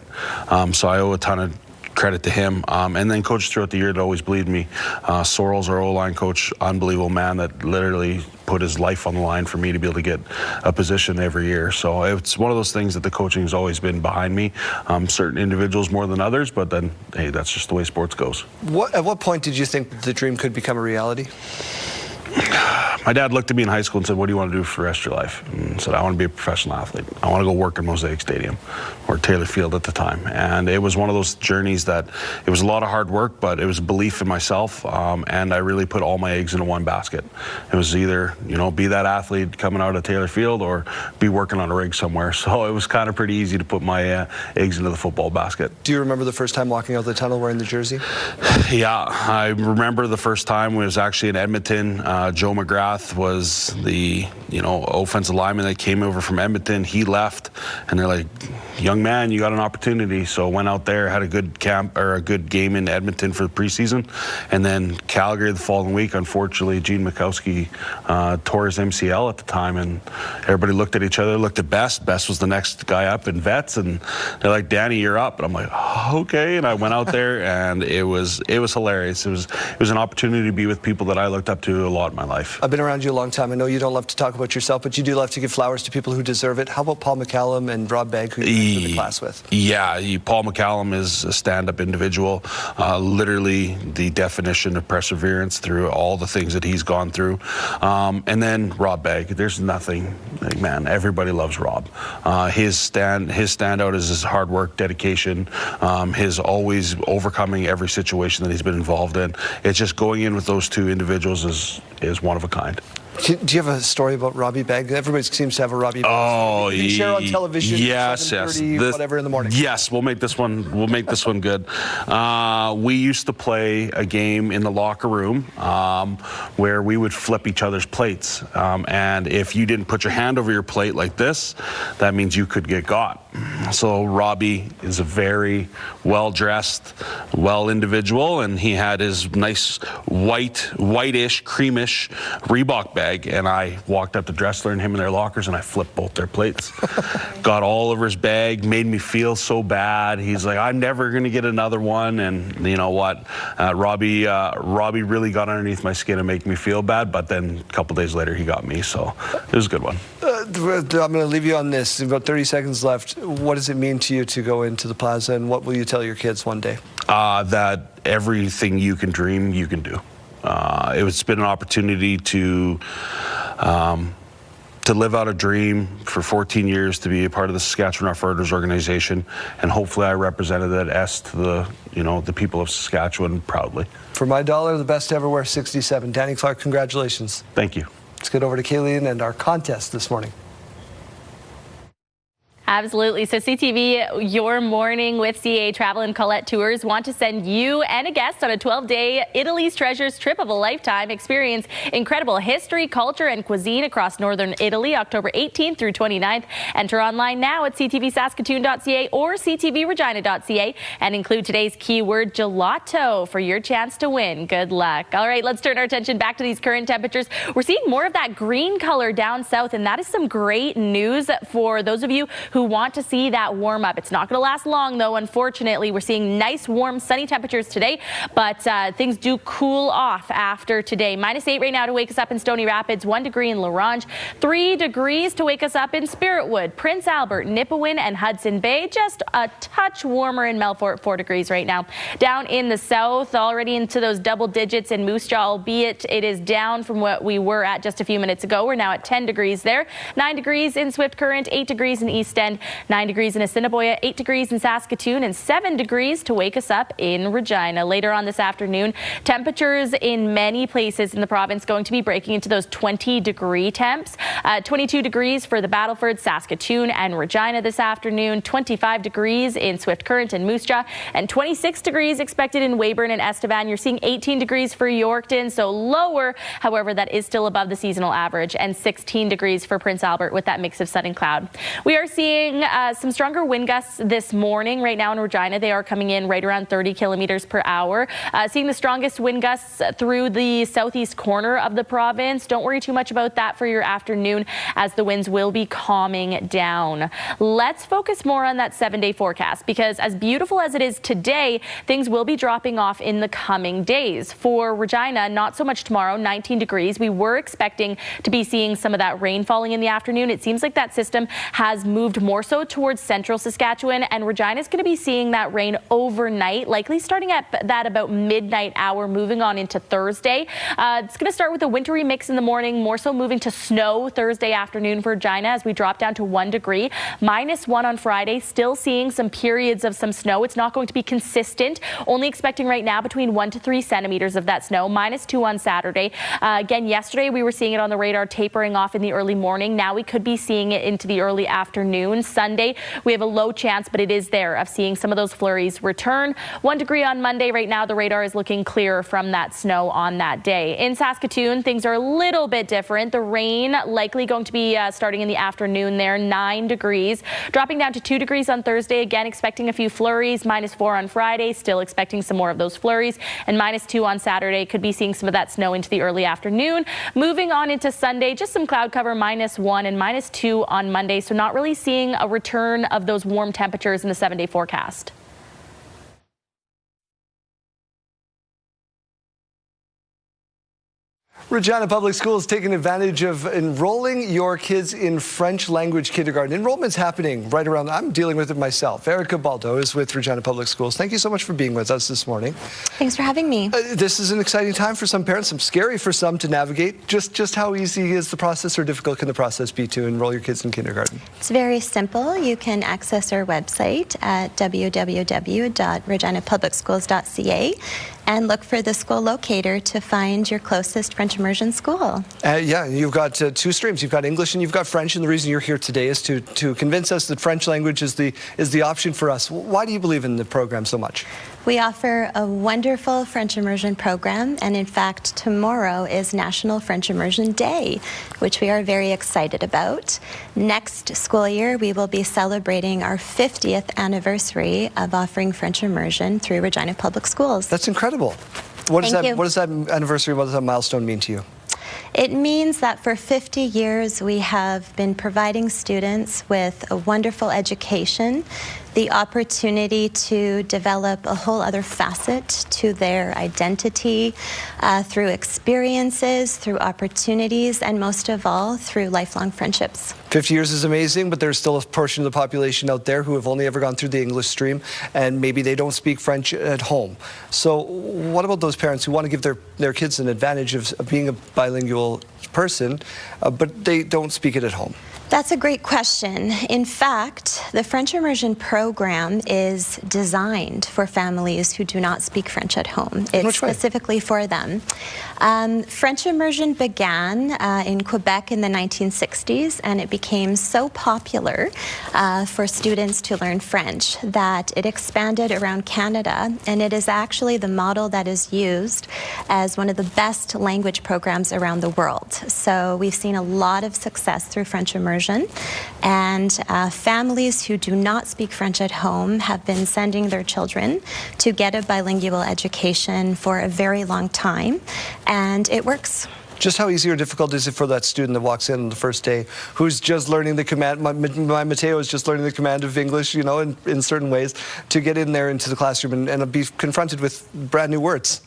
So I owe a ton of credit to him. And then coaches throughout the year that always believed me. Sorrells, our O-line coach, unbelievable man that literally put his life on the line for me to be able to get a position every year. So it's one of those things that the coaching has always been behind me. Certain individuals more than others, but then, hey, that's just the way sports goes. At what point did you think the dream could become a reality? My dad looked at me in high school and said, "What do you want to do for the rest of your life?" And I said, "I want to be a professional athlete. I want to go work in Mosaic Stadium," or Taylor Field at the time. And it was one of those journeys that it was a lot of hard work, but it was belief in myself, and I really put all my eggs into one basket. It was either, be that athlete coming out of Taylor Field or be working on a rig somewhere. So it was kind of pretty easy to put my eggs into the football basket. Do you remember the first time walking out the tunnel wearing the jersey? Yeah, I remember the first time was actually in Edmonton. Joe McGrath was the offensive lineman that came over from Edmonton. He left, and they're like, "Young man, you got an opportunity." So went out there, had a good camp or a good game in Edmonton for the preseason, and then Calgary the following week. Unfortunately, Gene Mikowski tore his MCL at the time, and everybody looked at each other, looked at Best. Best was the next guy up in vets, and they're like, "Danny, you're up." And I'm like, "Oh, okay." And I went out there, and it was hilarious. It was an opportunity to be with people that I looked up to a lot in my life. I've been around you a long time. I know you don't love to talk about yourself, but you do love to give flowers to people who deserve it. How about Paul McCallum and Rob Begg, who you went to the class with? Yeah, Paul McCallum is a stand-up individual, literally the definition of perseverance through all the things that he's gone through. And then Rob Begg, there's nothing, man, everybody loves Rob. His standout is his hard work, dedication, his always overcoming every situation that he's been involved in. It's just going in with those two individuals is one of a kind. Do you have a story about Robbie Begg? Everybody seems to have a Robbie Begg. Oh, you can share on television. Yes. Whatever in the morning. Yes, we'll make this one good. We used to play a game in the locker room where we would flip each other's plates, and if you didn't put your hand over your plate like this, that means you could get got. So Robbie is a very well-dressed, individual, and he had his nice whitish, creamish Reebok bag, and I walked up to Dressler and him in their lockers, and I flipped both their plates. Got all over his bag, made me feel so bad. He's like, "I'm never going to get another one," and you know what? Robbie really got underneath my skin and make me feel bad, but then a couple days later he got me, so it was a good one. I'm going to leave you on this. About 30 seconds left. What does it mean to you to go into the Plaza, and what will you tell your kids one day? That everything you can dream, you can do. It's been an opportunity to live out a dream for 14 years, to be a part of the Saskatchewan Firefighter organization, and hopefully I represented that S to the people of Saskatchewan proudly. For my dollar, the best to ever wear 67. Danny Clark, congratulations. Thank you. Let's get over to Kayleen and our contest this morning. Absolutely. So CTV, your morning with CA Travel and Colette Tours want to send you and a guest on a 12-day Italy's Treasures trip of a lifetime. Experience incredible history, culture, and cuisine across northern Italy, October 18th through 29th. Enter online now at ctvsaskatoon.ca or ctvregina.ca and include today's keyword gelato for your chance to win. Good luck. All right, let's turn our attention back to these current temperatures. We're seeing more of that green color down south, and that is some great news for those of you who want to see that warm up. It's not going to last long, though. Unfortunately, we're seeing nice, warm, sunny temperatures today, but things do cool off after today. -8 right now to wake us up in Stony Rapids, 1 degree in La Ronge, 3 degrees to wake us up in Spiritwood, Prince Albert, Nipawin, and Hudson Bay. Just a touch warmer in Melfort, 4 degrees right now. Down in the south, already into those double digits in Moose Jaw, albeit it is down from what we were at just a few minutes ago. We're now at 10 degrees there, 9 degrees in Swift Current, 8 degrees in East End, 9 degrees in Assiniboia, 8 degrees in Saskatoon, and 7 degrees to wake us up in Regina. Later on this afternoon, temperatures in many places in the province going to be breaking into those 20-degree temps. 22 degrees for the Battleford, Saskatoon, and Regina this afternoon. 25 degrees in Swift Current and Moose Jaw, and 26 degrees expected in Weyburn and Estevan. You're seeing 18 degrees for Yorkton, so lower. However, that is still above the seasonal average, and 16 degrees for Prince Albert with that mix of sun and cloud. We are seeing some stronger wind gusts this morning. Right now in Regina, they are coming in right around 30 kilometers per hour. Seeing the strongest wind gusts through the southeast corner of the province. Don't worry too much about that for your afternoon, as the winds will be calming down. Let's focus more on that 7-day forecast, because as beautiful as it is today, things will be dropping off in the coming days. For Regina, not so much tomorrow, 19 degrees. We were expecting to be seeing some of that rain falling in the afternoon. It seems like that system has moved more so towards central Saskatchewan, and Regina's going to be seeing that rain overnight, likely starting at that about midnight hour, moving on into Thursday. It's going to start with a wintry mix in the morning, more so moving to snow Thursday afternoon for Regina as we drop down to 1 degree. -1 on Friday, still seeing some periods of some snow. It's not going to be consistent, only expecting right now between 1 to 3 centimeters of that snow. -2 on Saturday. Again, yesterday we were seeing it on the radar tapering off in the early morning. Now we could be seeing it into the early afternoon. Sunday, we have a low chance, but it is there, of seeing some of those flurries return. 1 degree on Monday. Right now, the radar is looking clear from that snow on that day. In Saskatoon, things are a little bit different. The rain likely going to be starting in the afternoon there, 9 degrees. Dropping down to 2 degrees on Thursday. Again, expecting a few flurries. -4 on Friday. Still expecting some more of those flurries. And -2 on Saturday. Could be seeing some of that snow into the early afternoon. Moving on into Sunday, just some cloud cover, -1 and -2 on Monday. So not really seeing a return of those warm temperatures in the 7-day forecast. Regina Public Schools taking advantage of enrolling your kids in French language kindergarten. Enrollment's happening right around. I'm dealing with it myself. Erica Baldo is with Regina Public Schools. Thank you so much for being with us this morning. Thanks for having me. This is an exciting time for some parents, some scary for some to navigate. Just how easy is the process or difficult can the process be to enroll your kids in kindergarten? It's very simple. You can access our website at www.reginapublicschools.ca and look for the school locator to find your closest French immersion school. Yeah, you've got 2 streams. You've got English and you've got French, and the reason you're here today is to convince us that French language is the option for us. Why do you believe in the program so much? We offer a wonderful French immersion program, and in fact, tomorrow is National French Immersion Day, which we are very excited about. Next school year, we will be celebrating our 50th anniversary of offering French immersion through Regina Public Schools. That's incredible. What does that anniversary, what does that milestone mean to you? It means that for 50 years we have been providing students with a wonderful education, the opportunity to develop a whole other facet to their identity through experiences, through opportunities, and most of all, through lifelong friendships. 50 years is amazing, but there's still a portion of the population out there who have only ever gone through the English stream, and maybe they don't speak French at home. So what about those parents who want to give their kids an advantage of being a bilingual person, but they don't speak it at home? That's a great question. In fact, the French immersion program is designed for families who do not speak French at home. It's specifically for them. French immersion began in Quebec in the 1960s, and it became so popular for students to learn French that it expanded around Canada, and it is actually the model that is used as one of the best language programs around the world. So we've seen a lot of success through French immersion. And families who do not speak French at home have been sending their children to get a bilingual education for a very long time, and it works. Just how easy or difficult is it for that student that walks in on the first day who's just learning the command? My Mateo is just learning the command of English, you know, in certain ways, to get in there into the classroom and be confronted with brand new words?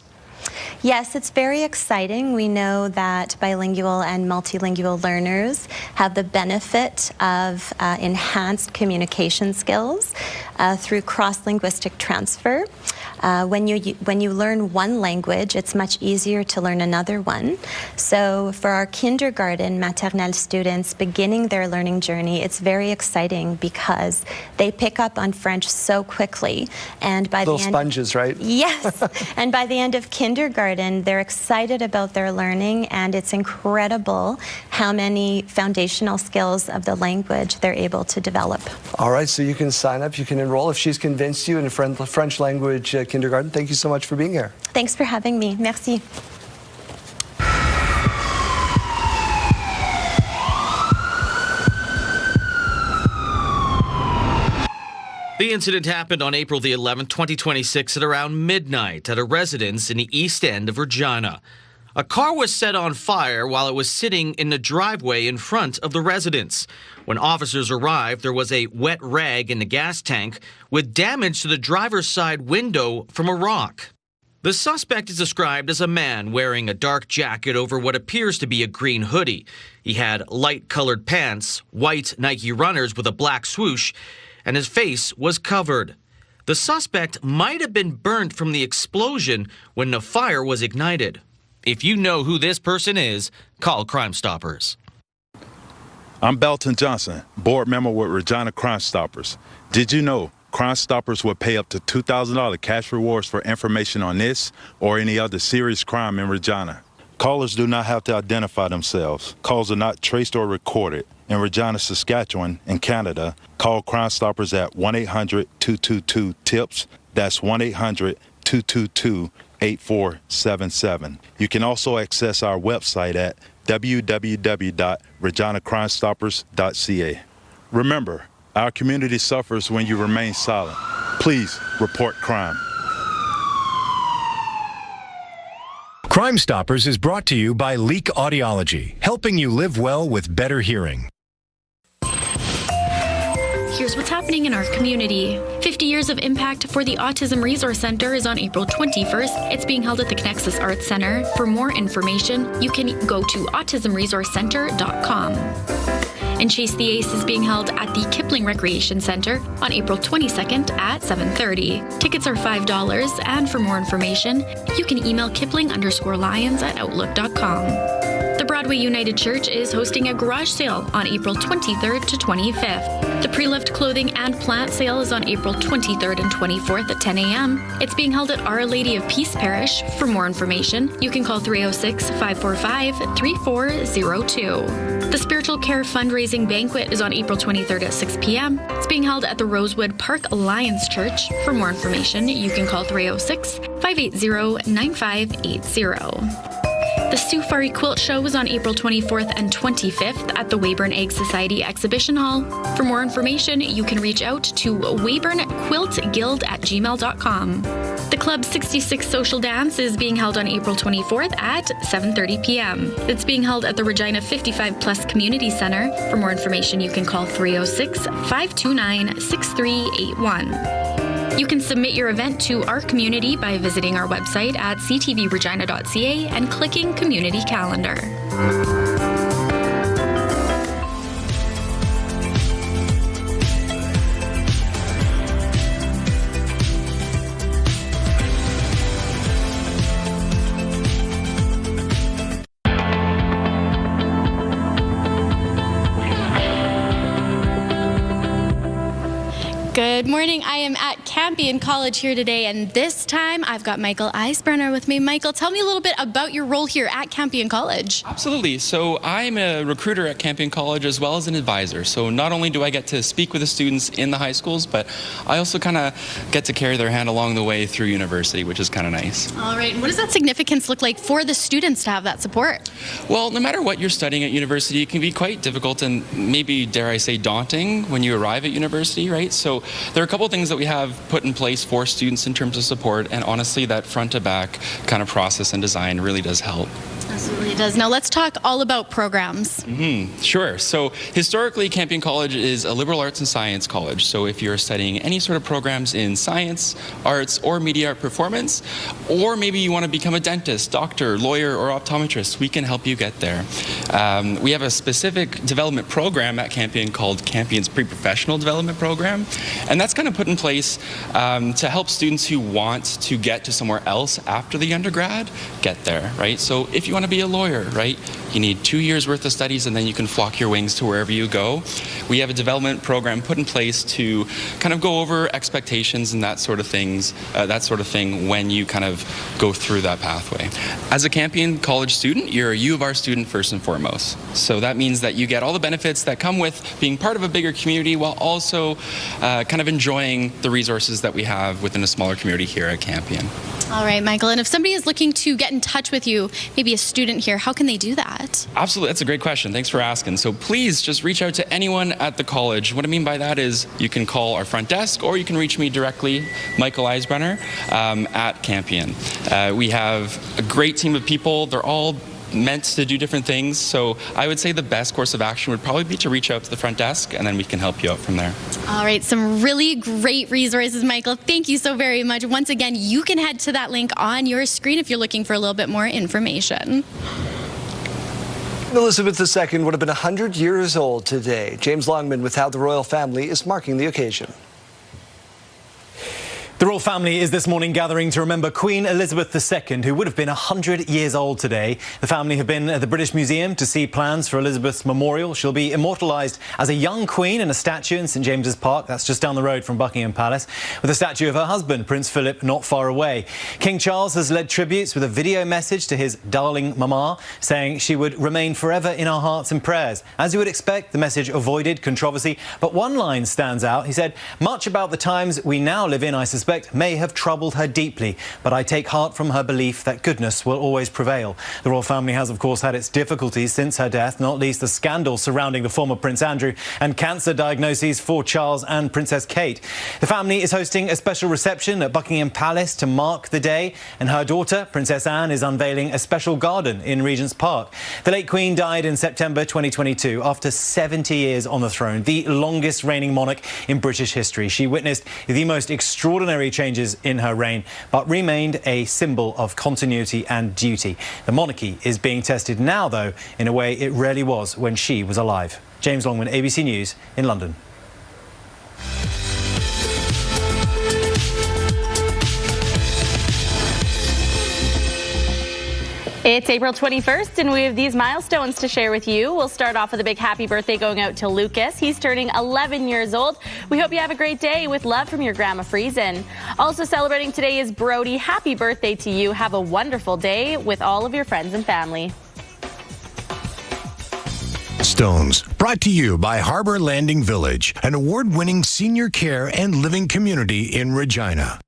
Yes, it's very exciting. We know that bilingual and multilingual learners have the benefit of enhanced communication skills through cross-linguistic transfer. When you learn one language, it's much easier to learn another one. So for our kindergarten maternelle students beginning their learning journey, it's very exciting because they pick up on French so quickly. And by little sponges, right? Yes. And by the end of kindergarten, they're excited about their learning, and it's incredible how many foundational skills of the language they're able to develop. All right, so you can sign up, you can enroll if she's convinced you in a French language kindergarten. Thank you so much for being here. Thanks for having me. Merci. The incident happened on April the 11th, 2026 at around midnight at a residence in the east end of Regina. A car was set on fire while it was sitting in the driveway in front of the residence. When officers arrived, there was a wet rag in the gas tank with damage to the driver's side window from a rock. The suspect is described as a man wearing a dark jacket over what appears to be a green hoodie. He had light-colored pants, white Nike runners with a black swoosh, and his face was covered. The suspect might have been burnt from the explosion when the fire was ignited. If you know who this person is, call Crime Stoppers. I'm Belton Johnson, board member with Regina Crime Stoppers. Did you know Crime Stoppers will pay up to $2,000 cash rewards for information on this or any other serious crime in Regina? Callers do not have to identify themselves. Calls are not traced or recorded. In Regina, Saskatchewan, in Canada, call Crime Stoppers at 1-800-222-TIPS. That's 1-800-222-8477. You can also access our website at www.reginacrimestoppers.ca. Remember, our community suffers when you remain silent. Please report crime. Crime Stoppers is brought to you by Leak Audiology, helping you live well with better hearing. Here's what's happening in our community. 50 Years of Impact for the Autism Resource Center is on April 21st. It's being held at the Connexus Arts Center. For more information, you can go to autismresourcecenter.com. And Chase the Ace is being held at the Kipling Recreation Center on April 22nd at 7:30. Tickets are $5, and for more information, you can email kipling_lions@outlook.com. The Broadway United Church is hosting a garage sale on April 23rd to 25th. The pre-loved clothing and plant sale is on April 23rd and 24th at 10 a.m. It's being held at Our Lady of Peace Parish. For more information, you can call 306-545-3402. The Spiritual Care Fundraising Banquet is on April 23rd at 6 p.m. It's being held at the Rosewood Park Alliance Church. For more information, you can call 306-580-9580. The Sufari Quilt Show is on April 24th and 25th at the Weyburn Egg Society Exhibition Hall. For more information, you can reach out to weyburnquiltguild@gmail.com. The Club 66 Social Dance is being held on April 24th at 7:30 p.m. It's being held at the Regina 55 Plus Community Center. For more information, you can call 306-529-6381. You can submit your event to our community by visiting our website at ctvregina.ca and clicking Community Calendar. Good morning. I am at Campion College here today, and this time I've got Michael Eisbrenner with me. Michael, tell me a little bit about your role here at Campion College. Absolutely. So I'm a recruiter at Campion College as well as an advisor. So not only do I get to speak with the students in the high schools, but I also kind of get to carry their hand along the way through university, which is kind of nice. All right. And what does that significance look like for the students to have that support? Well, no matter what you're studying at university, it can be quite difficult and maybe, dare I say, daunting when you arrive at university, right? So there are a couple of things that we have put in place for students in terms of support, and honestly, that front to back kind of process and design really does help. Absolutely does. Now let's talk all about programs. Sure. So historically, Campion College is a liberal arts and science college. So if you're studying any sort of programs in science, arts, or media art performance, or maybe you want to become a dentist, doctor, lawyer, or optometrist, we can help you get there. We have a specific development program at Campion called Campion's Pre-Professional Development Program, and that's kind of put in place to help students who want to get to somewhere else after the undergrad get there, right? So if you want to be a lawyer, right, you need 2 years worth of studies and then you can flock your wings to wherever you go. We have a development program put in place to kind of go over expectations and that sort of thing when you kind of go through that pathway. As a Campion College student, you're a U of R student first and foremost. So that means that you get all the benefits that come with being part of a bigger community while also kind of enjoying the resources that we have within a smaller community here at Campion. All right, Michael, and if somebody is looking to get in touch with you, maybe a student here, how can they do that? Absolutely, that's a great question. Thanks for asking. So please just reach out to anyone at the college. What I mean by that is you can call our front desk or you can reach me directly, Michael Eisbrenner, at Campion. We have a great team of people. They're all meant to do different things. So I would say the best course of action would probably be to reach out to the front desk, and then we can help you out from there. All right, some really great resources, Michael. Thank you so very much. Once again, you can head to that link on your screen if you're looking for a little bit more information. Elizabeth II would have been 100 years old today. James Longman with how the royal family is marking the occasion. The royal family is this morning gathering to remember Queen Elizabeth II, who would have been 100 years old today. The family have been at the British Museum to see plans for Elizabeth's memorial. She'll be immortalised as a young queen in a statue in St James's Park. That's just down the road from Buckingham Palace, with a statue of her husband, Prince Philip, not far away. King Charles has led tributes with a video message to his darling mama, saying she would remain forever in our hearts and prayers. As you would expect, the message avoided controversy, but one line stands out. He said, "Much about the times we now live in, I suspect, may have troubled her deeply, but I take heart from her belief that goodness will always prevail." The royal family has, of course, had its difficulties since her death, not least the scandal surrounding the former Prince Andrew and cancer diagnoses for Charles and Princess Kate. The family is hosting a special reception at Buckingham Palace to mark the day, and her daughter, Princess Anne, is unveiling a special garden in Regent's Park. The late Queen died in September 2022 after 70 years on the throne, the longest reigning monarch in British history. She witnessed the most extraordinary changes in her reign, but remained a symbol of continuity and duty. The monarchy is being tested now, though, in a way it rarely was when she was alive. James Longman, ABC News in London. It's April 21st, and we have these milestones to share with you. We'll start off with a big happy birthday going out to Lucas. He's turning 11 years old. We hope you have a great day with love from your Grandma Friesen. Also celebrating today is Brody. Happy birthday to you. Have a wonderful day with all of your friends and family. Stones, brought to you by Harbor Landing Village, an award-winning senior care and living community in Regina.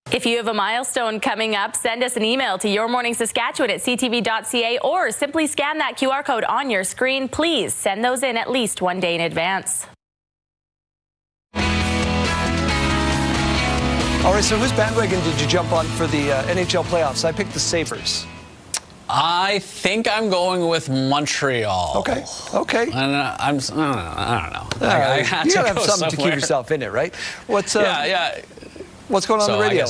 If you have a milestone coming up, send us an email to yourmorningsaskatchewan@ctv.ca or simply scan that QR code on your screen. Please send those in at least one day in advance. All right, so whose bandwagon did you jump on for the NHL playoffs? I picked the Sabres. I think I'm going with Montreal. Okay. Okay. I don't know. You gotta have something to keep yourself in it, right? What's What's going on the radio?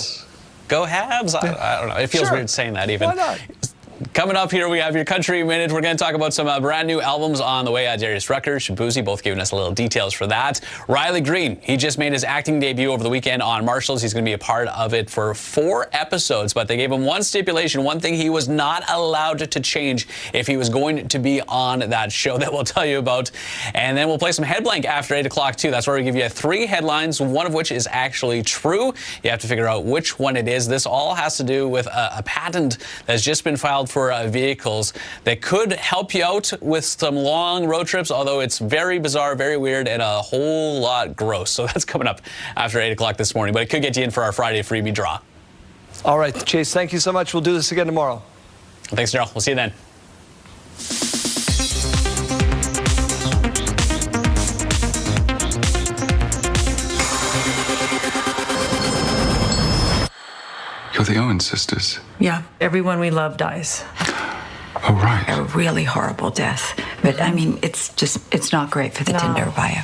Go Habs? I don't know. It feels weird saying that even. Why not? Coming up here, we have your Country Minute. We're going to talk about some brand new albums on the way. Darius Rucker, Shabuzi, both giving us a little details for that. Riley Green, he just made his acting debut over the weekend on Marshalls. He's going to be a part of it for 4 episodes, but they gave him one stipulation, one thing he was not allowed to change if he was going to be on that show that we'll tell you about. And then we'll play some Headblank after 8 o'clock, too. That's where we give you 3 headlines, one of which is actually true. You have to figure out which one it is. This all has to do with a patent that's just been filed for vehicles that could help you out with some long road trips, although it's very bizarre, very weird, and a whole lot gross. So that's coming up after 8 o'clock this morning, but it could get you in for our Friday freebie draw. All right, Chase, thank you so much. We'll do this again tomorrow. Thanks, Daryl. We'll see you then. You're the Owen sisters. Yeah, everyone we love dies. Oh, right. A really horrible death. But, I mean, it's not great for the Tinder bio.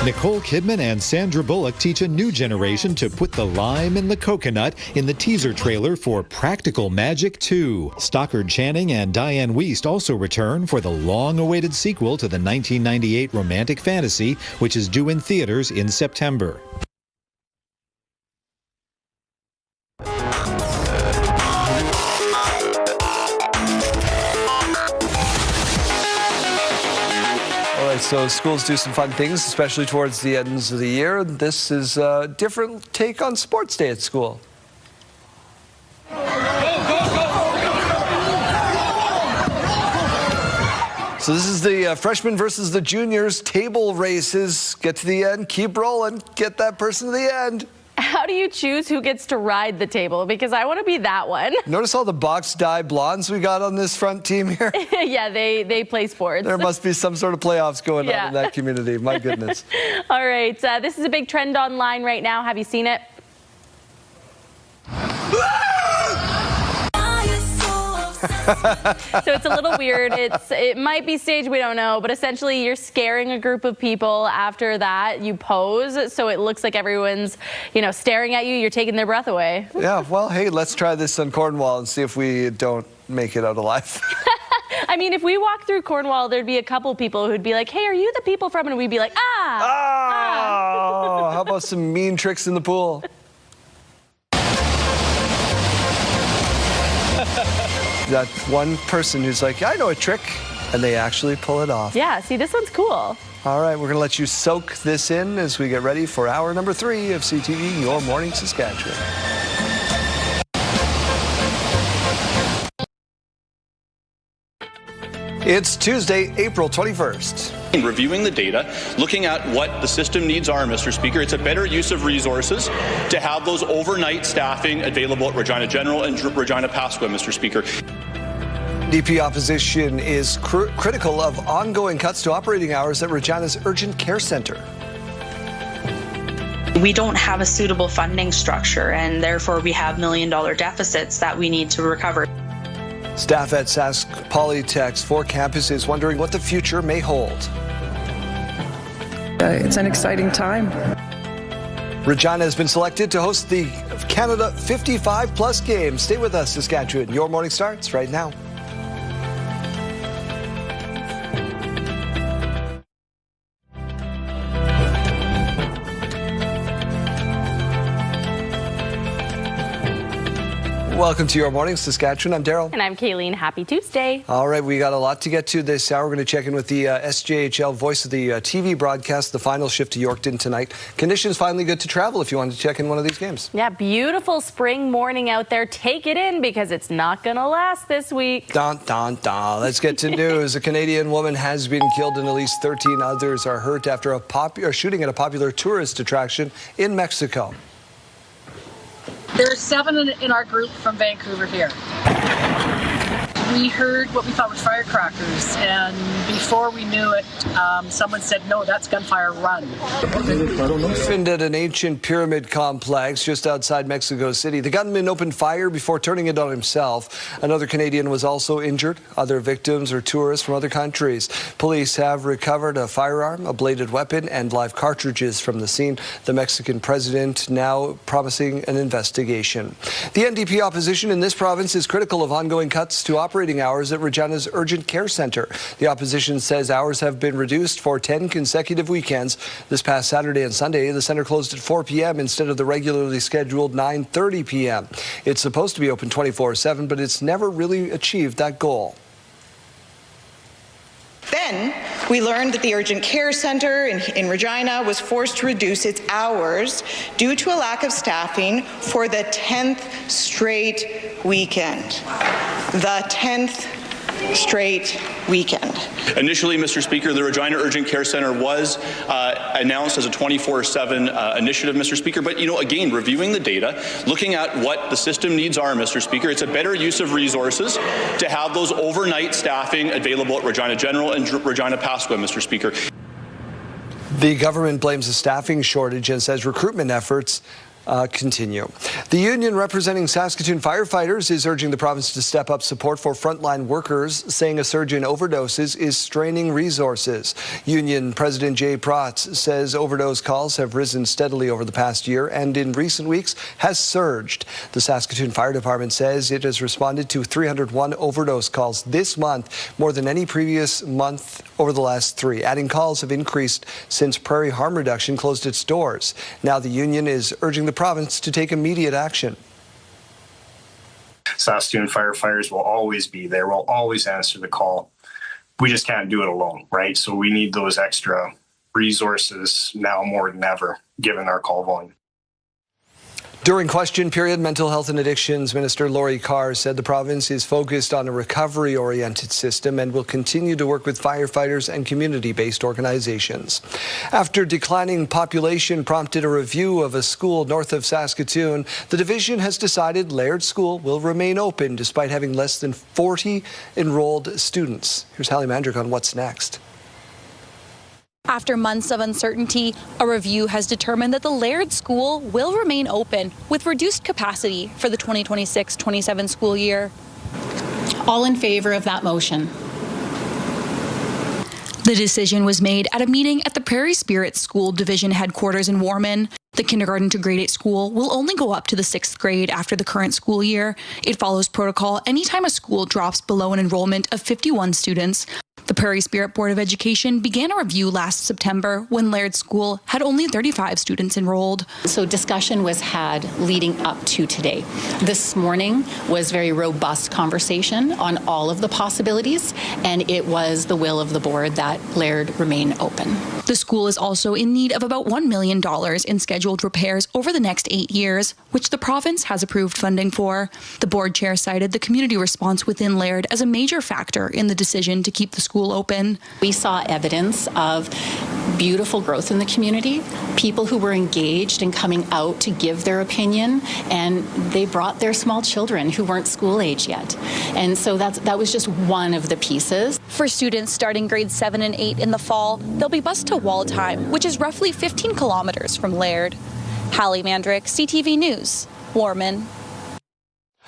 Nicole Kidman and Sandra Bullock teach a new generation to put the lime in the coconut in the teaser trailer for Practical Magic 2. Stockard Channing and Diane Wiest also return for the long-awaited sequel to the 1998 romantic fantasy, which is due in theaters in September. So schools do some fun things, especially towards the ends of the year. This is a different take on sports day at school. So this is the freshmen versus the juniors table races. Get to the end, keep rolling, get that person to the end. How do you choose who gets to ride the table? Because I want to be that one. Notice all the box dye blondes we got on this front team here? Yeah, they play sports. There must be some sort of playoffs going on in that community. My goodness. All right. This is a big trend online right now. Have you seen it? So it's a little weird. It might be staged, we don't know, but essentially you're scaring a group of people. After that, you pose, so it looks like everyone's, staring at you. You're taking their breath away. Yeah, well, hey, let's try this on Cornwall and see if we don't make it out alive. I mean, if we walk through Cornwall, there'd be a couple people who'd be like, hey, are you the people from? And we'd be like, Oh, how about some mean tricks in the pool? That one person who's like, I know a trick, and they actually pull it off. Yeah, see, this one's cool. All right, we're going to let you soak this in as we get ready for hour number 3 of CTV, Your Morning Saskatchewan. It's Tuesday, April 21st. Reviewing the data, looking at what the system needs are, Mr. Speaker. It's a better use of resources to have those overnight staffing available at Regina General and Regina Pasqua, Mr. Speaker. DP opposition is critical of ongoing cuts to operating hours at Regina's Urgent Care Centre. We don't have a suitable funding structure, and therefore we have million-dollar deficits that we need to recover. Staff at Sask Polytech's 4 campuses wondering what the future may hold. It's an exciting time. Regina has been selected to host the Canada 55+ games. Stay with us, Saskatchewan. Your morning starts right now. Welcome to Your Morning Saskatchewan. I'm Daryl. And I'm Kayleen. Happy Tuesday. All right, we got a lot to get to this hour. We're going to check in with the SJHL voice of the TV broadcast, the final shift to Yorkton tonight. Conditions finally good to travel if you want to check in one of these games. Yeah, beautiful spring morning out there. Take it in because it's not going to last this week. Dun, dun, dun. Let's get to news. A Canadian woman has been killed and at least 13 others are hurt after a shooting at a popular tourist attraction in Mexico. There are 7 in our group from Vancouver here. We heard what we thought were firecrackers, and before we knew it, someone said, no, that's gunfire, run. Happened at an ancient pyramid complex just outside Mexico City. The gunman opened fire before turning it on himself. Another Canadian was also injured. Other victims are tourists from other countries. Police have recovered a firearm, a bladed weapon, and live cartridges from the scene. The Mexican president now promising an investigation. The NDP opposition in this province is critical of ongoing cuts to operating hours at Regina's Urgent Care Centre. The opposition says hours have been reduced for 10 consecutive weekends. This past Saturday and Sunday, the centre closed at 4 p.m. instead of the regularly scheduled 9:30 p.m. It's supposed to be open 24/7, but it's never really achieved that goal. Then we learned that the Urgent Care Centre in Regina was forced to reduce its hours due to a lack of staffing for the 10th straight weekend. The 10th straight weekend. Initially, Mr. Speaker, the Regina Urgent Care Centre was announced as a 24/7 initiative, Mr. Speaker. But, again, reviewing the data, looking at what the system needs are, Mr. Speaker, it's a better use of resources to have those overnight staffing available at Regina General and Regina Pasqua, Mr. Speaker. The government blames a staffing shortage and says recruitment efforts continue. The union representing Saskatoon firefighters is urging the province to step up support for frontline workers, saying a surge in overdoses is straining resources. Union President Jay Protz says overdose calls have risen steadily over the past year and in recent weeks has surged. The Saskatoon Fire Department says it has responded to 301 overdose calls this month, more than any previous month over the last 3. Adding calls have increased since Prairie Harm Reduction closed its doors. Now the union is urging the province to take immediate action. Saskatoon firefighters will always be there. We'll always answer the call. We just can't do it alone, right? So we need those extra resources now more than ever, given our call volume. During question period, Mental Health and Addictions Minister Laurie Carr said the province is focused on a recovery-oriented system and will continue to work with firefighters and community-based organizations. After declining population prompted a review of a school north of Saskatoon, the division has decided Lair School will remain open despite having less than 40 enrolled students. Here's Hallie Mandrick on what's next. After months of uncertainty, a review has determined that the Laird School will remain open with reduced capacity for the 2026-27 school year. All in favor of that motion? The decision was made at a meeting at the Prairie Spirit School Division headquarters in Warman. The kindergarten to grade 8 school will only go up to the 6th grade after the current school year. It follows protocol anytime a school drops below an enrollment of 51 students. The Prairie Spirit Board of Education began a review last September when Laird School had only 35 students enrolled. So discussion was had leading up to today. This morning was very robust conversation on all of the possibilities, and it was the will of the board that Laird remain open. The school is also in need of about $1 million in scheduled repairs over the next 8 years, which the province has approved funding for. The board chair cited the community response within Laird as a major factor in the decision to keep the school open. We saw evidence of beautiful growth in the community, people who were engaged in coming out to give their opinion, and they brought their small children who weren't school age yet. And so that was just one of the pieces. For students starting grades 7 and 8 in the fall, they'll be bused to Waldheim, which is roughly 15 kilometers from Laird. Hallie Mandrick, CTV News, Warman.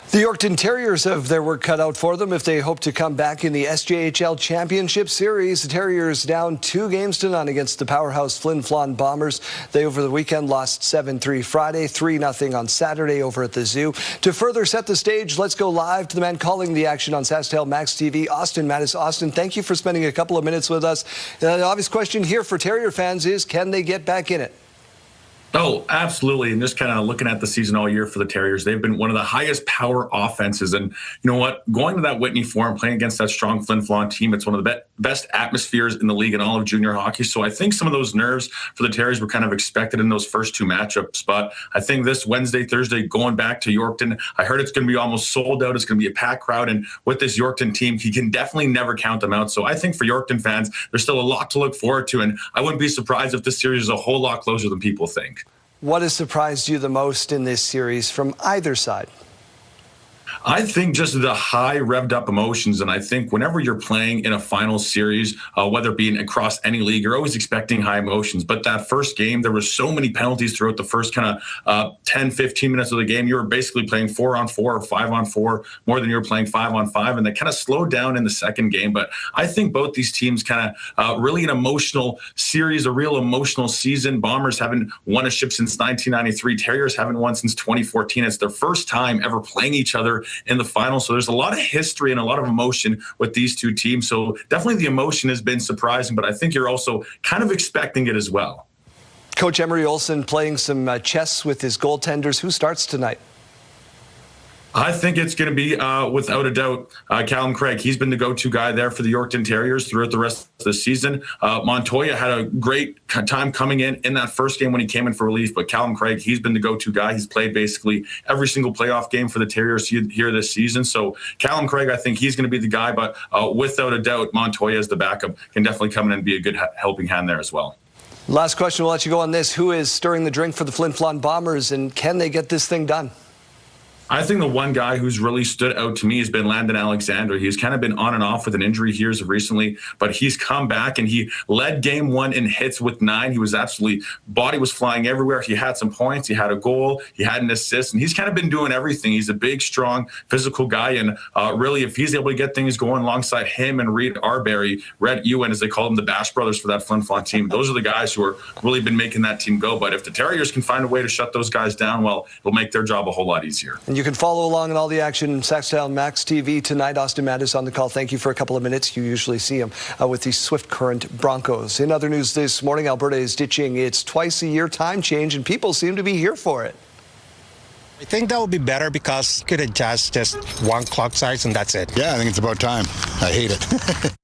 The Yorkton Terriers have their work cut out for them if they hope to come back in the SJHL Championship Series. The Terriers down 2-0 against the powerhouse Flin Flon Bombers. They over the weekend lost 7-3 Friday, 3-0 on Saturday over at the Zoo. To further set the stage, let's go live to the man calling the action on SaskTel Max TV, Austin Mattis. Austin, thank you for spending a couple of minutes with us. The obvious question here for Terrier fans is, can they get back in it? Oh, absolutely. And just kind of looking at the season all year for the Terriers, they've been one of the highest power offenses. And you know what? Going to that Whitney Forum, playing against that strong Flin Flon team, it's one of the best atmospheres in the league in all of junior hockey. So I think some of those nerves for the Terriers were kind of expected in those first two matchups. But I think this Wednesday, Thursday, going back to Yorkton, I heard it's going to be almost sold out. It's going to be a packed crowd. And with this Yorkton team, he can definitely never count them out. So I think for Yorkton fans, there's still a lot to look forward to. And I wouldn't be surprised if this series is a whole lot closer than people think. What has surprised you the most in this series from either side? I think just the high revved up emotions. And I think whenever you're playing in a final series, whether it be across any league, you're always expecting high emotions. But that first game, there were so many penalties throughout the first kind of 10, 15 minutes of the game. You were basically playing 4-on-4 or 5-on-4 more than you were playing 5-on-5. And that kind of slowed down in the second game. But I think both these teams kind of really an emotional series, a real emotional season. Bombers haven't won a ship since 1993. Terriers haven't won since 2014. It's their first time ever playing each other in the final. So there's a lot of history and a lot of emotion with these two teams. So definitely the emotion has been surprising, but I think you're also kind of expecting it as well. Coach Emery Olson playing some chess with his goaltenders. Who starts tonight? I think it's going to be, without a doubt, Callum Craig. He's been the go-to guy there for the Yorkton Terriers throughout the rest of the season. Montoya had a great time coming in that first game when he came in for relief, but Callum Craig, he's been the go-to guy. He's played basically every single playoff game for the Terriers here this season. So Callum Craig, I think he's going to be the guy, but without a doubt, Montoya as the backup can definitely come in and be a good helping hand there as well. Last question, we'll let you go on this. Who is stirring the drink for the Flin Flon Bombers, and can they get this thing done? I think the one guy who's really stood out to me has been Landon Alexander. He's kind of been on and off with an injury here as of recently, but he's come back and he led game one in hits with 9. He was absolutely, body was flying everywhere. He had some points, he had a goal, he had an assist, and he's kind of been doing everything. He's a big, strong, physical guy, and really, if he's able to get things going alongside him and Reed Arbery, Rhett Ewan, as they call them, the Bash brothers for that Flin Flon team, those are the guys who are really been making that team go. But if the Terriers can find a way to shut those guys down, well, it'll make their job a whole lot easier. And you can follow along in all the action, SaskTel Max TV tonight. Austin Mattis on the call. Thank you for a couple of minutes. You usually see him with the Swift Current Broncos. In other news this morning, Alberta is ditching its twice-a-year time change, and people seem to be here for it. I think that would be better because you could adjust just one clock size and that's it. Yeah, I think it's about time. I hate it.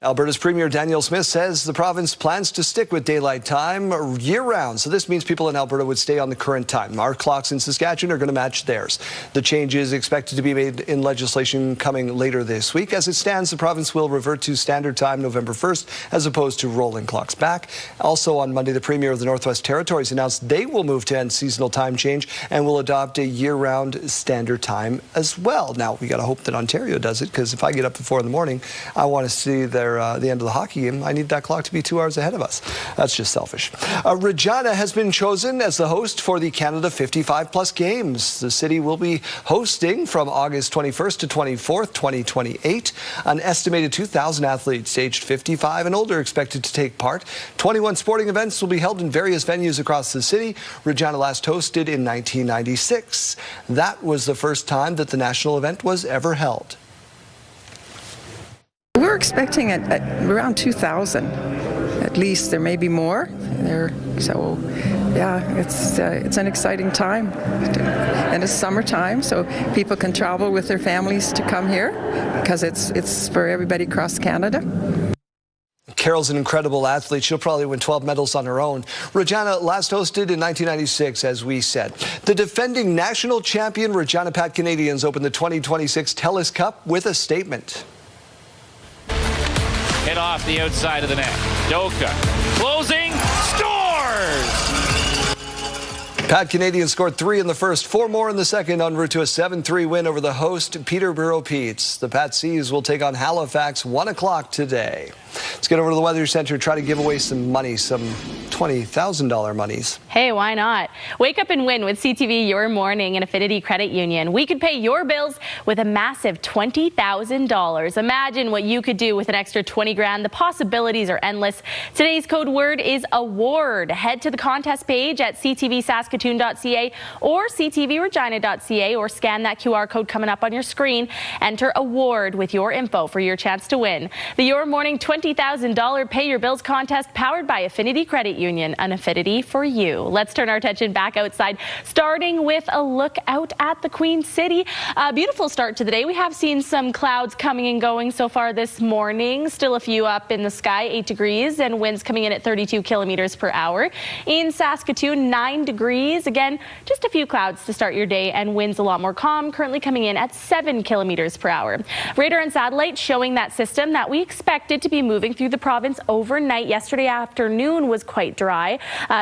Alberta's Premier Danielle Smith says the province plans to stick with daylight time year-round. So this means people in Alberta would stay on the current time. Our clocks in Saskatchewan are going to match theirs. The change is expected to be made in legislation coming later this week. As it stands, the province will revert to standard time November 1st as opposed to rolling clocks back. Also on Monday, the Premier of the Northwest Territories announced they will move to end seasonal time change and will adopt a year-round standard time as well. Now, we got to hope that Ontario does it, because if I get up at 4 in the morning, I want to see their the end of the hockey game, I need that clock to be 2 hours ahead of us. That's just selfish. Regina has been chosen as the host for the Canada 55+ Games. The city will be hosting from August 21st to 24th, 2028. An estimated 2,000 athletes aged 55 and older expected to take part. 21 sporting events will be held in various venues across the city. Regina last hosted in 1996. That was the first time that the national event was ever held. We're expecting at around 2,000, at least. There may be more. So, yeah, it's an exciting time, and it's summertime, so people can travel with their families to come here because it's for everybody across Canada. Carol's an incredible athlete. She'll probably win 12 medals on her own. Regina last hosted in 1996, as we said. The defending national champion Regina Pat Canadians opened the 2026 TELUS Cup with a statement. Hit off the outside of the net. Doka closing, scores! Pat Canadians scored 3 in the first, 4 more in the second, en route to a 7-3 win over the host, Peterborough Petes. The Pat C's will take on Halifax 1 o'clock today. Let's get over to the Weather Center, try to give away some money, some $20,000 monies. Hey, why not? Wake up and win with CTV Your Morning and Affinity Credit Union. We could pay your bills with a massive $20,000. Imagine what you could do with an extra 20 grand. The possibilities are endless. Today's code word is award. Head to the contest page at ctvsaskatoon.ca or ctvregina.ca or scan that QR code coming up on your screen. Enter award with your info for your chance to win. The Your Morning $20,000 Pay Your Bills contest powered by Affinity Credit Union, an affinity for you. Let's turn our attention back outside, starting with a look out at the Queen City. A beautiful start to the day. We have seen some clouds coming and going so far this morning. Still a few up in the sky, 8 degrees, and winds coming in at 32 kilometers per hour. In Saskatoon, 9 degrees. Again, just a few clouds to start your day, and winds a lot more calm, currently coming in at 7 kilometers per hour. Radar and satellite showing that system that we expected to be moving through the province overnight. Yesterday afternoon was quite dry.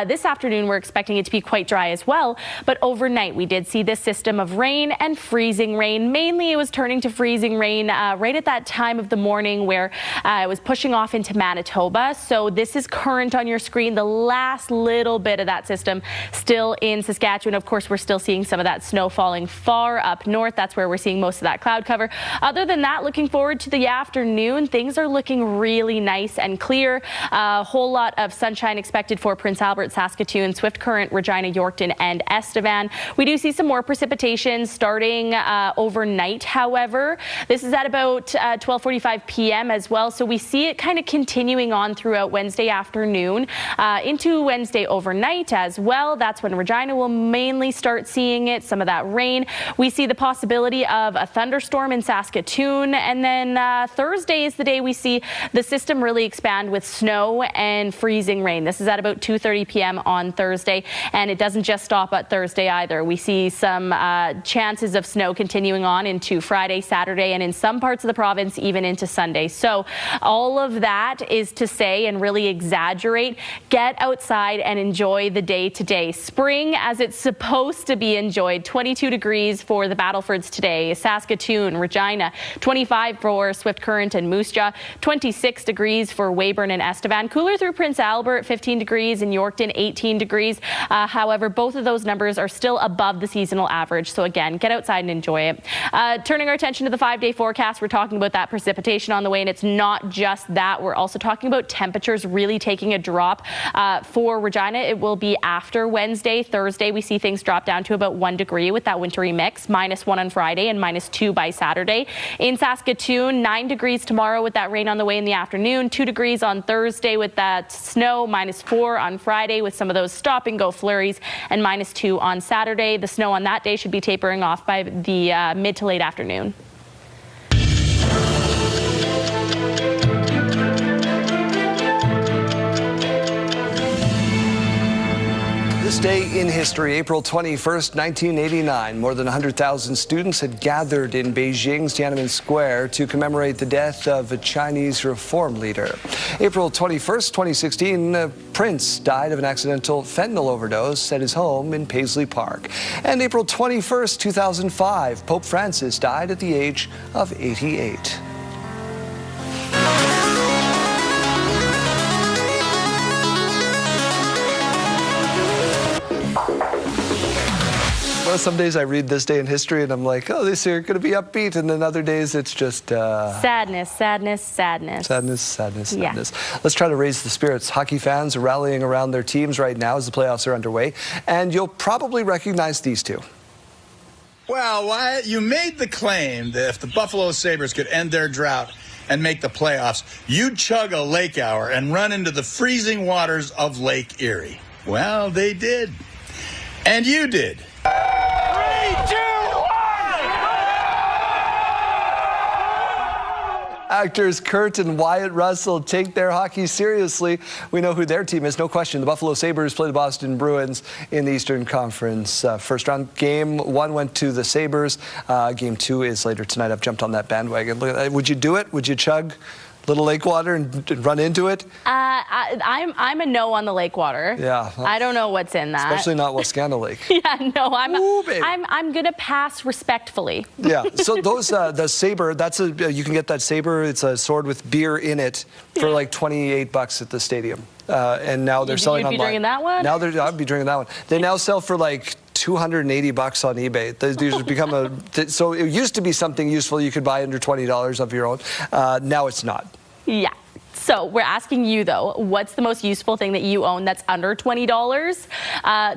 This afternoon we're expecting it to be quite dry as well, but overnight we did see this system of rain and freezing rain. Mainly it was turning to freezing rain right at that time of the morning where it was pushing off into Manitoba. So this is current on your screen, the last little bit of that system still in Saskatchewan. Of course, we're still seeing some of that snow falling far up north. That's where we're seeing most of that cloud cover. Other than that, looking forward to the afternoon, things are looking really nice and clear. A whole lot of sunshine expected for Prince Albert, Saskatoon, Swift Current, Regina, Yorkton, and Estevan. We do see some more precipitation starting overnight, however. This is at about 12:45 p.m. as well, so we see it kind of continuing on throughout Wednesday afternoon into Wednesday overnight as well. That's when Regina will mainly start seeing it, some of that rain. We see the possibility of a thunderstorm in Saskatoon, and then Thursday is the day we see the system really expand with snow and freezing rain. This is at about 2:30 p.m. on Thursday, and it doesn't just stop at Thursday either. We see some chances of snow continuing on into Friday, Saturday, and in some parts of the province even into Sunday. So all of that is to say and really exaggerate, get outside and enjoy the day today. Spring as it's supposed to be enjoyed. 22 degrees for the Battlefords today. Saskatoon, Regina, 25 for Swift Current and Moose Jaw, 26 degrees for Weyburn and Estevan. Cooler through Prince Albert, 15 degrees, in Yorkton, 18 degrees. However, both of those numbers are still above the seasonal average. So again, get outside and enjoy it. Turning our attention to the 5-day forecast, we're talking about that precipitation on the way, and it's not just that. We're also talking about temperatures really taking a drop. For Regina, it will be after Wednesday. Thursday, we see things drop down to about 1 degree with that wintry mix, -1 on Friday and -2 by Saturday. In Saskatoon, 9 degrees tomorrow with that rain on the way in the afternoon, 2 degrees on Thursday with that snow, -4 on Friday with some of those stop and go flurries, and -2 on Saturday. The snow on that day should be tapering off by the mid to late afternoon. This day in history, April 21st, 1989, more than 100,000 students had gathered in Beijing's Tiananmen Square to commemorate the death of a Chinese reform leader. April 21st, 2016, Prince died of an accidental fentanyl overdose at his home in Paisley Park. And April 21st, 2005, Pope Francis died at the age of 88. Well, some days I read this day in history and I'm like, oh, this year going to be upbeat, and then other days it's just sadness, sadness, sadness. Sadness, sadness, Yeah. sadness. Let's try to raise the spirits. Hockey fans are rallying around their teams right now as the playoffs are underway, and you'll probably recognize these two. Well, Wyatt, you made the claim that if the Buffalo Sabres could end their drought and make the playoffs, you'd chug a lake hour and run into the freezing waters of Lake Erie. Well, they did. And you did. 3, 2, 1! Actors Kurt and Wyatt Russell take their hockey seriously. We know who their team is, no question. The Buffalo Sabres play the Boston Bruins in the Eastern Conference. First round game 1 went to the Sabres. Game 2 is later tonight. I've jumped on that bandwagon. Look at that. Would you do it? Would you chug little lake water and run into it? I'm a no on the lake water. Yeah. I don't know what's in that. Especially not Wascana Lake. Yeah, no, I'm gonna pass respectfully. Yeah. So those the saber, that's you can get that saber. It's a sword with beer in it for like $28 at the stadium. And now they're selling online. You'd be drinking that one? Now I'd be drinking that one. They now sell for like $280 on eBay. These have become so it used to be something useful you could buy under $20 of your own. Now it's not. Yeah. So we're asking you, though, what's the most useful thing that you own that's under $20?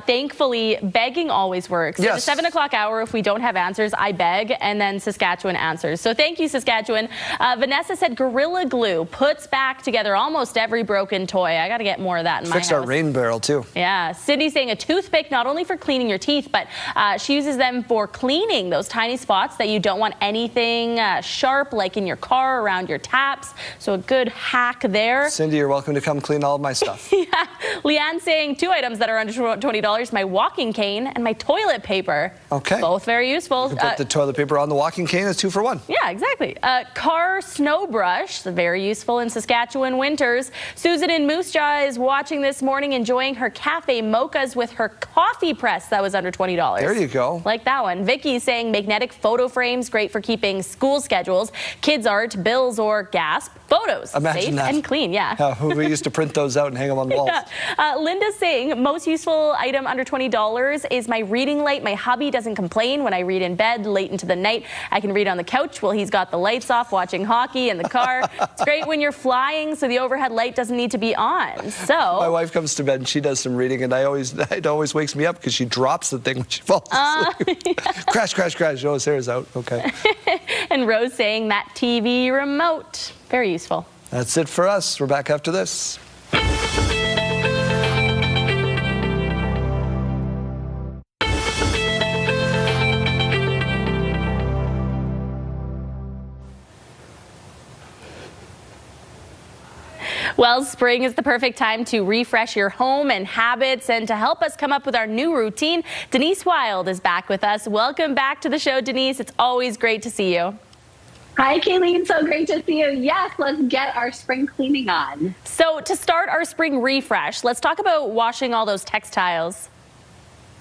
Thankfully, begging always works. Yes. At the 7 o'clock hour, if we don't have answers, I beg, and then Saskatchewan answers. So thank you, Saskatchewan. Vanessa said Gorilla Glue puts back together almost every broken toy. I got to get more of that in my house. Fixed our rain barrel, too. Yeah. Cindy's saying a toothpick, not only for cleaning your teeth, but she uses them for cleaning those tiny spots that you don't want anything sharp, like in your car, around your taps. So a good hack there. Cindy, you're welcome to come clean all of my stuff. Yeah. Leanne saying 2 items that are under $20, my walking cane and my toilet paper. Okay. Both very useful. You can put the toilet paper on the walking cane. It's 2 for 1. Yeah, exactly. Car snow brush, very useful in Saskatchewan winters. Susan in Moose Jaw is watching this morning, enjoying her cafe mochas with her coffee press that was under $20. There you go. Like that one. Vicky saying magnetic photo frames, great for keeping school schedules, kids art, bills, or gasp photos. Imagine safe that. and clean, yeah. We used to print those out and hang them on the walls. Yeah. Linda's saying most useful item under $20 is my reading light. My hubby doesn't complain when I read in bed late into the night. I can read on the couch while he's got the lights off watching hockey in the car. It's great when you're flying, so the overhead light doesn't need to be on. So my wife comes to bed and she does some reading, and it always wakes me up because she drops the thing when she falls asleep. Yeah. Crash, crash, crash. Oh, Sarah's out. Okay. And Rose saying that TV remote. Very useful. That's it for us. We're back after this. Well, spring is the perfect time to refresh your home and habits, and to help us come up with our new routine, Denise Wild is back with us. Welcome back to the show, Denise. It's always great to see you. Hi, Kayleen. So great to see you. Yes, let's get our spring cleaning on. So to start our spring refresh, let's talk about washing all those textiles.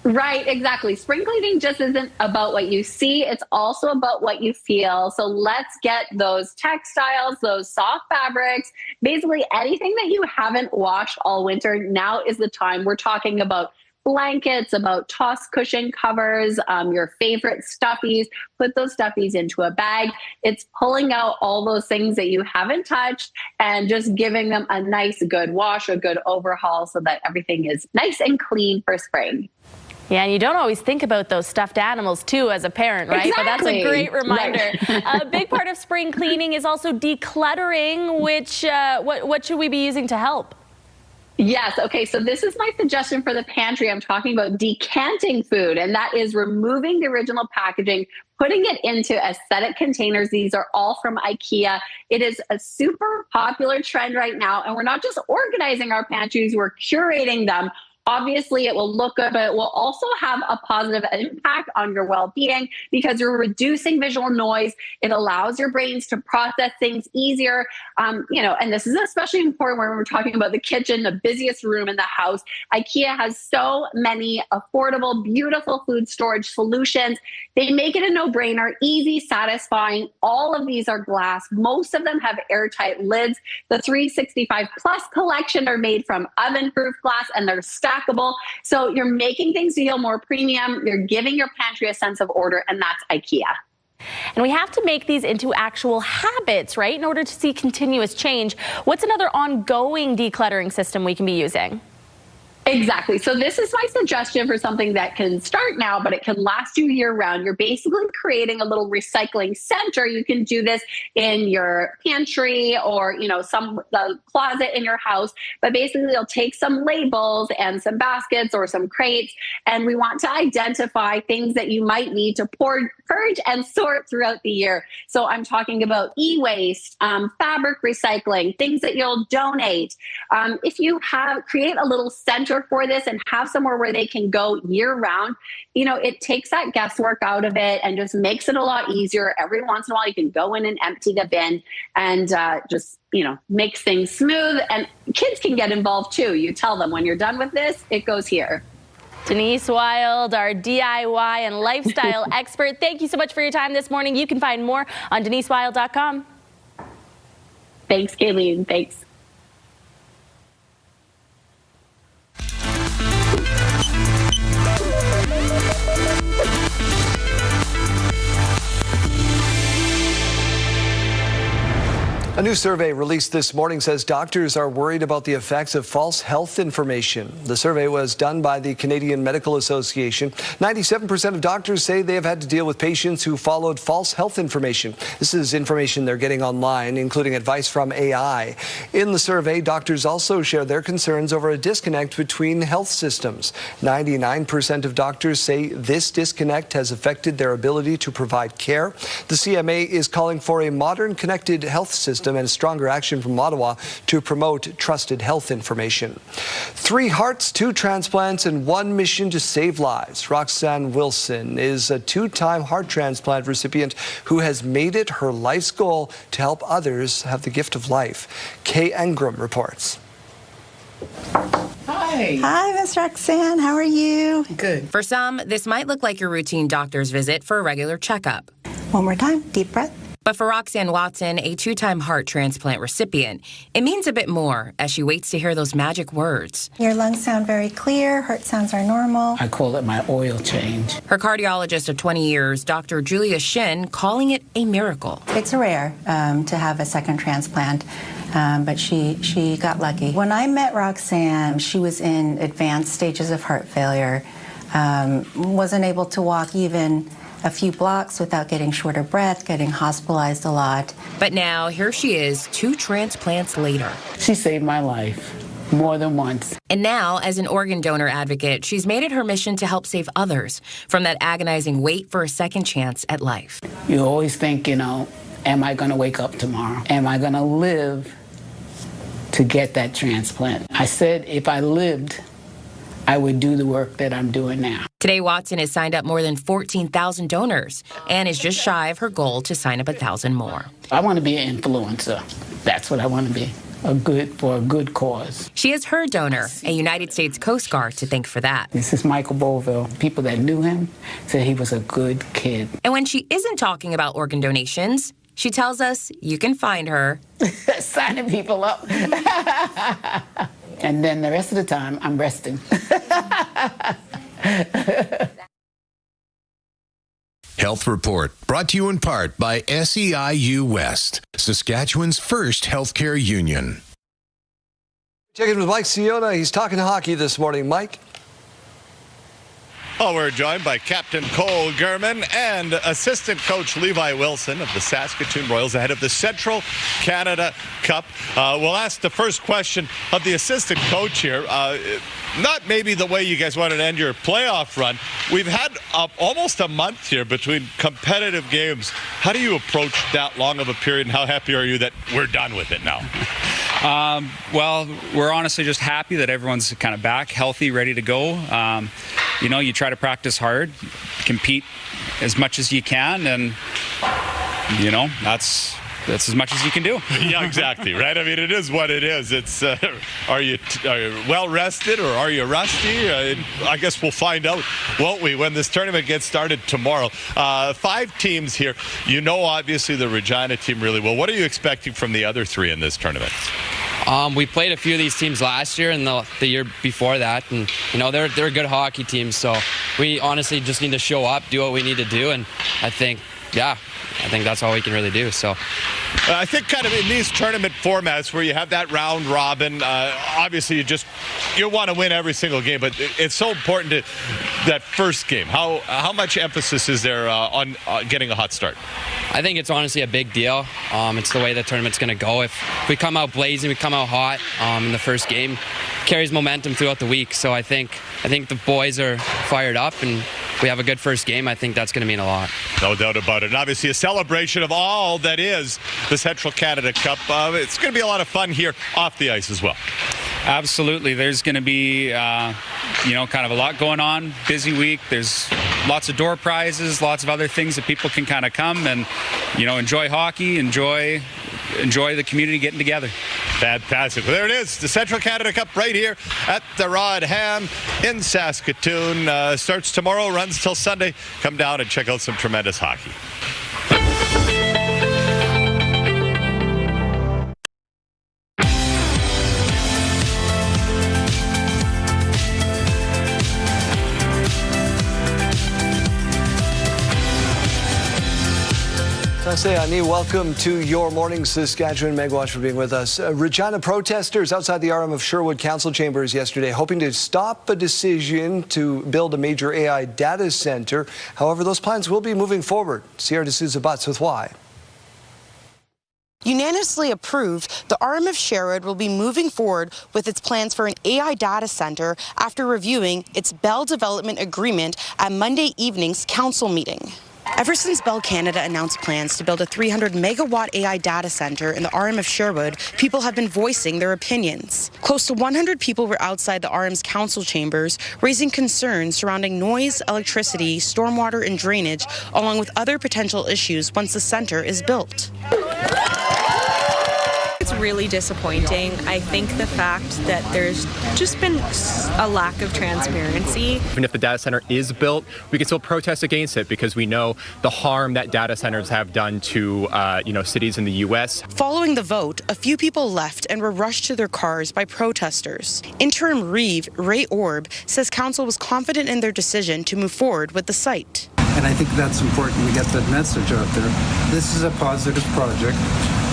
Right, exactly. Spring cleaning just isn't about what you see. It's also about what you feel. So let's get those textiles, those soft fabrics, basically anything that you haven't washed all winter. Now is the time. We're talking about blankets, about toss cushion covers, your favorite stuffies. Put those stuffies into a bag. It's pulling out all those things that you haven't touched and just giving them a nice, good wash, a good overhaul so that everything is nice and clean for spring. Yeah, and you don't always think about those stuffed animals, too, as a parent, right? Exactly. But that's a great reminder. Right. A big part of spring cleaning is also decluttering, which what should we be using to help? Yes. Okay. So this is my suggestion for the pantry. I'm talking about decanting food, and that is removing the original packaging, putting it into aesthetic containers. These are all from IKEA. It is a super popular trend right now, and we're not just organizing our pantries, we're curating them. Obviously, it will look good, but it will also have a positive impact on your well-being because you're reducing visual noise. It allows your brains to process things easier. And this is especially important when we're talking about the kitchen, the busiest room in the house. IKEA has so many affordable, beautiful food storage solutions. They make it a no-brainer, easy, satisfying. All of these are glass. Most of them have airtight lids. The 365 Plus collection are made from oven-proof glass, and they're stunning. stackable. So you're making things feel more premium. You're giving your pantry a sense of order, and that's IKEA. And we have to make these into actual habits, right, in order to see continuous change. What's another ongoing decluttering system we can be using? Exactly. So this is my suggestion for something that can start now, but it can last you year round. You're basically creating a little recycling center. You can do this in your pantry or, the closet in your house. But basically, you'll take some labels and some baskets or some crates, and we want to identify things that you might need to purge and sort throughout the year. So I'm talking about e-waste, fabric recycling, things that you'll donate. If you create a little center for this and have somewhere where they can go year round, it takes that guesswork out of it and just makes it a lot easier. Every once in a while, you can go in and empty the bin and just makes things smooth. And kids can get involved too. You tell them when you're done with this, it goes here. Denise Wild, our DIY and lifestyle expert. Thank you so much for your time this morning. You can find more on denisewild.com. Thanks, Kayleen. Thanks. A new survey released this morning says doctors are worried about the effects of false health information. The survey was done by the Canadian Medical Association. 97% of doctors say they have had to deal with patients who followed false health information. This is information they're getting online, including advice from AI. In the survey, doctors also share their concerns over a disconnect between health systems. 99% of doctors say this disconnect has affected their ability to provide care. The CMA is calling for a modern, connected health system and stronger action from Ottawa to promote trusted health information. 3 hearts, 2 transplants, and 1 mission to save lives. Roxanne Wilson is a 2-time heart transplant recipient who has made it her life's goal to help others have the gift of life. Kay Engram reports. Hi. Hi, Miss Roxanne. How are you? Good. For some, this might look like your routine doctor's visit for a regular checkup. One more time. Deep breath. But for Roxanne Watson, a 2-time heart transplant recipient, it means a bit more as she waits to hear those magic words. Your lungs sound very clear. Heart sounds are normal. I call it my oil change. Her cardiologist of 20 years, Dr. Julia Shin, calling it a miracle. It's rare to have a second transplant. But she got lucky. When I met Roxanne, she was in advanced stages of heart failure, wasn't able to walk even a few blocks without getting short of breath, getting hospitalized a lot. But now, here she is, 2 transplants later. She saved my life more than once. And now, as an organ donor advocate, she's made it her mission to help save others from that agonizing wait for a second chance at life. You always think, am I going to wake up tomorrow? Am I going to live to get that transplant? I said if I lived, I would do the work that I'm doing now. Today, Watson has signed up more than 14,000 donors and is just shy of her goal to sign up 1,000 more. I want to be an influencer. That's what I want to be, for a good cause. She is her donor, a United States Coast Guard, to thank for that. This is Michael Boville. People that knew him said he was a good kid. And when she isn't talking about organ donations, she tells us you can find her signing people up. And then the rest of the time, I'm resting. Health Report, brought to you in part by SEIU West, Saskatchewan's first healthcare union. Check in with Mike Siona. He's talking hockey this morning. Mike? Oh, we're joined by Captain Cole Gurman and assistant coach Levi Wilson of the Saskatoon Royals ahead of the Central Canada Cup. We'll ask the first question of the assistant coach here. Not maybe the way you guys wanted to end your playoff run. We've had almost a month here between competitive games. How do you approach that long of a period, and how happy are you that we're done with it now? Well, we're honestly just happy that everyone's kind of back, healthy, ready to go. You try to practice hard, compete as much as you can, and, that's as much as you can do. Yeah, exactly, right? I mean, it is what it is. It's are you well rested or are you rusty? I guess we'll find out, won't we, when this tournament gets started tomorrow. 5 teams here. Obviously, the Regina team really well. What are you expecting from the other 3 in this tournament? We played a few of these teams last year and the year before that, and they're a good hockey team. So we honestly just need to show up, do what we need to do, and I think that's all we can really do. So I think kind of in these tournament formats where you have that round robin, obviously you want to win every single game, but it's so important to that first game. How much emphasis is there on getting a hot start? I think it's honestly a big deal. It's the way the tournament's going to go. If we come out blazing, we come out hot in the first game, carries momentum throughout the week. So I think the boys are fired up, and we have a good first game. I think that's going to mean a lot. No doubt about it. And obviously a celebration of all that is the Central Canada Cup. It's going to be a lot of fun here off the ice as well. Absolutely. There's going to be, kind of a lot going on. Busy week. There's lots of door prizes, lots of other things that people can kind of come and, enjoy hockey, enjoy the community getting together. Fantastic. Well, there it is, the Central Canada Cup right here at the Rod Ham in Saskatoon. Starts tomorrow, runs till Sunday. Come down and check out some tremendous hockey. Ani, welcome to your morning, Saskatchewan. Meg, watch for being with us. Regina protesters outside the RM of Sherwood Council chambers yesterday hoping to stop a decision to build a major AI data center. However, those plans will be moving forward. Sierra D'Souza Butts with why. Unanimously approved, the RM of Sherwood will be moving forward with its plans for an AI data center after reviewing its Bell development agreement at Monday evening's council meeting. Ever since Bell Canada announced plans to build a 300-megawatt AI data center in the RM of Sherwood, people have been voicing their opinions. Close to 100 people were outside the RM's council chambers, raising concerns surrounding noise, electricity, stormwater, and drainage, along with other potential issues once the center is built. It's really disappointing. I think the fact that there's just been a lack of transparency. Even if the data center is built, we can still protest against it because we know the harm that data centers have done to, cities in the U.S. Following the vote, a few people left and were rushed to their cars by protesters. Interim Reeve Ray Orb says council was confident in their decision to move forward with the site. And I think that's important we get that message out there. This is a positive project.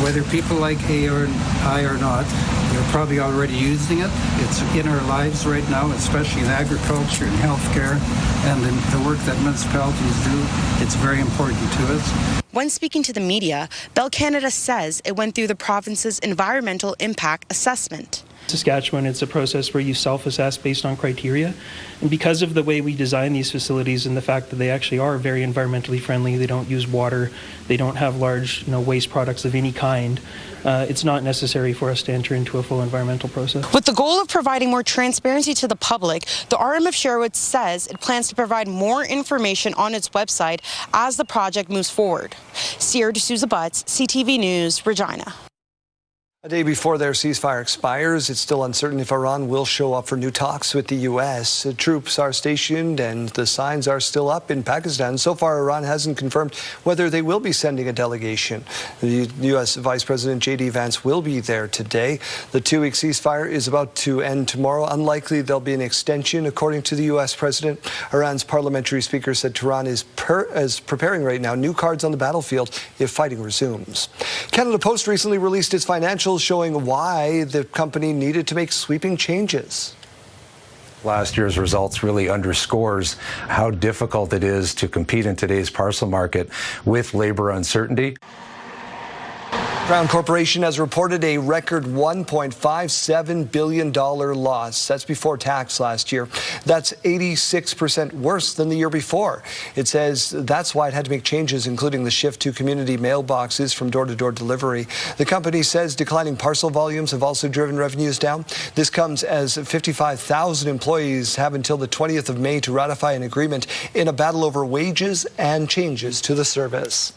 Whether people like A or I or not, they're probably already using it. It's in our lives right now, especially in agriculture and healthcare, and in the work that municipalities do. It's very important to us. When speaking to the media, Bell Canada says it went through the province's environmental impact assessment. Saskatchewan, it's a process where you self-assess based on criteria. And because of the way we design these facilities and the fact that they actually are very environmentally friendly, they don't use water, they don't have large waste products of any kind, it's not necessary for us to enter into a full environmental process. With the goal of providing more transparency to the public, the RM of Sherwood says it plans to provide more information on its website as the project moves forward. Sierra D'Souza Butts, CTV News, Regina. A day before their ceasefire expires, it's still uncertain if Iran will show up for new talks with the U.S. Troops are stationed and the signs are still up in Pakistan. So far, Iran hasn't confirmed whether they will be sending a delegation. The U.S. Vice President J.D. Vance will be there today. The two-week ceasefire is about to end tomorrow. Unlikely there'll be an extension, according to the U.S. President. Iran's parliamentary speaker said Tehran is preparing right now new cards on the battlefield if fighting resumes. Canada Post recently released its financial showing why the company needed to make sweeping changes. Last year's results really underscores how difficult it is to compete in today's parcel market with labor uncertainty. Crown Corporation has reported a record $1.57 billion loss. That's before tax last year. That's 86% worse than the year before. It says that's why it had to make changes, including the shift to community mailboxes from door-to-door delivery. The company says declining parcel volumes have also driven revenues down. This comes as 55,000 employees have until the 20th of May to ratify an agreement in a battle over wages and changes to the service.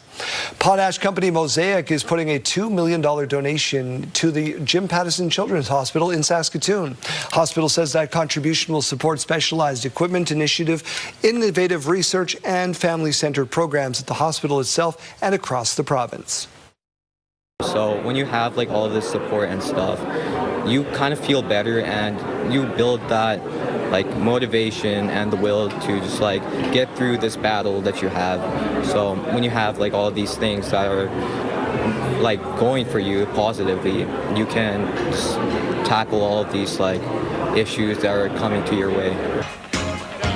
Potash company Mosaic is putting a $2 million donation to the Jim Pattison Children's Hospital in Saskatoon. Hospital says that contribution will support specialized equipment initiative, innovative research, and family-centered programs at the hospital itself and across the province. So when you have like all of this support and stuff, you kind of feel better and you build that like motivation and the will to just like get through this battle that you have. So when you have like all these things that are like going for you positively, you can just tackle all of these like issues that are coming to your way.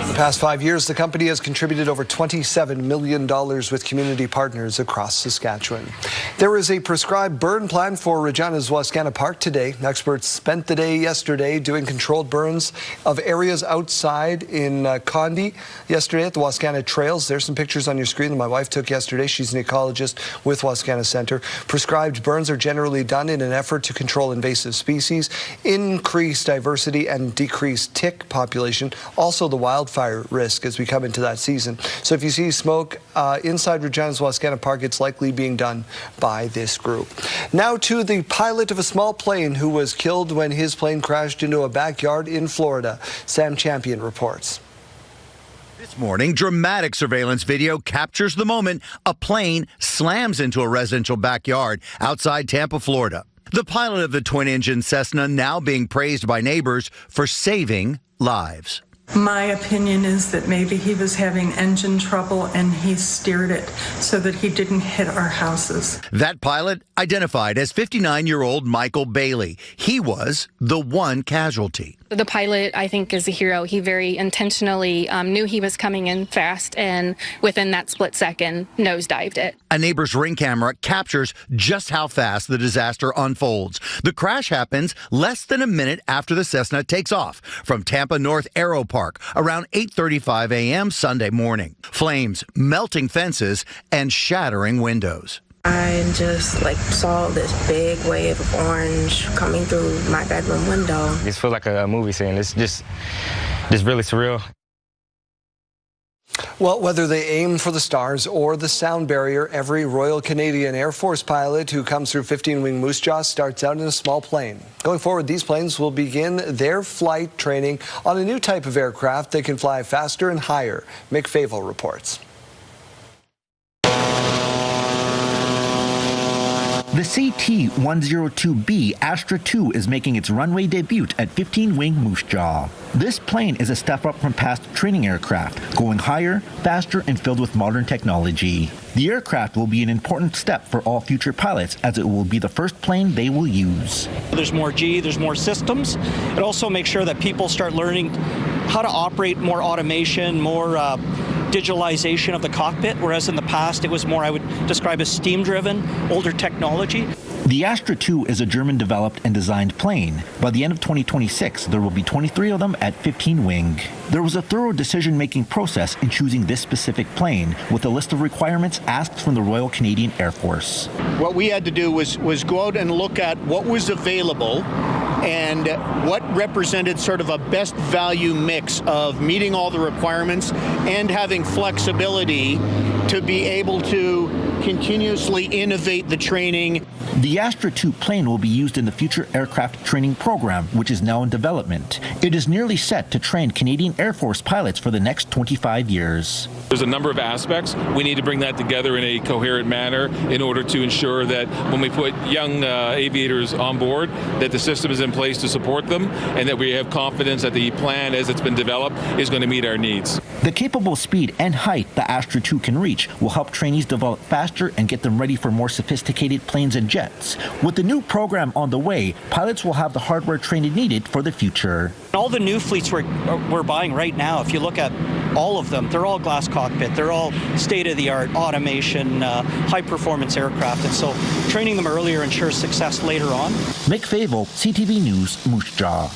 In the past 5 years, the company has contributed over $27 million with community partners across Saskatchewan. There is a prescribed burn plan for Regina's Wascana Park today. Experts spent the day yesterday doing controlled burns of areas outside in Condi yesterday at the Wascana Trails. There's some pictures on your screen that my wife took yesterday. She's an ecologist with Wascana Centre. Prescribed burns are generally done in an effort to control invasive species, increase diversity, and decrease tick population. Also, the wildfire risk as we come into that season. So if you see smoke inside Regina's Wascana Park, it's likely being done by this group. Now to the pilot of a small plane who was killed when his plane crashed into a backyard in Florida. Sam Campion reports. This morning, dramatic surveillance video captures the moment a plane slams into a residential backyard outside Tampa, Florida. The pilot of the twin-engine Cessna now being praised by neighbors for saving lives. My opinion is that maybe he was having engine trouble and he steered it so that he didn't hit our houses. That pilot identified as 59-year-old Michael Bailey. He was the one casualty. The pilot, I think, is a hero. He very intentionally knew he was coming in fast and within that split second, nosedived it. A neighbor's Ring camera captures just how fast the disaster unfolds. The crash happens less than a minute after the Cessna takes off from Tampa North Aero Park around 8:35 a.m. Sunday morning. Flames melting fences and shattering windows. I just saw this big wave of orange coming through my bedroom window. It feels like a movie scene. It's just really surreal. Well, whether they aim for the stars or the sound barrier, every Royal Canadian Air Force pilot who comes through 15-wing Moose Jaw starts out in a small plane. Going forward, these planes will begin their flight training on a new type of aircraft that can fly faster and higher. Mick Favel reports. The CT-102B Astra II is making its runway debut at 15-wing Moose Jaw. This plane is a step up from past training aircraft, going higher, faster, and filled with modern technology. The aircraft will be an important step for all future pilots, as it will be the first plane they will use. There's more G, there's more systems. It also makes sure that people start learning how to operate more automation, more digitalization of the cockpit, whereas in the past it was more, I would describe as steam-driven, older technology. The Astra II is a German-developed and designed plane. By the end of 2026, there will be 23 of them at 15-wing. There was a thorough decision-making process in choosing this specific plane, with a list of requirements asked from the Royal Canadian Air Force. What we had to do was go out and look at what was available and what represented sort of a best value mix of meeting all the requirements and having flexibility to be able to continuously innovate the training. The Astra II plane will be used in the Future Aircraft Training Program, which is now in development. It is nearly set to train Canadian Air Force pilots for the next 25 years. There's a number of aspects. We need to bring that together in a coherent manner in order to ensure that when we put young aviators on board, that the system is in place to support them and that we have confidence that the plan as it's been developed is going to meet our needs. The capable speed and height the Astra II can reach will help trainees develop faster and get them ready for more sophisticated planes and jets. With the new program on the way, pilots will have the hardware training needed for the future. All the new fleets we're buying right now, if you look at all of them, they're all glass cockpit. They're all state-of-the-art automation, high-performance aircraft. And so training them earlier ensures success later on. Mick Favel, CTV News, Moose Jaw.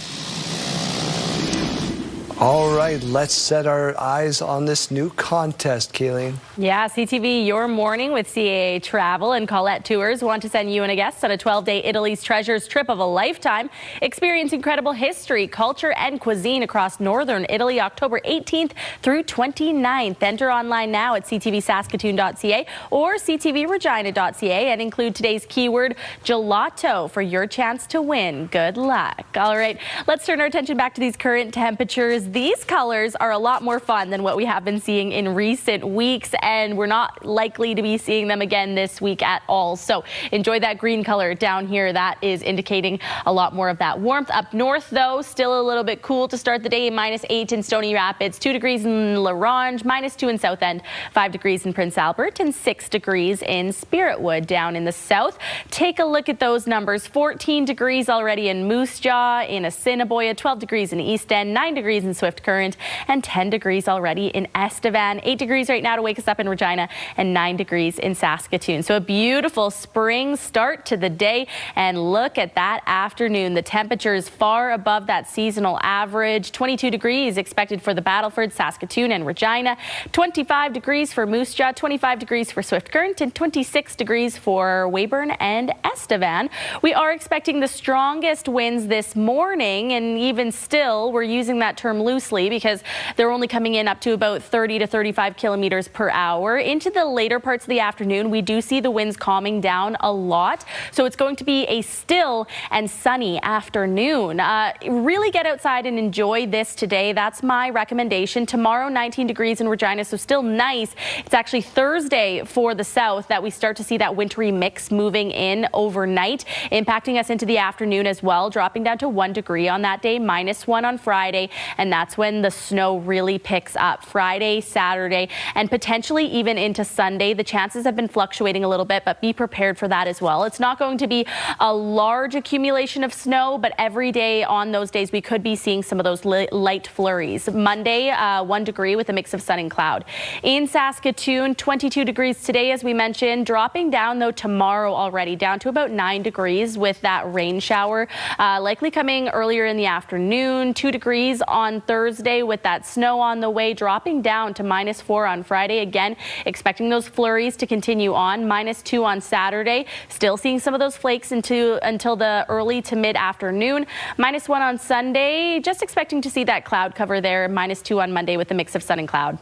All right, let's set our eyes on this new contest, Kayleen. Yeah, CTV Your Morning with CAA Travel and Colette Tours want to send you and a guest on a 12-day Italy's Treasures trip of a lifetime. Experience incredible history, culture, and cuisine across northern Italy, October 18th through 29th. Enter online now at ctvsaskatoon.ca or ctvregina.ca and include today's keyword gelato for your chance to win. Good luck. All right, let's turn our attention back to these current temperatures. because these colors are a lot more fun than what we have been seeing in recent weeks, and we're not likely to be seeing them again this week at all. So enjoy that green color down here. That is indicating a lot more of that warmth. Up north, though, still a little bit cool to start the day. -8 in Stony Rapids, 2 degrees in La Ronge, -2 in South End, 5 degrees in Prince Albert, and 6 degrees in Spiritwood down in the south. Take a look at those numbers. 14 degrees already in Moose Jaw, in Assiniboia, 12 degrees in East End, 9 degrees in Swift Current, and 10 degrees already in Estevan. 8 degrees right now to wake us up in Regina, and 9 degrees in Saskatoon. So a beautiful spring start to the day. And look at that afternoon. The temperature is far above that seasonal average. 22 degrees expected for the Battleford, Saskatoon, and Regina. 25 degrees for Moose Jaw, 25 degrees for Swift Current, and 26 degrees for Weyburn and Estevan. We are expecting the strongest winds this morning, and even still, we're using that term loosely because they're only coming in up to about 30 to 35 kilometers per hour. Into the later parts of the afternoon, we do see the winds calming down a lot, so it's going to be a still and sunny afternoon. Really get outside and enjoy this today. That's my recommendation. Tomorrow, 19 degrees in Regina, so still nice. It's actually Thursday for the south that we start to see that wintry mix moving in overnight, impacting us into the afternoon as well, dropping down to 1 degree on that day, -1 on Friday, and that's when the snow really picks up. Friday, Saturday, and potentially even into Sunday. The chances have been fluctuating a little bit, but be prepared for that as well. It's not going to be a large accumulation of snow, but every day on those days we could be seeing some of those light flurries. Monday, 1 degree with a mix of sun and cloud. In Saskatoon, 22 degrees today, as we mentioned, dropping down though tomorrow already, down to about 9 degrees with that rain shower likely coming earlier in the afternoon. 2 degrees on Thursday with that snow on the way, dropping down to -4 on Friday. Again, expecting those flurries to continue on. -2 on Saturday, still seeing some of those flakes until the early to mid-afternoon. -1 on Sunday, just expecting to see that cloud cover there. -2 on Monday with a mix of sun and cloud.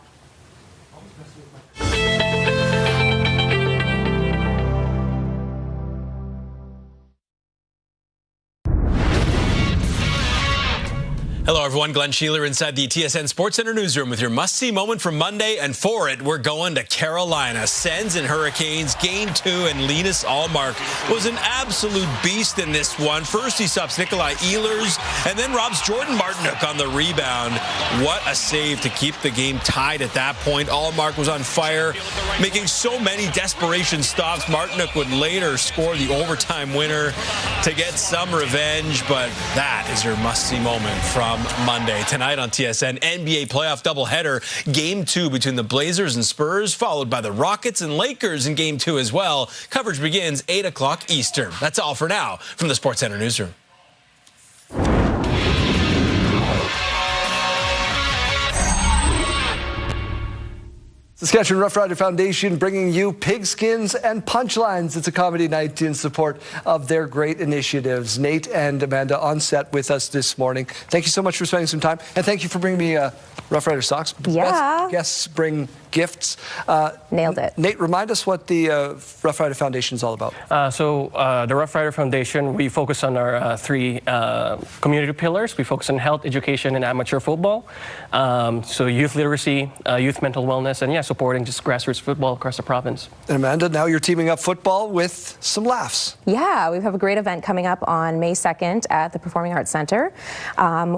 Hello everyone, Glenn Sheeler inside the TSN Sports Center newsroom with your must-see moment from Monday, and for it, we're going to Carolina. Sens and Hurricanes, Game 2, and Linus Ullmark was an absolute beast in this one. First, he stops Nikolai Ehlers, and then robs Jordan Martinook on the rebound. What a save to keep the game tied at that point. Ullmark was on fire, making so many desperation stops. Martinook would later score the overtime winner to get some revenge, but that is your must-see moment from Monday. Tonight on TSN, NBA playoff doubleheader, Game 2 between the Blazers and Spurs, followed by the Rockets and Lakers in Game 2 as well. Coverage begins 8 o'clock Eastern. That's all for now from the Sports Center newsroom. Saskatchewan Rough Rider Foundation bringing you Pigskins and Punchlines. It's a comedy night in support of their great initiatives. Nate and Amanda on set with us this morning. Thank you so much for spending some time, and thank you for bringing me Rough Rider socks. Yeah. Guests bring gifts. Nailed it. Nate, remind us what the Rough Rider Foundation is all about. The Rough Rider Foundation, we focus on our 3 community pillars. We focus on health, education, and amateur football. So youth literacy, youth mental wellness, and supporting just grassroots football across the province. And Amanda, now you're teaming up football with some laughs. Yeah, we have a great event coming up on May 2nd at the Performing Arts Center.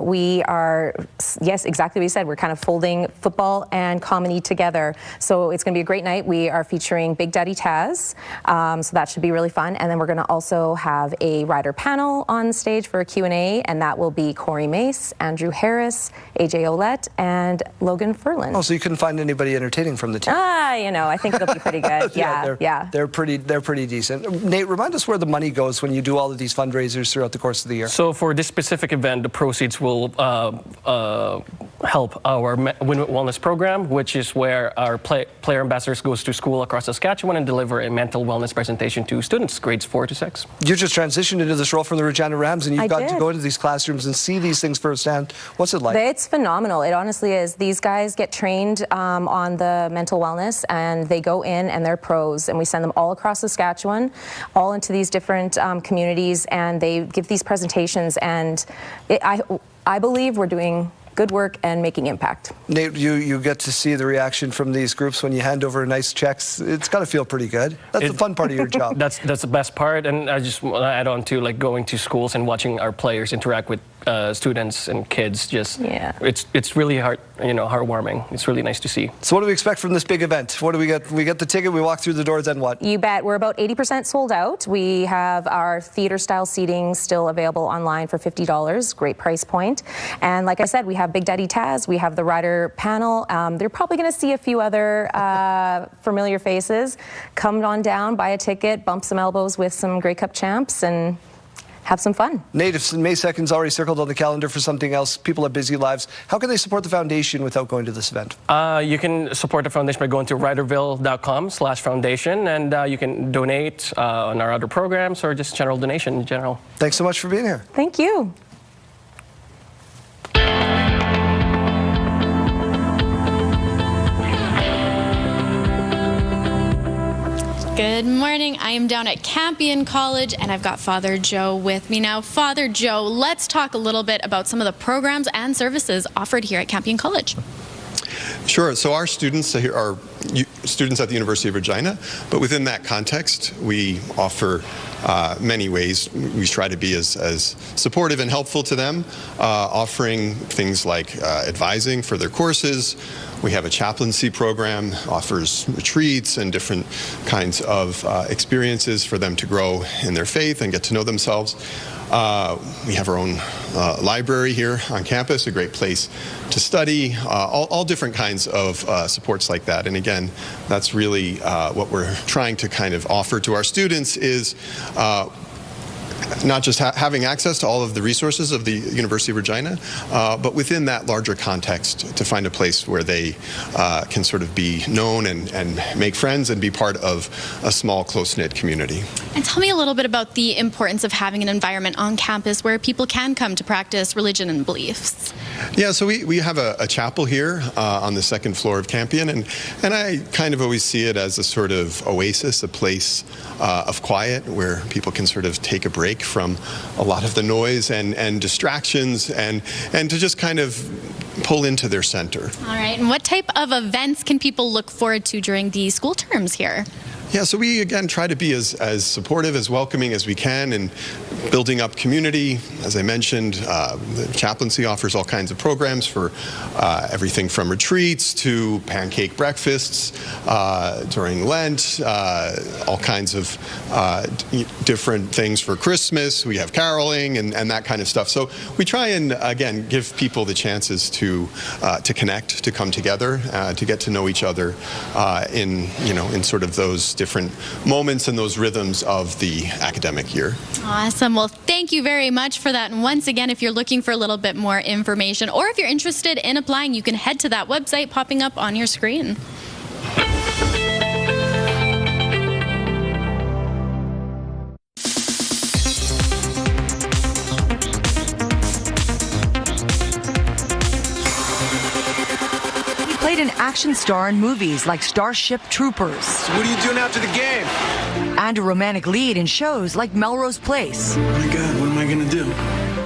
We are, yes, exactly what you said, we're kind of folding football and comedy together. So it's going to be a great night. We are featuring Big Daddy Taz, so that should be really fun. And then we're going to also have a rider panel on stage for a Q&A, and that will be Corey Mace, Andrew Harris, AJ Olette, and Logan Ferland. Oh, so you couldn't find anybody entertaining from the team? I think it'll be pretty good. They're pretty decent. Nate, remind us where the money goes when you do all of these fundraisers throughout the course of the year. So for this specific event, the proceeds will help our Win Wellness program, which is where our player ambassadors goes to school across Saskatchewan and deliver a mental wellness presentation to students grades 4 to 6. You just transitioned into this role from the Regina Rams, and you've got to go into these classrooms and see these things firsthand. What's it like? It's phenomenal. It honestly is. These guys get trained on the mental wellness, and they go in and they're pros, and we send them all across Saskatchewan, all into these different communities, and they give these presentations, and I believe we're doing good work and making impact. Nate, you get to see the reaction from these groups when you hand over nice checks. It's got to feel pretty good. That's the fun part of your job. That's the best part, and I just want to add on to like going to schools and watching our players interact with students and kids. It's really heartwarming. It's really nice to see. So what do we expect from this big event? What do we get? We get the ticket, we walk through the doors, then what? You bet. We're about 80% sold out. We have our theater-style seating still available online for $50. Great price point. And like I said, we have Big Daddy Taz. We have the rider panel. They're probably going to see a few other familiar faces. Come on down, buy a ticket, bump some elbows with some Grey Cup champs, and have some fun. Nate, if May 2nd is already circled on the calendar for something else, people have busy lives. How can they support the foundation without going to this event? You can support the foundation by going to riderville.com/foundation, and you can donate on our other programs or just general donation in general. Thanks so much for being here. Thank you. Good morning. I am down at Campion College, and I've got Father Joe with me now. Father Joe, let's talk a little bit about some of the programs and services offered here at Campion College. Sure. So our students are students at the University of Regina, but within that context, we offer many ways. We try to be as supportive and helpful to them, offering things like advising for their courses. We have a chaplaincy program, offers retreats and different kinds of experiences for them to grow in their faith and get to know themselves. We have our own library here on campus, a great place to study, all different kinds of supports like that. And again, that's really what we're trying to kind of offer to our students is not just having access to all of the resources of the University of Regina, but within that larger context to find a place where they can sort of be known and make friends and be part of a small, close-knit community. And tell me a little bit about the importance of having an environment on campus where people can come to practice religion and beliefs. Yeah, so we have a chapel here on the second floor of Campion, and I kind of always see it as a sort of oasis, a place of quiet where people can sort of take a break from a lot of the noise and distractions and to just kind of pull into their center. All right, and what type of events can people look forward to during the school terms here? Yeah, so we, again, try to be as supportive, as welcoming as we can, and building up community. As I mentioned, the chaplaincy offers all kinds of programs for everything from retreats to pancake breakfasts during Lent, all kinds of different things for Christmas. We have caroling and that kind of stuff. So we try and, again, give people the chances to connect, to come together, to get to know each other in sort of those different moments and those rhythms of the academic year. Awesome. Well, thank you very much for that. And once again, if you're looking for a little bit more information or if you're interested in applying, you can head to that website popping up on your screen. An action star in movies like Starship Troopers. So what are you doing after the game? And a romantic lead in shows like Melrose Place. Oh my God, what am I gonna do?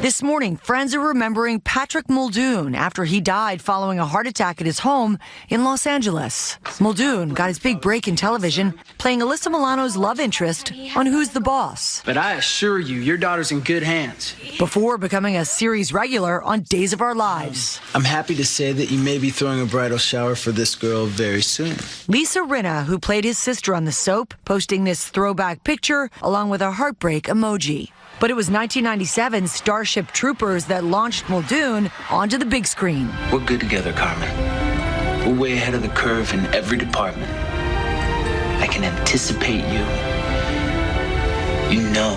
This morning, friends are remembering Patrick Muldoon after he died following a heart attack at his home in Los Angeles. Muldoon got his big break in television, playing Alyssa Milano's love interest on Who's the Boss. But I assure you, your daughter's in good hands. Before becoming a series regular on Days of Our Lives. I'm happy to say that you may be throwing a bridal shower for this girl very soon. Lisa Rinna, who played his sister on the soap, posting this throwback picture along with a heartbreak emoji. But it was 1997's Starship Troopers that launched Muldoon onto the big screen. We're good together, Carmen. We're way ahead of the curve in every department. I can anticipate you. You know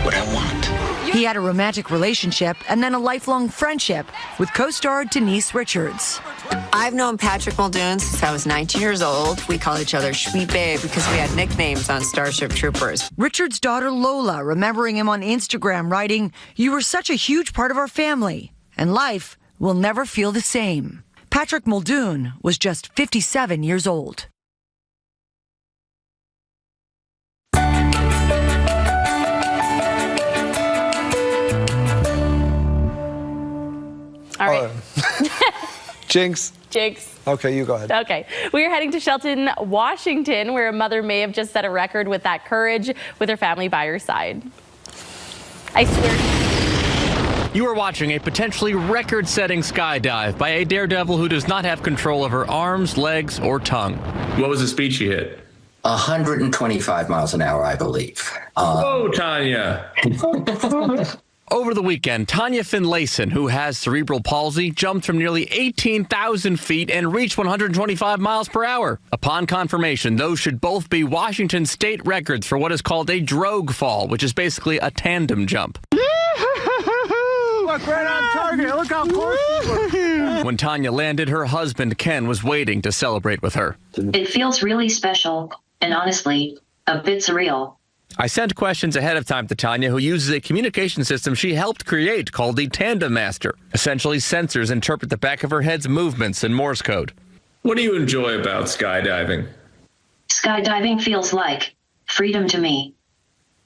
what I want. He had a romantic relationship and then a lifelong friendship with co-star Denise Richards. I've known Patrick Muldoon since I was 19 years old. We call each other Sweet Babe because we had nicknames on Starship Troopers. Richards' daughter Lola remembering him on Instagram writing, "You were such a huge part of our family, and life will never feel the same." Patrick Muldoon was just 57 years old. All right. Jinx. Jinx. Okay, you go ahead. Okay. We are heading to Shelton, Washington, where a mother may have just set a record with that courage with her family by her side. I swear. You are watching a potentially record-setting skydive by a daredevil who does not have control of her arms, legs, or tongue. What was the speed she hit? 125 miles an hour, I believe. Whoa, Tanya. Over the weekend, Tanya Finlayson, who has cerebral palsy, jumped from nearly 18,000 feet and reached 125 miles per hour. Upon confirmation, those should both be Washington state records for what is called a drogue fall, which is basically a tandem jump. Look, right on target. Look how close she was. When Tanya landed, her husband, Ken, was waiting to celebrate with her. It feels really special and honestly, a bit surreal. I sent questions ahead of time to Tanya, who uses a communication system she helped create called the Tandem Master. Essentially, sensors interpret the back of her head's movements in Morse code. What do you enjoy about skydiving? Skydiving feels like freedom to me.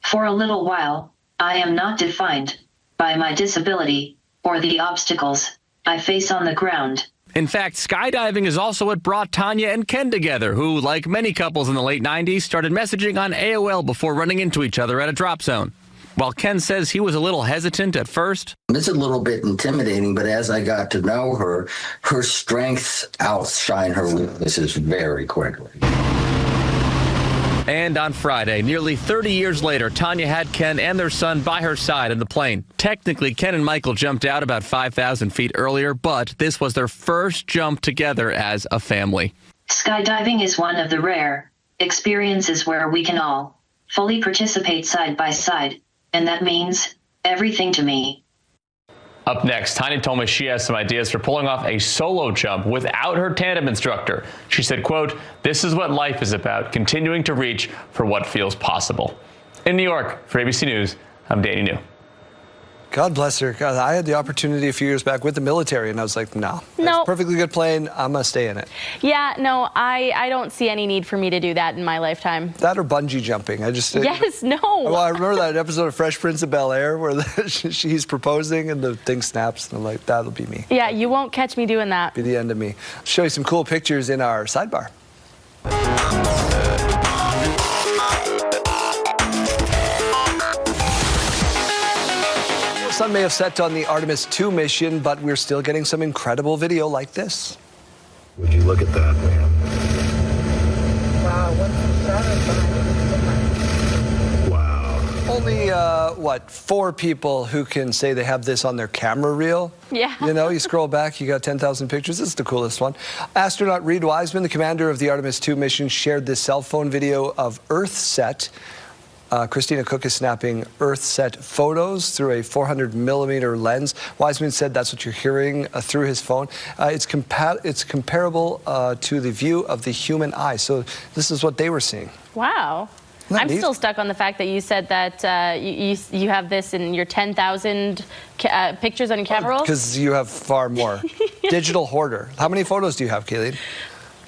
For a little while, I am not defined by my disability or the obstacles I face on the ground. In fact, skydiving is also what brought Tanya and Ken together, who, like many couples in the late 90s, started messaging on AOL before running into each other at a drop zone. While Ken says he was a little hesitant at first. It's a little bit intimidating, but as I got to know her, her strengths outshine her weaknesses very quickly. And on Friday, nearly 30 years later, Tanya had Ken and their son by her side in the plane. Technically, Ken and Michael jumped out about 5,000 feet earlier, but this was their first jump together as a family. Skydiving is one of the rare experiences where we can all fully participate side by side, and that means everything to me. Up next, Tanya told me she has some ideas for pulling off a solo jump without her tandem instructor. She said, quote, "This is what life is about, continuing to reach for what feels possible." In New York, for ABC News, I'm Danny New. God bless her. God, I had the opportunity a few years back with the military, and I was like, no. It's a perfectly good plane. I'm going to stay in it. Yeah, no, I don't see any need for me to do that in my lifetime. That or bungee jumping. Yes, no. Well, I remember that episode of Fresh Prince of Bel-Air where she's proposing and the thing snaps, and I'm like, that'll be me. Yeah, you won't catch me doing that. Be the end of me. I'll show you some cool pictures in our sidebar. The sun may have set on the Artemis II mission, but we're still getting some incredible video like this. Would you look at that, man? Wow, what's the Wow. Only, 4 people who can say they have this on their camera reel. Yeah. You know, you scroll back, you got 10,000 pictures. This is the coolest one. Astronaut Reed Wiseman, the commander of the Artemis II mission, shared this cell phone video of EarthSat. Christina Cook is snapping EarthSat photos through a 400mm lens. Wiseman said that's what you're hearing through his phone. It's comparable to the view of the human eye. So this is what they were seeing. Wow. I'm still stuck on the fact that you said that you have this in your 10,000 pictures on your camera roll. Because you have far more. Digital hoarder. How many photos do you have, Kayleen?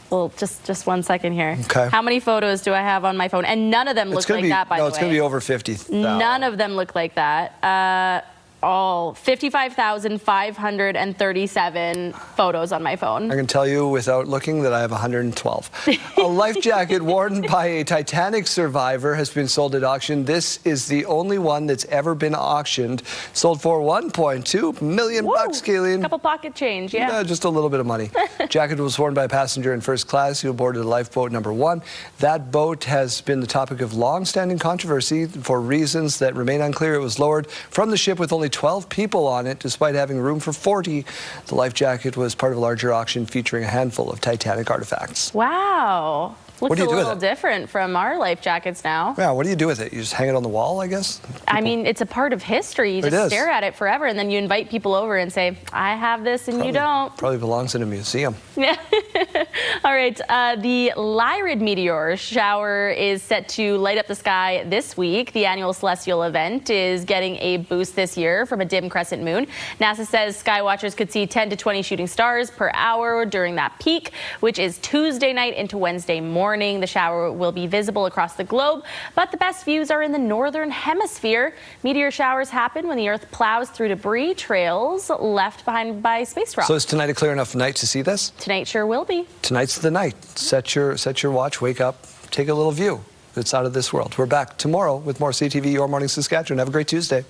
Well, just 1 second here. Okay. How many photos do I have on my phone? And none of them look like that, by the way. No, it's going to be over 50,000. None of them look like that. All 55,537 photos on my phone. I can tell you without looking that I have 112. A life jacket worn by a Titanic survivor has been sold at auction. This is the only one that's ever been auctioned. Sold for $1.2 million, Kayleen. Couple pocket change, yeah. Just a little bit of money. Jacket was worn by a passenger in first class who boarded lifeboat number 1. That boat has been the topic of long-standing controversy for reasons that remain unclear. It was lowered from the ship with only 12 people on it, despite having room for 40. The life jacket was part of a larger auction featuring a handful of Titanic artifacts. Wow. Looks a little with different from our life jackets now. Yeah, what do you do with it? You just hang it on the wall, I guess? I mean, it's a part of history. You just stare at it forever, and then you invite people over and say, I have this and you don't. Probably belongs in a museum. Yeah. All right, the Lyrid meteor shower is set to light up the sky this week. The annual celestial event is getting a boost this year from a dim crescent moon. NASA says sky watchers could see 10 to 20 shooting stars per hour during that peak, which is Tuesday night into Wednesday morning. The shower will be visible across the globe, but the best views are in the northern hemisphere. Meteor showers happen when the Earth plows through debris trails left behind by space rocks. So is tonight a clear enough night to see this? Tonight sure will be. Tonight's the night. Set your watch, wake up, take a little view. It's out of this world. We're back tomorrow with more CTV Your Morning Saskatchewan. Have a great Tuesday.